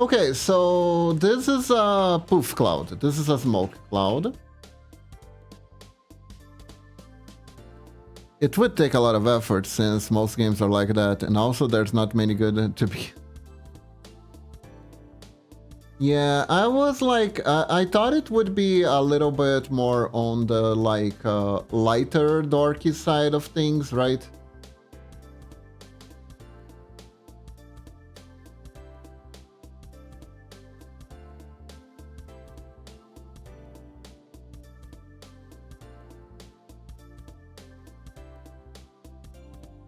Speaker 1: Okay, so this is a poof cloud. This is a smoke cloud. It would take a lot of effort since most games are like that, and also there's not many good to be. Yeah, I was like, I thought it would be a little bit more on the like lighter, dorky side of things, right?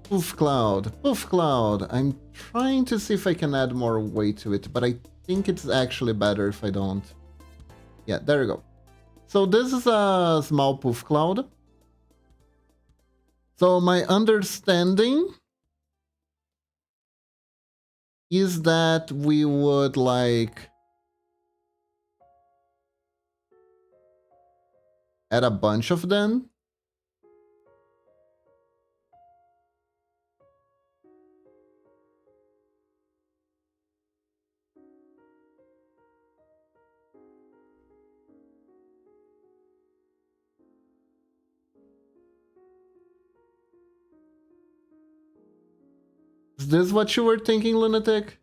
Speaker 1: Poof cloud, poof cloud. I'm trying to see if I can add more weight to it, but I think it's actually better if I don't. Yeah, there we go. So this is a small poof cloud. So my understanding is that we would like add a bunch of them. Is this what you were thinking, Lunatic?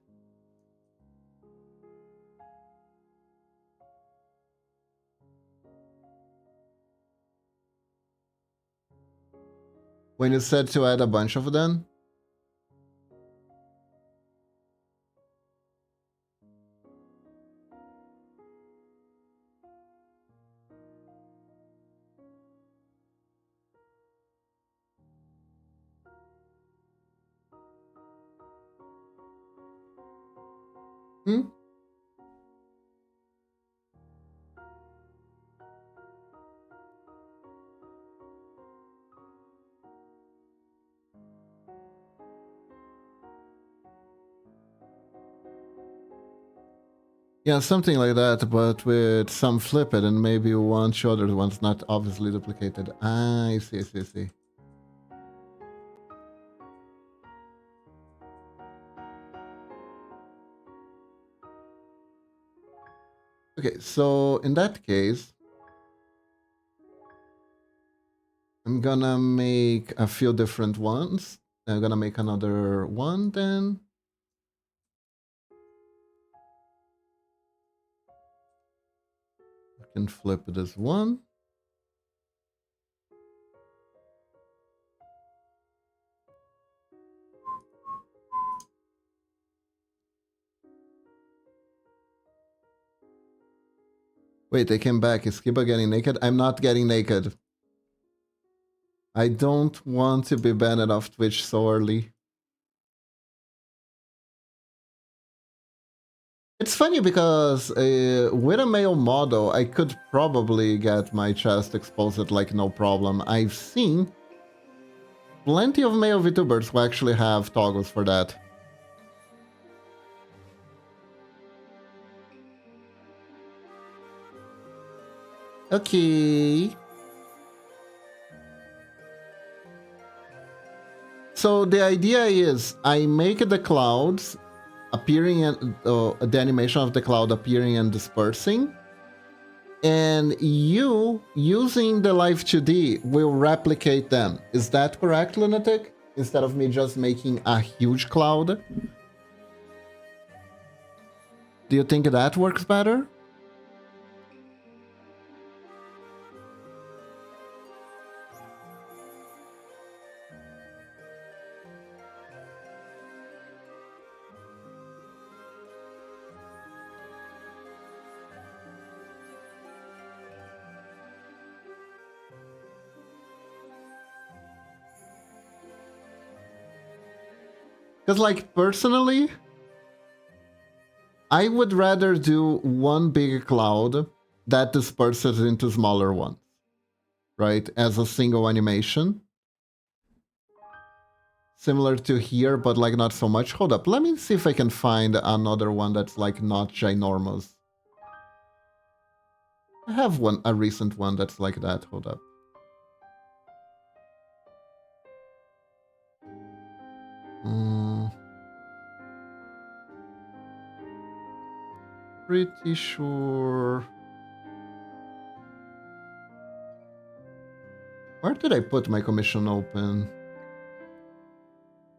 Speaker 1: When you said to add a bunch of them? Hmm? Yeah, something like that, but with some flip it and maybe one shoulder one's not obviously duplicated. Ah, I see, I see, I see. Okay, so in that case, I'm gonna make a few different ones. I'm gonna make another one then. I can flip this one. Wait, I came back. Is Kiba getting naked? I'm not getting naked. I don't want to be banned off Twitch so early. It's funny because with a male model, I could probably get my chest exposed like no problem. I've seen plenty of male VTubers who actually have toggles for that. Okay. So the idea is I make the clouds appearing and the animation of the cloud appearing and dispersing. And you, using the Live 2D, will replicate them. Is that correct, Lunatic? Instead of me just making a huge cloud? Do you think that works better? Because, like, personally, I would rather do one big cloud that disperses into smaller ones, right? As a single animation. Similar to here, but, like, not so much. Hold up, let me see if I can find another one that's, like, not ginormous. I have a recent one that's like that. Hold up. Pretty sure. Where did I put my commission open?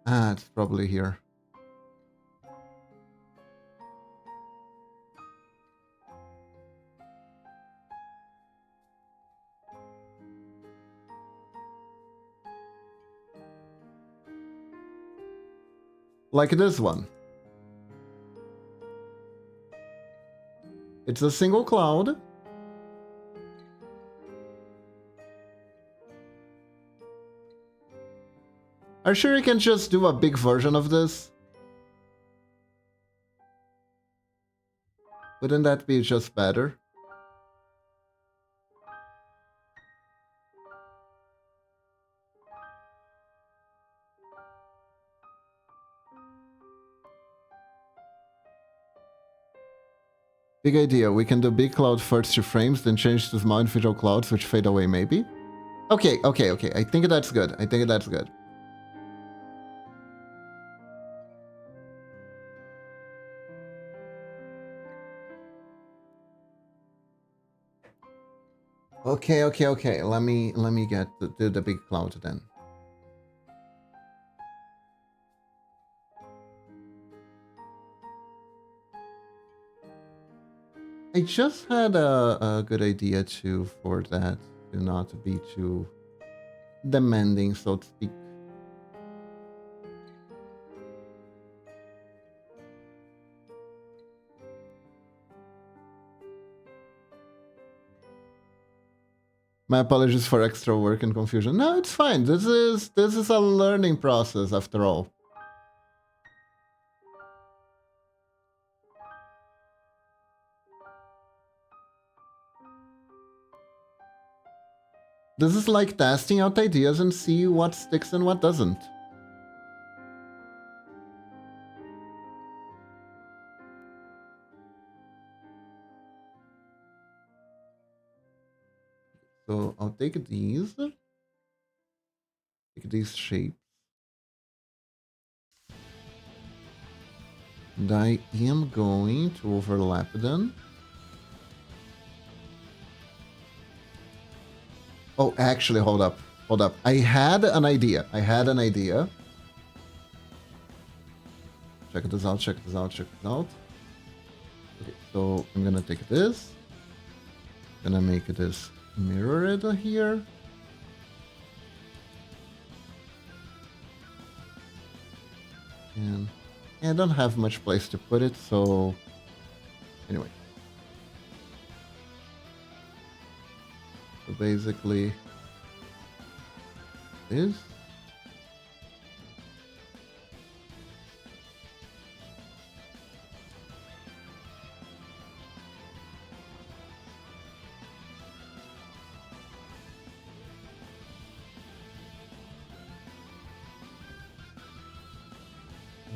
Speaker 1: Ah, it's probably here. Like this one. It's a single cloud. Are you sure you can just do a big version of this? Wouldn't that be just better? Big idea. We can do big cloud first to frames, then change to small individual clouds which fade away, maybe? Okay. I think that's good. Okay. Let me do the big cloud then. I just had a good idea too for that to not be too demanding, so to speak. My apologies for extra work and confusion. No, it's fine. This is a learning process after all. This is like testing out ideas and see what sticks and what doesn't. So I'll take these shapes. And I am going to overlap them. Oh, actually, hold up. Hold up. I had an idea. Check this out. Okay, so I'm gonna take this. Gonna make this mirrored here. And I don't have much place to put it, so anyway. So basically this.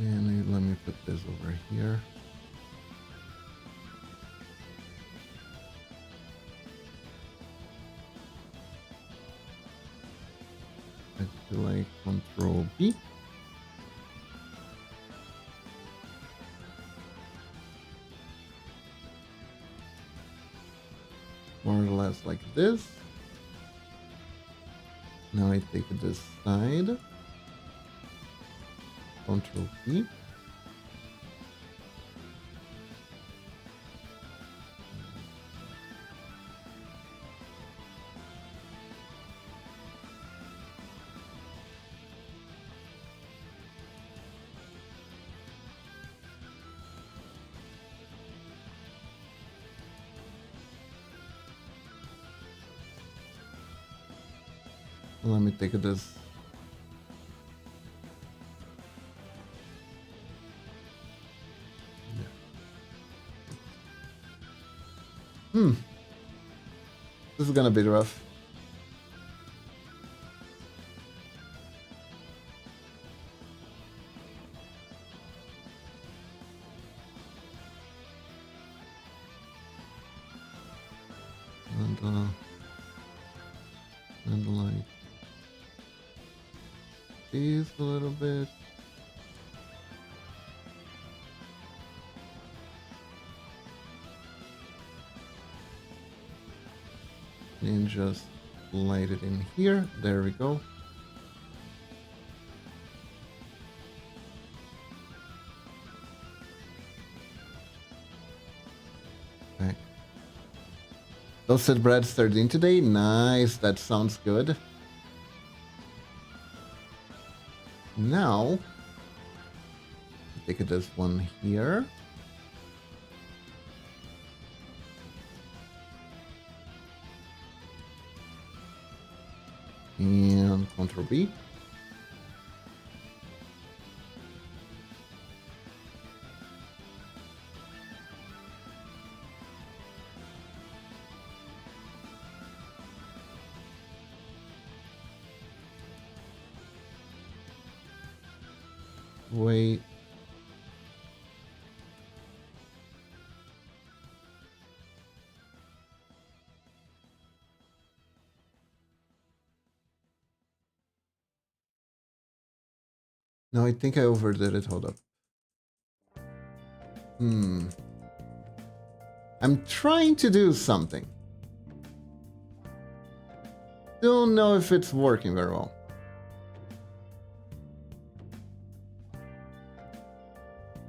Speaker 1: And let me put this over here. I feel like Control B. More or less like this. Now I take this side. Control B. Let me take this. This is gonna be rough. And like these a little bit. And just light it in here. There we go. Okay. Toasted bread stirred in today. Nice. That sounds good. Now, take this one here. And Control B. Wait. No, I think I overdid it. Hold up. I'm trying to do something. Don't know if it's working very well.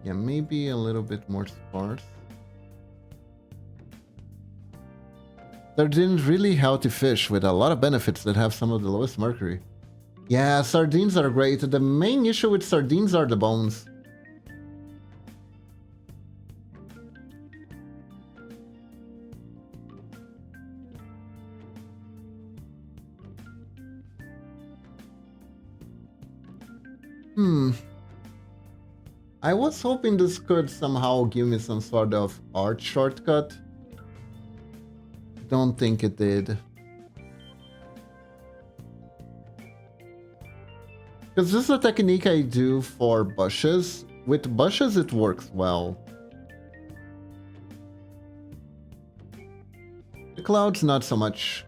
Speaker 1: Yeah, maybe a little bit more sparse. Sardines really healthy fish with a lot of benefits that have some of the lowest mercury. Yeah, sardines are great. The main issue with sardines are the bones. I was hoping this could somehow give me some sort of art shortcut. Don't think it did. Because this is a technique I do for bushes. With bushes, it works well. The clouds, not so much.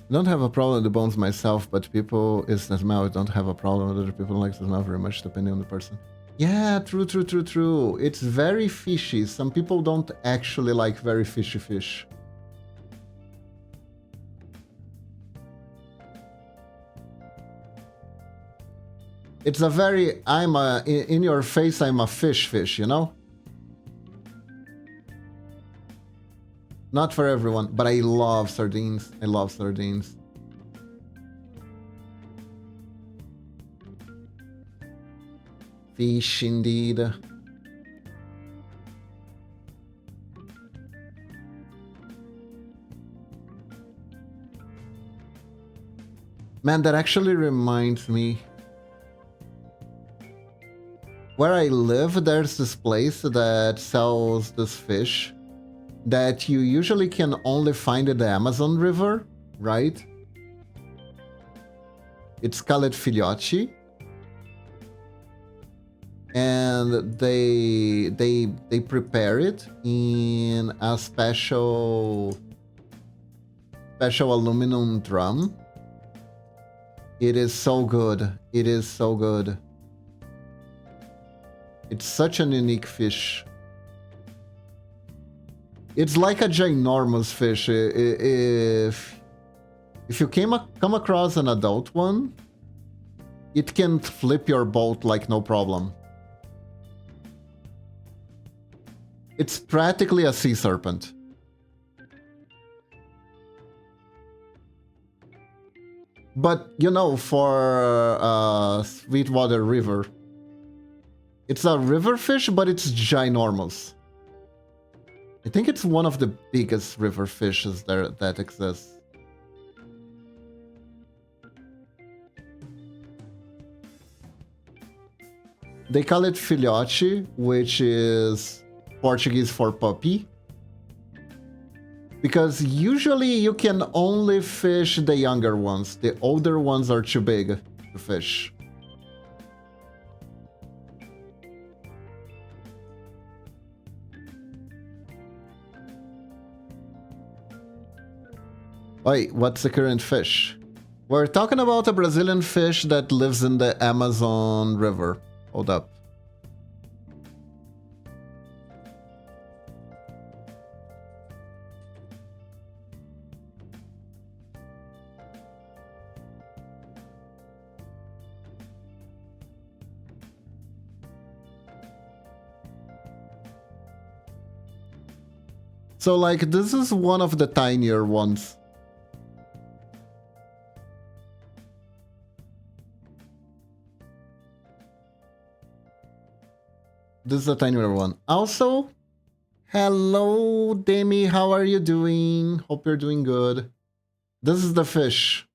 Speaker 1: I don't have a problem with the bones myself, but people is the smell. I don't have a problem with other people like the smell very much, depending on the person. Yeah, true. It's very fishy. Some people don't actually like very fishy fish. It's a very, in your face, I'm a fish, you know? Not for everyone, but I love sardines. I love sardines. Fish indeed. Man, that actually reminds me. Where I live, there's this place that sells this fish that you usually can only find in the Amazon River, right? It's called filhote. And they prepare it in a special aluminum drum. It is so good. It is so good. It's such an unique fish. It's like a ginormous fish. If you come across an adult one, it can flip your boat like no problem. It's practically a sea serpent. But, you know, for a Sweetwater River, it's a river fish, but it's ginormous. I think it's one of the biggest river fishes there that exists. They call it filhote, which is Portuguese for puppy. Because usually you can only fish the younger ones. The older ones are too big to fish. Wait, what's the current fish? We're talking about a Brazilian fish that lives in the Amazon River. Hold up. So, like, this is one of the tinier ones. This is a tinier one. Also, hello, Demi. How are you doing? Hope you're doing good. This is the fish.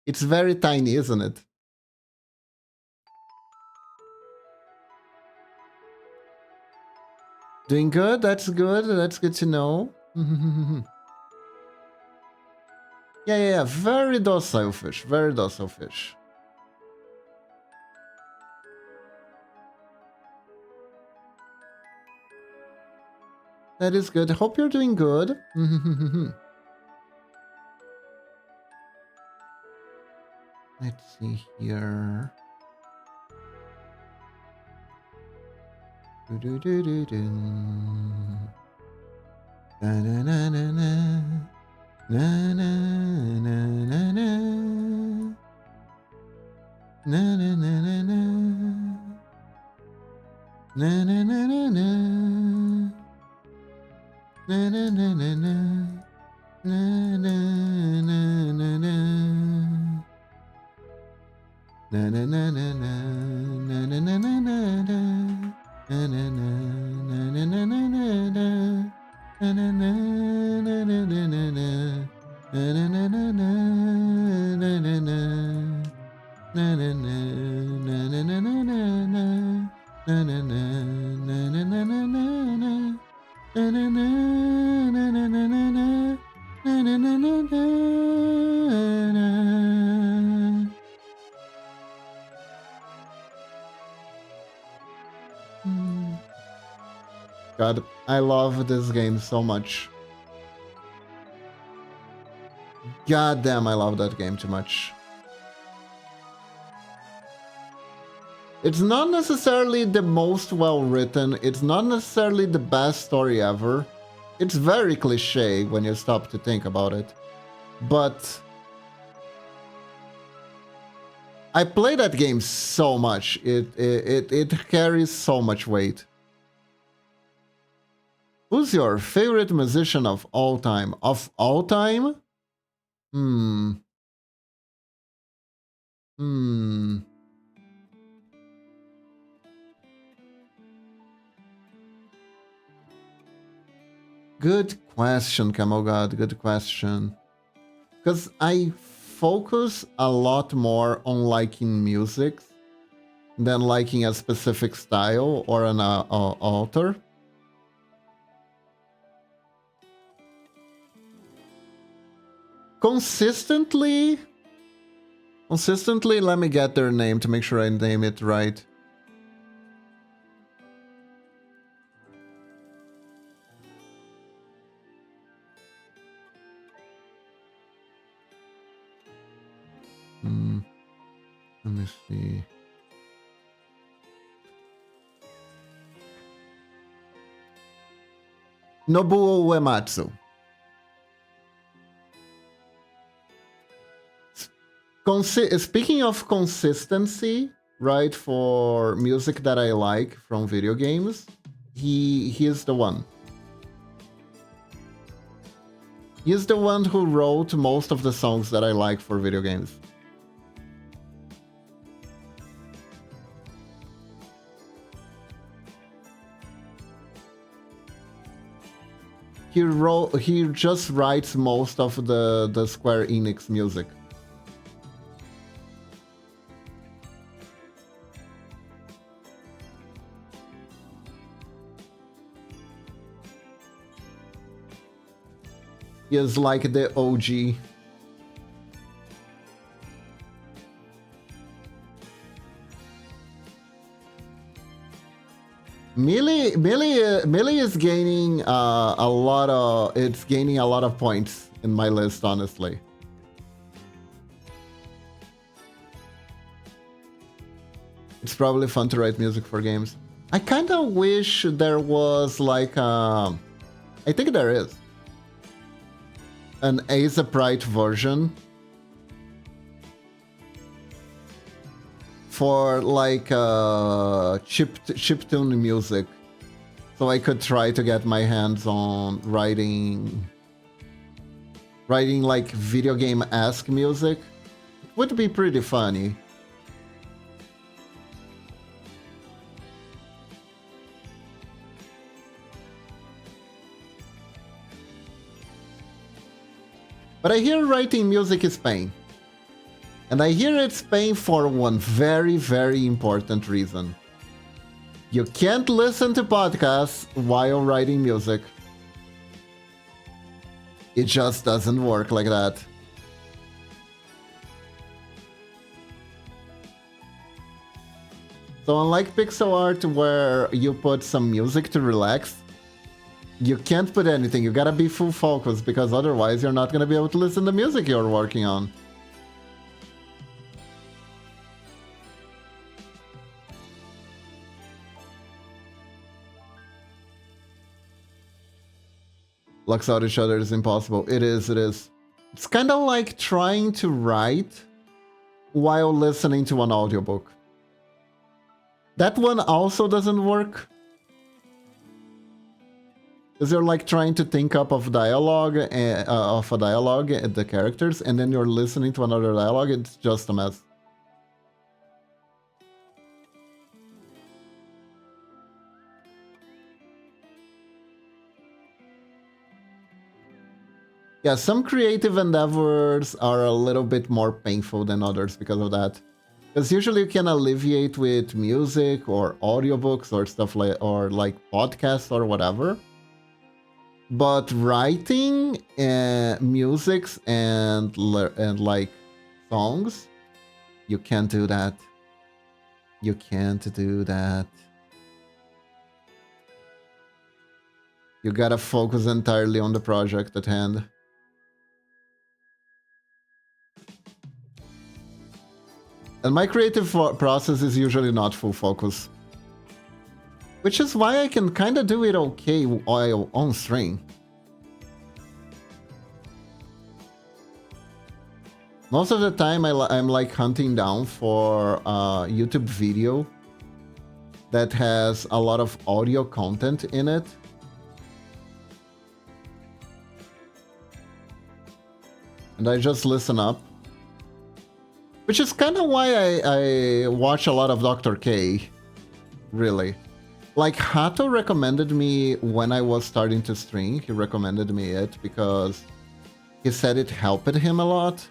Speaker 1: It's very tiny, isn't it? Doing good? That's good. That's good to know. Yeah. Very docile fish. Very docile fish. That is good. Hope you're doing good. Let's see here. Da, da, da, da. Na na na na na. Na na na na na. Na na na na na. Na na na na na. Na na na na na. Na na na na na. Na na na na na na. Na na na na na na na na. Na na na na na na na na. Na na na na na na na na. Na na na na na na na na na. Na na na na na na na na na. Na na na na na na na na. Na na na na na na. God, I love this game so much. God damn, I love that game too much. It's not necessarily the most well written, it's not necessarily the best story ever. It's very cliche when you stop to think about it. But I play that game so much. It carries so much weight. Who's your favorite musician of all time? Of all time? Good question, Camel God. Good question. Because I focus a lot more on liking music than liking a specific style or an author. Consistently, let me get their name to make sure I name it right. Let me see. Nobuo Uematsu. Speaking of consistency, right, for music that I like from video games, he is the one. He's the one who wrote most of the songs that I like for video games. He just writes most of the Square Enix music. He is like the OG. Melee is gaining a lot of points in my list, honestly. It's probably fun to write music for games. I kind of wish there was like I think there is an Ace Upright version for like chiptune music, so I could try to get my hands on writing like video game-esque music. It would be pretty funny. But I hear writing music is pain. And I hear it's pain for one very, very important reason. You can't listen to podcasts while writing music. It just doesn't work like that. So unlike pixel art where you put some music to relax, you can't put anything. You gotta be full focus because otherwise you're not gonna be able to listen to music you're working on. Lux out each other is impossible. It is. It's kind of like trying to write while listening to an audiobook. That one also doesn't work. Because you're like trying to think up of dialogue, the characters, and then you're listening to another dialogue. It's just a mess. Yeah, some creative endeavors are a little bit more painful than others because of that. Because usually you can alleviate with music or audiobooks or stuff like podcasts or whatever. But writing and musics and like songs, you can't do that. You can't do that. You gotta focus entirely on the project at hand. And my creative process is usually not full focus. Which is why I can kind of do it okay while on stream. Most of the time I'm like hunting down for a YouTube video that has a lot of audio content in it. And I just listen up. Which is kind of why I watch a lot of Dr. K, really. Like, Hato recommended me when I was starting to stream. He recommended me it because he said it helped him a lot.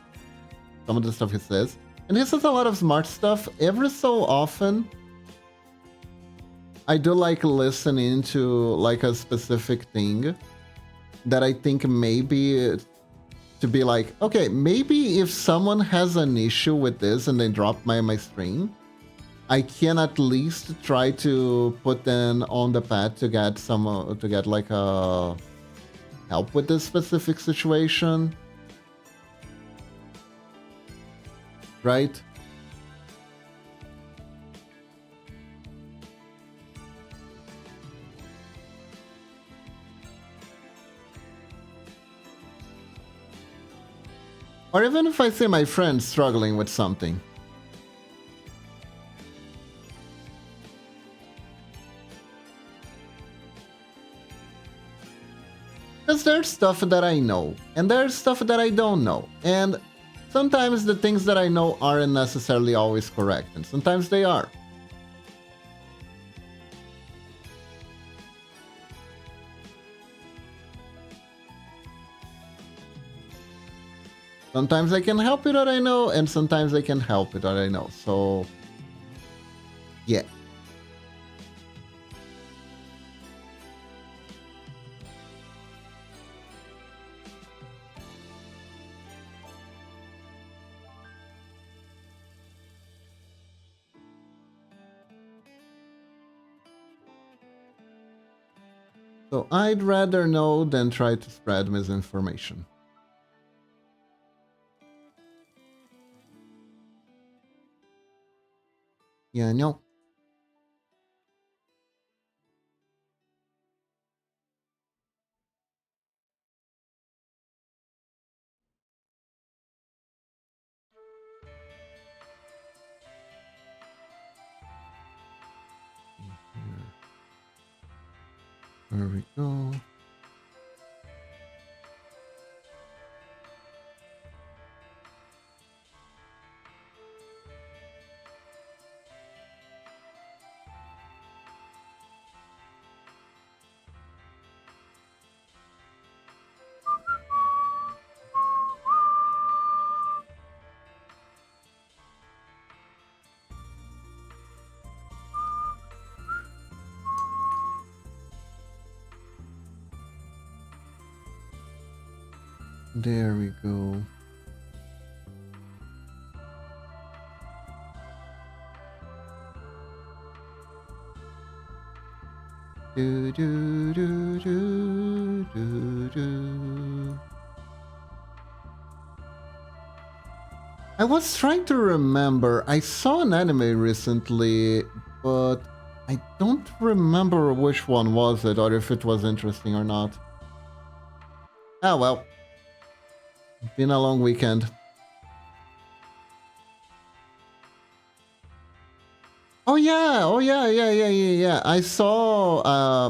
Speaker 1: Some of the stuff he says. And he says a lot of smart stuff. Every so often, I do like listening to like a specific thing that I think maybe to be like, okay, maybe if someone has an issue with this and they drop my stream, I can at least try to put them on the path to get like a help with this specific situation, right? Or even if I see my friend struggling with something. Because there's stuff that I know, and there's stuff that I don't know. And sometimes the things that I know aren't necessarily always correct, and sometimes they are. Sometimes I can help with what I know, and sometimes I can help with what I know. So, yeah. So I'd rather know than try to spread misinformation. Yeah, no. There we go. There we go. Do, do, do, do, do, do. I was trying to remember. I saw an anime recently, but I don't remember which one was it or if it was interesting or not. Oh well. Been a long weekend. Oh yeah. I saw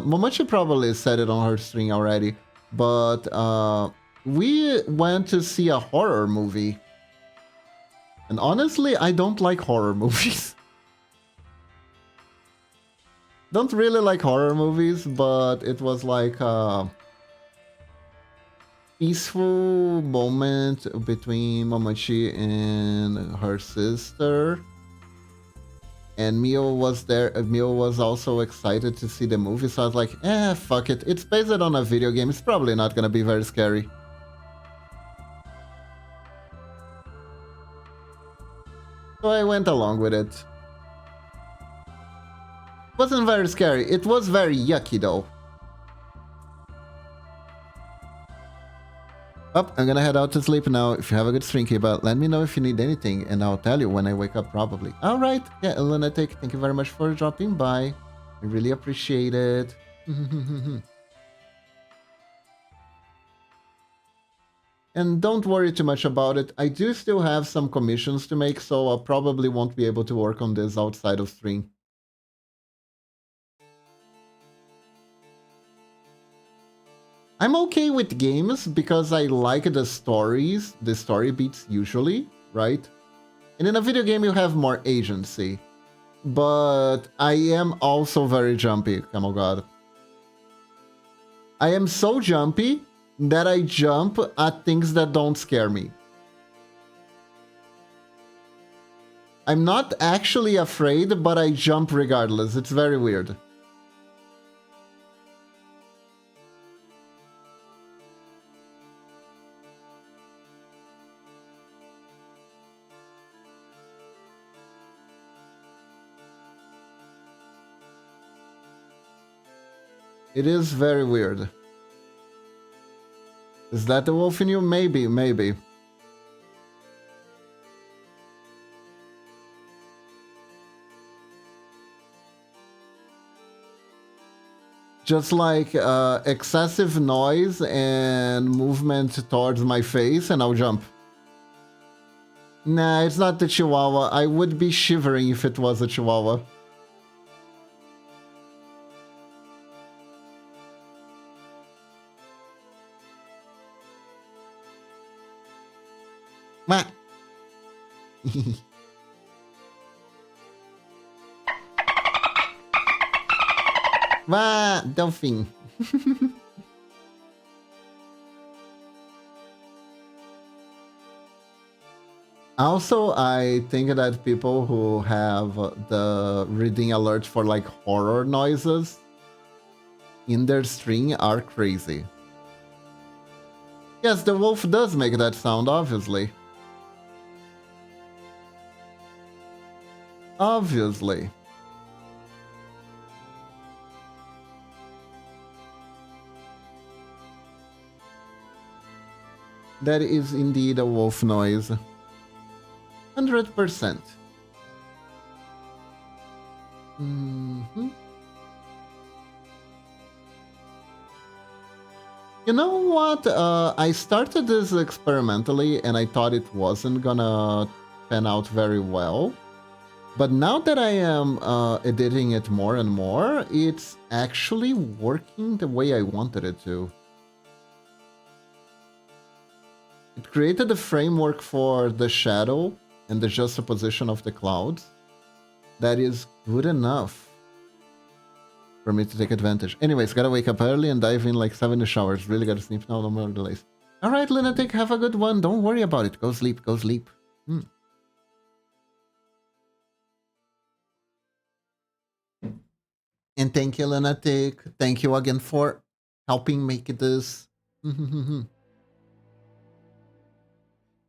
Speaker 1: Momochi probably said it on her stream already, but we went to see a horror movie. And honestly, I don't like horror movies. Don't really like horror movies, but it was like a peaceful moment between Momochi and her sister. And Mio was there. Mio was also excited to see the movie, so I was like, fuck it. It's based on a video game. It's probably not gonna be very scary. So I went along with it. Wasn't very scary. It was very yucky though. Up, I'm gonna head out to sleep now. If you have a good stream, but let me know if you need anything, and I'll tell you when I wake up probably. Alright, yeah, Lunatic, thank you very much for dropping by. I really appreciate it. And don't worry too much about it. I do still have some commissions to make, so I probably won't be able to work on this outside of stream. I'm okay with games because I like the stories, the story beats usually, right? And in a video game you have more agency. But I am also very jumpy, oh my god. I am so jumpy that I jump at things that don't scare me. I'm not actually afraid, but I jump regardless. It's very weird. It is very weird. Is that the wolf in you? Maybe, maybe. Just like excessive noise and movement towards my face, and I'll jump. Nah, it's not the Chihuahua. I would be shivering if it was a Chihuahua. Mah. Vá, Delfim. Also, I think that people who have the reading alert for like horror noises in their stream are crazy. Yes, the wolf does make that sound, obviously. Obviously. That is indeed a wolf noise. 100%. You know what? I started this experimentally and I thought it wasn't gonna pan out very well. But now that I am editing it more and more, it's actually working the way I wanted it to. It created a framework for the shadow and the juxtaposition of the clouds that is good enough for me to take advantage. Anyways, gotta wake up early and dive in like 7 showers. Really gotta sleep now, no more delays. Alright, Lunatic, have a good one. Don't worry about it. Go sleep, go sleep. And thank you, Lunatic. Thank you again for helping make this.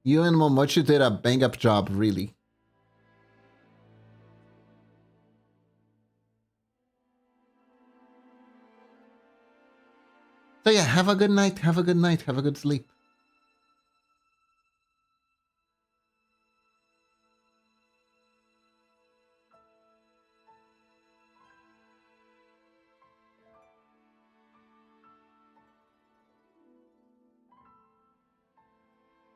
Speaker 1: You and Momochi did a bang-up job, really. So yeah, have a good night, have a good night, have a good sleep.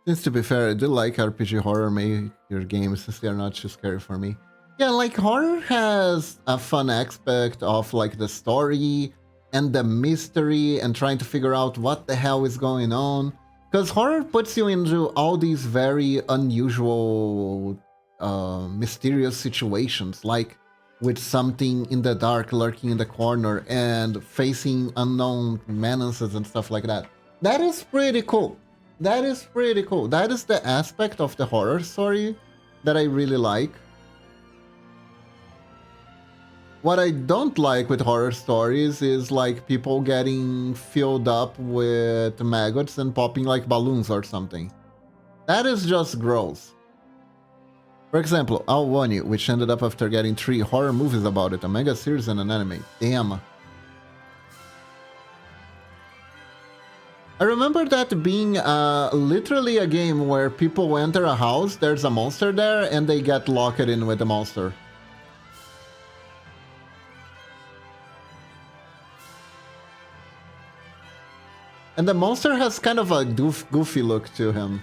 Speaker 1: Since to be fair, I do like RPG horror maker games since they're not too scary for me. Yeah, like horror has a fun aspect of like the story and the mystery and trying to figure out what the hell is going on. Because horror puts you into all these very unusual, mysterious situations, like with something in the dark lurking in the corner and facing unknown menaces and stuff like that. That is pretty cool. That is pretty cool. That is the aspect of the horror story that I really like. What I don't like with horror stories is like people getting filled up with maggots and popping like balloons or something. That is just gross. For example, Awani, which ended up after getting 3 horror movies about it, a mega series and an anime. Damn. I remember that being literally a game where people enter a house, there's a monster there, and they get locked in with the monster. And the monster has kind of a goofy look to him.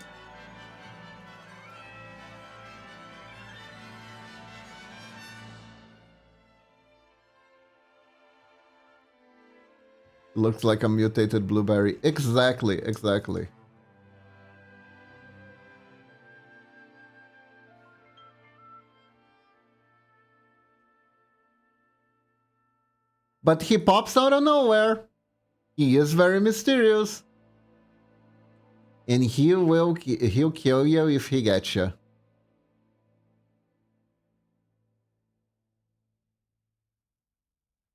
Speaker 1: Looks like a mutated blueberry. Exactly, exactly. But he pops out of nowhere. He is very mysterious. And he'll kill you if he gets you.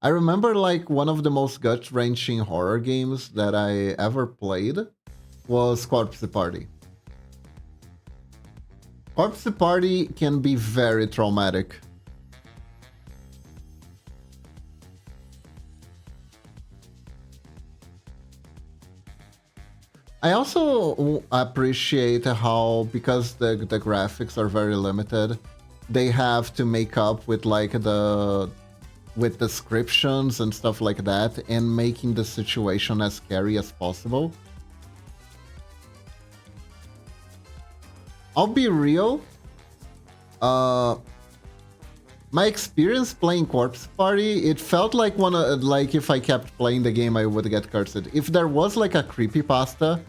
Speaker 1: I remember like one of the most gut-wrenching horror games that I ever played was Corpse Party. Corpse Party can be very traumatic. I also appreciate how, because the graphics are very limited, they have to make up with like with descriptions and stuff like that, and making the situation as scary as possible. I'll be real. My experience playing Corpse Party, it felt like like if I kept playing the game, I would get cursed. If there was like a creepypasta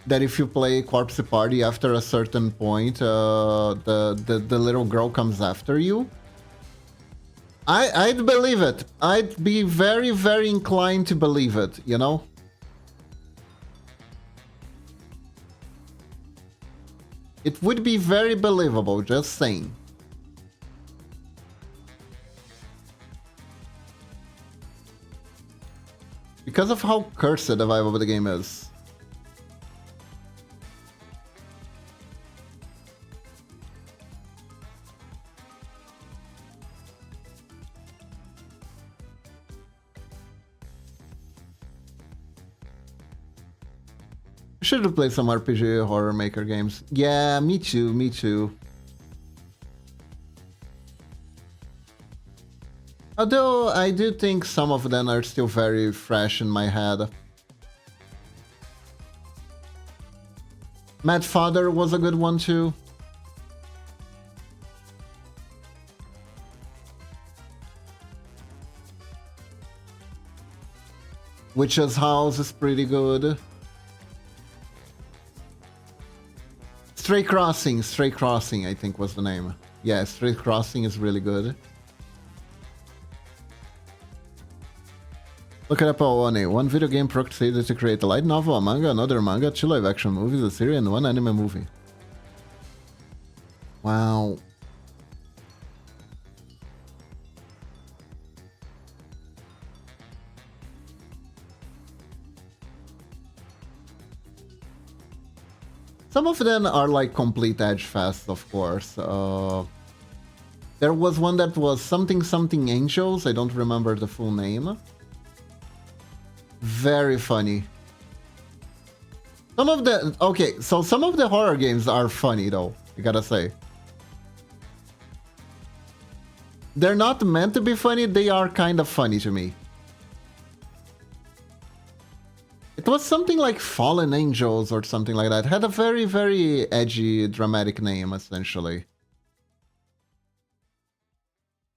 Speaker 1: that if you play Corpse Party after a certain point, the little girl comes after you, I'd believe it. I'd be very, very inclined to believe it, you know? It would be very believable, just saying. Because of how cursed the vibe of the game is. I should have played some RPG horror maker games. Yeah, me too, me too. Although I do think some of them are still very fresh in my head. Mad Father was a good one too. Witch's House is pretty good. Stray Crossing I think was the name. Yeah, Stray Crossing is really good. Look it up, Awane. One video game succeeded to create a light novel, a manga, another manga, 2 live-action movies, a series, and 1 anime movie. Wow. Some of them are like complete edge fests, of course. There was one that was something Angels. I don't remember the full name. Very funny. Some of the horror games are funny though, I gotta say. They're not meant to be funny, they are kind of funny to me. It was something like Fallen Angels or something like that. It had a very, very edgy, dramatic name, essentially.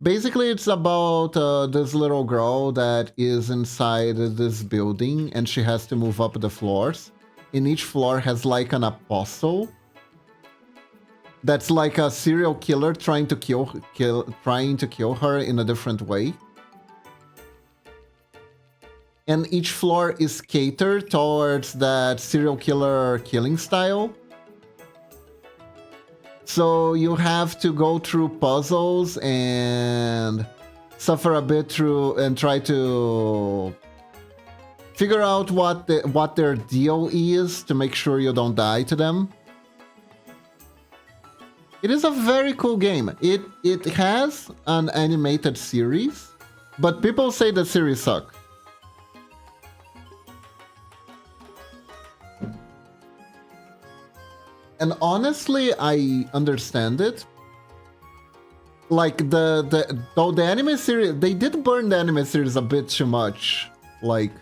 Speaker 1: Basically, it's about this little girl that is inside this building and she has to move up the floors. And each floor has like an apostle that's like a serial killer trying to kill her in a different way. And each floor is catered towards that serial killer killing style. So you have to go through puzzles and suffer a bit through and try to figure out what their deal is to make sure you don't die to them. It is a very cool game. It has an animated series, but people say the series sucks. And honestly, I understand it. Like though the anime series, they did burn the anime series a bit too much. Like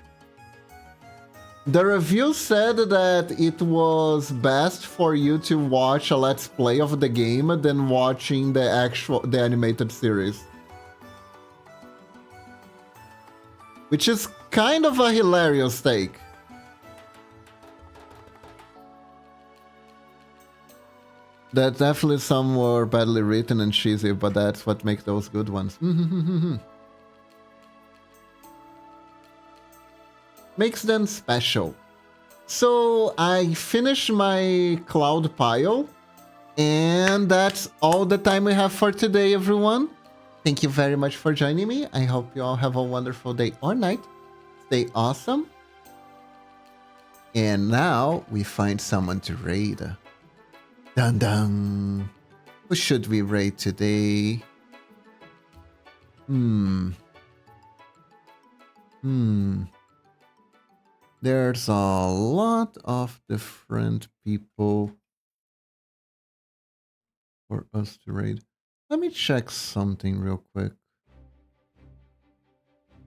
Speaker 1: the review said that it was best for you to watch a let's play of the game than watching the animated series. Which is kind of a hilarious take. That definitely some were badly written and cheesy, but that's what makes those good ones. Makes them special. So I finished my cloud pile, and that's all the time we have for today, everyone. Thank you very much for joining me. I hope you all have a wonderful day or night. Stay awesome. And now we find someone to raid. Dun dun. Who should we raid today? There's a lot of different people for us to raid. Let me check something real quick.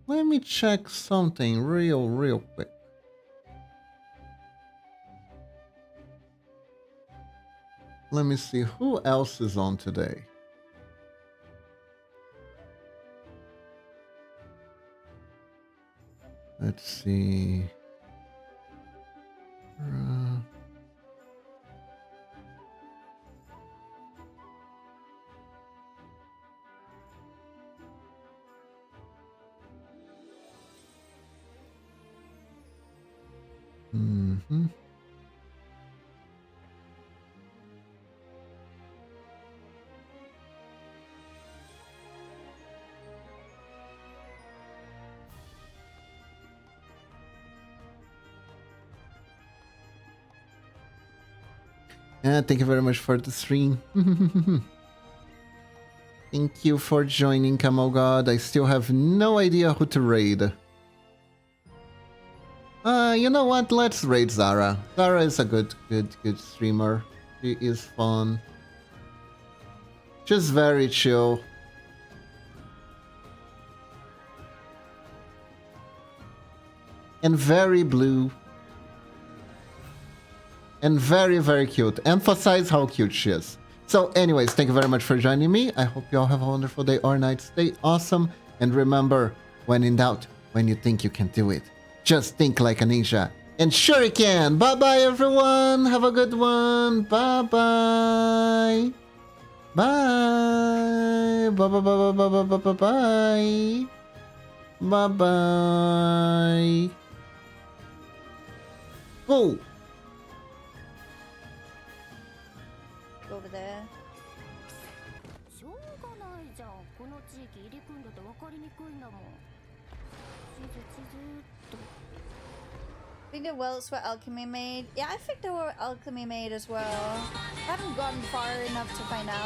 Speaker 1: Let me check something real quick. Let me see who else is on today. Let's see. Thank you very much for the stream. Thank you for joining, Camel God. I still have no idea who to raid. You know what? Let's raid Zara. Zara is a good streamer. She is fun. She's very chill. And very blue. And very cute. Emphasize how cute she is. So anyways, thank you very much for joining me. I hope you all have a wonderful day or night. Stay awesome. And remember, when in doubt, when you think you can do it, just think like a ninja. And sure you can. Bye-bye, everyone. Have a good one. Bye-bye. Bye. Bye-bye. Bye-bye. Go.
Speaker 3: Over there. I think the wells were alchemy made. Yeah, I think they were alchemy made as well. I haven't gone far enough to find out.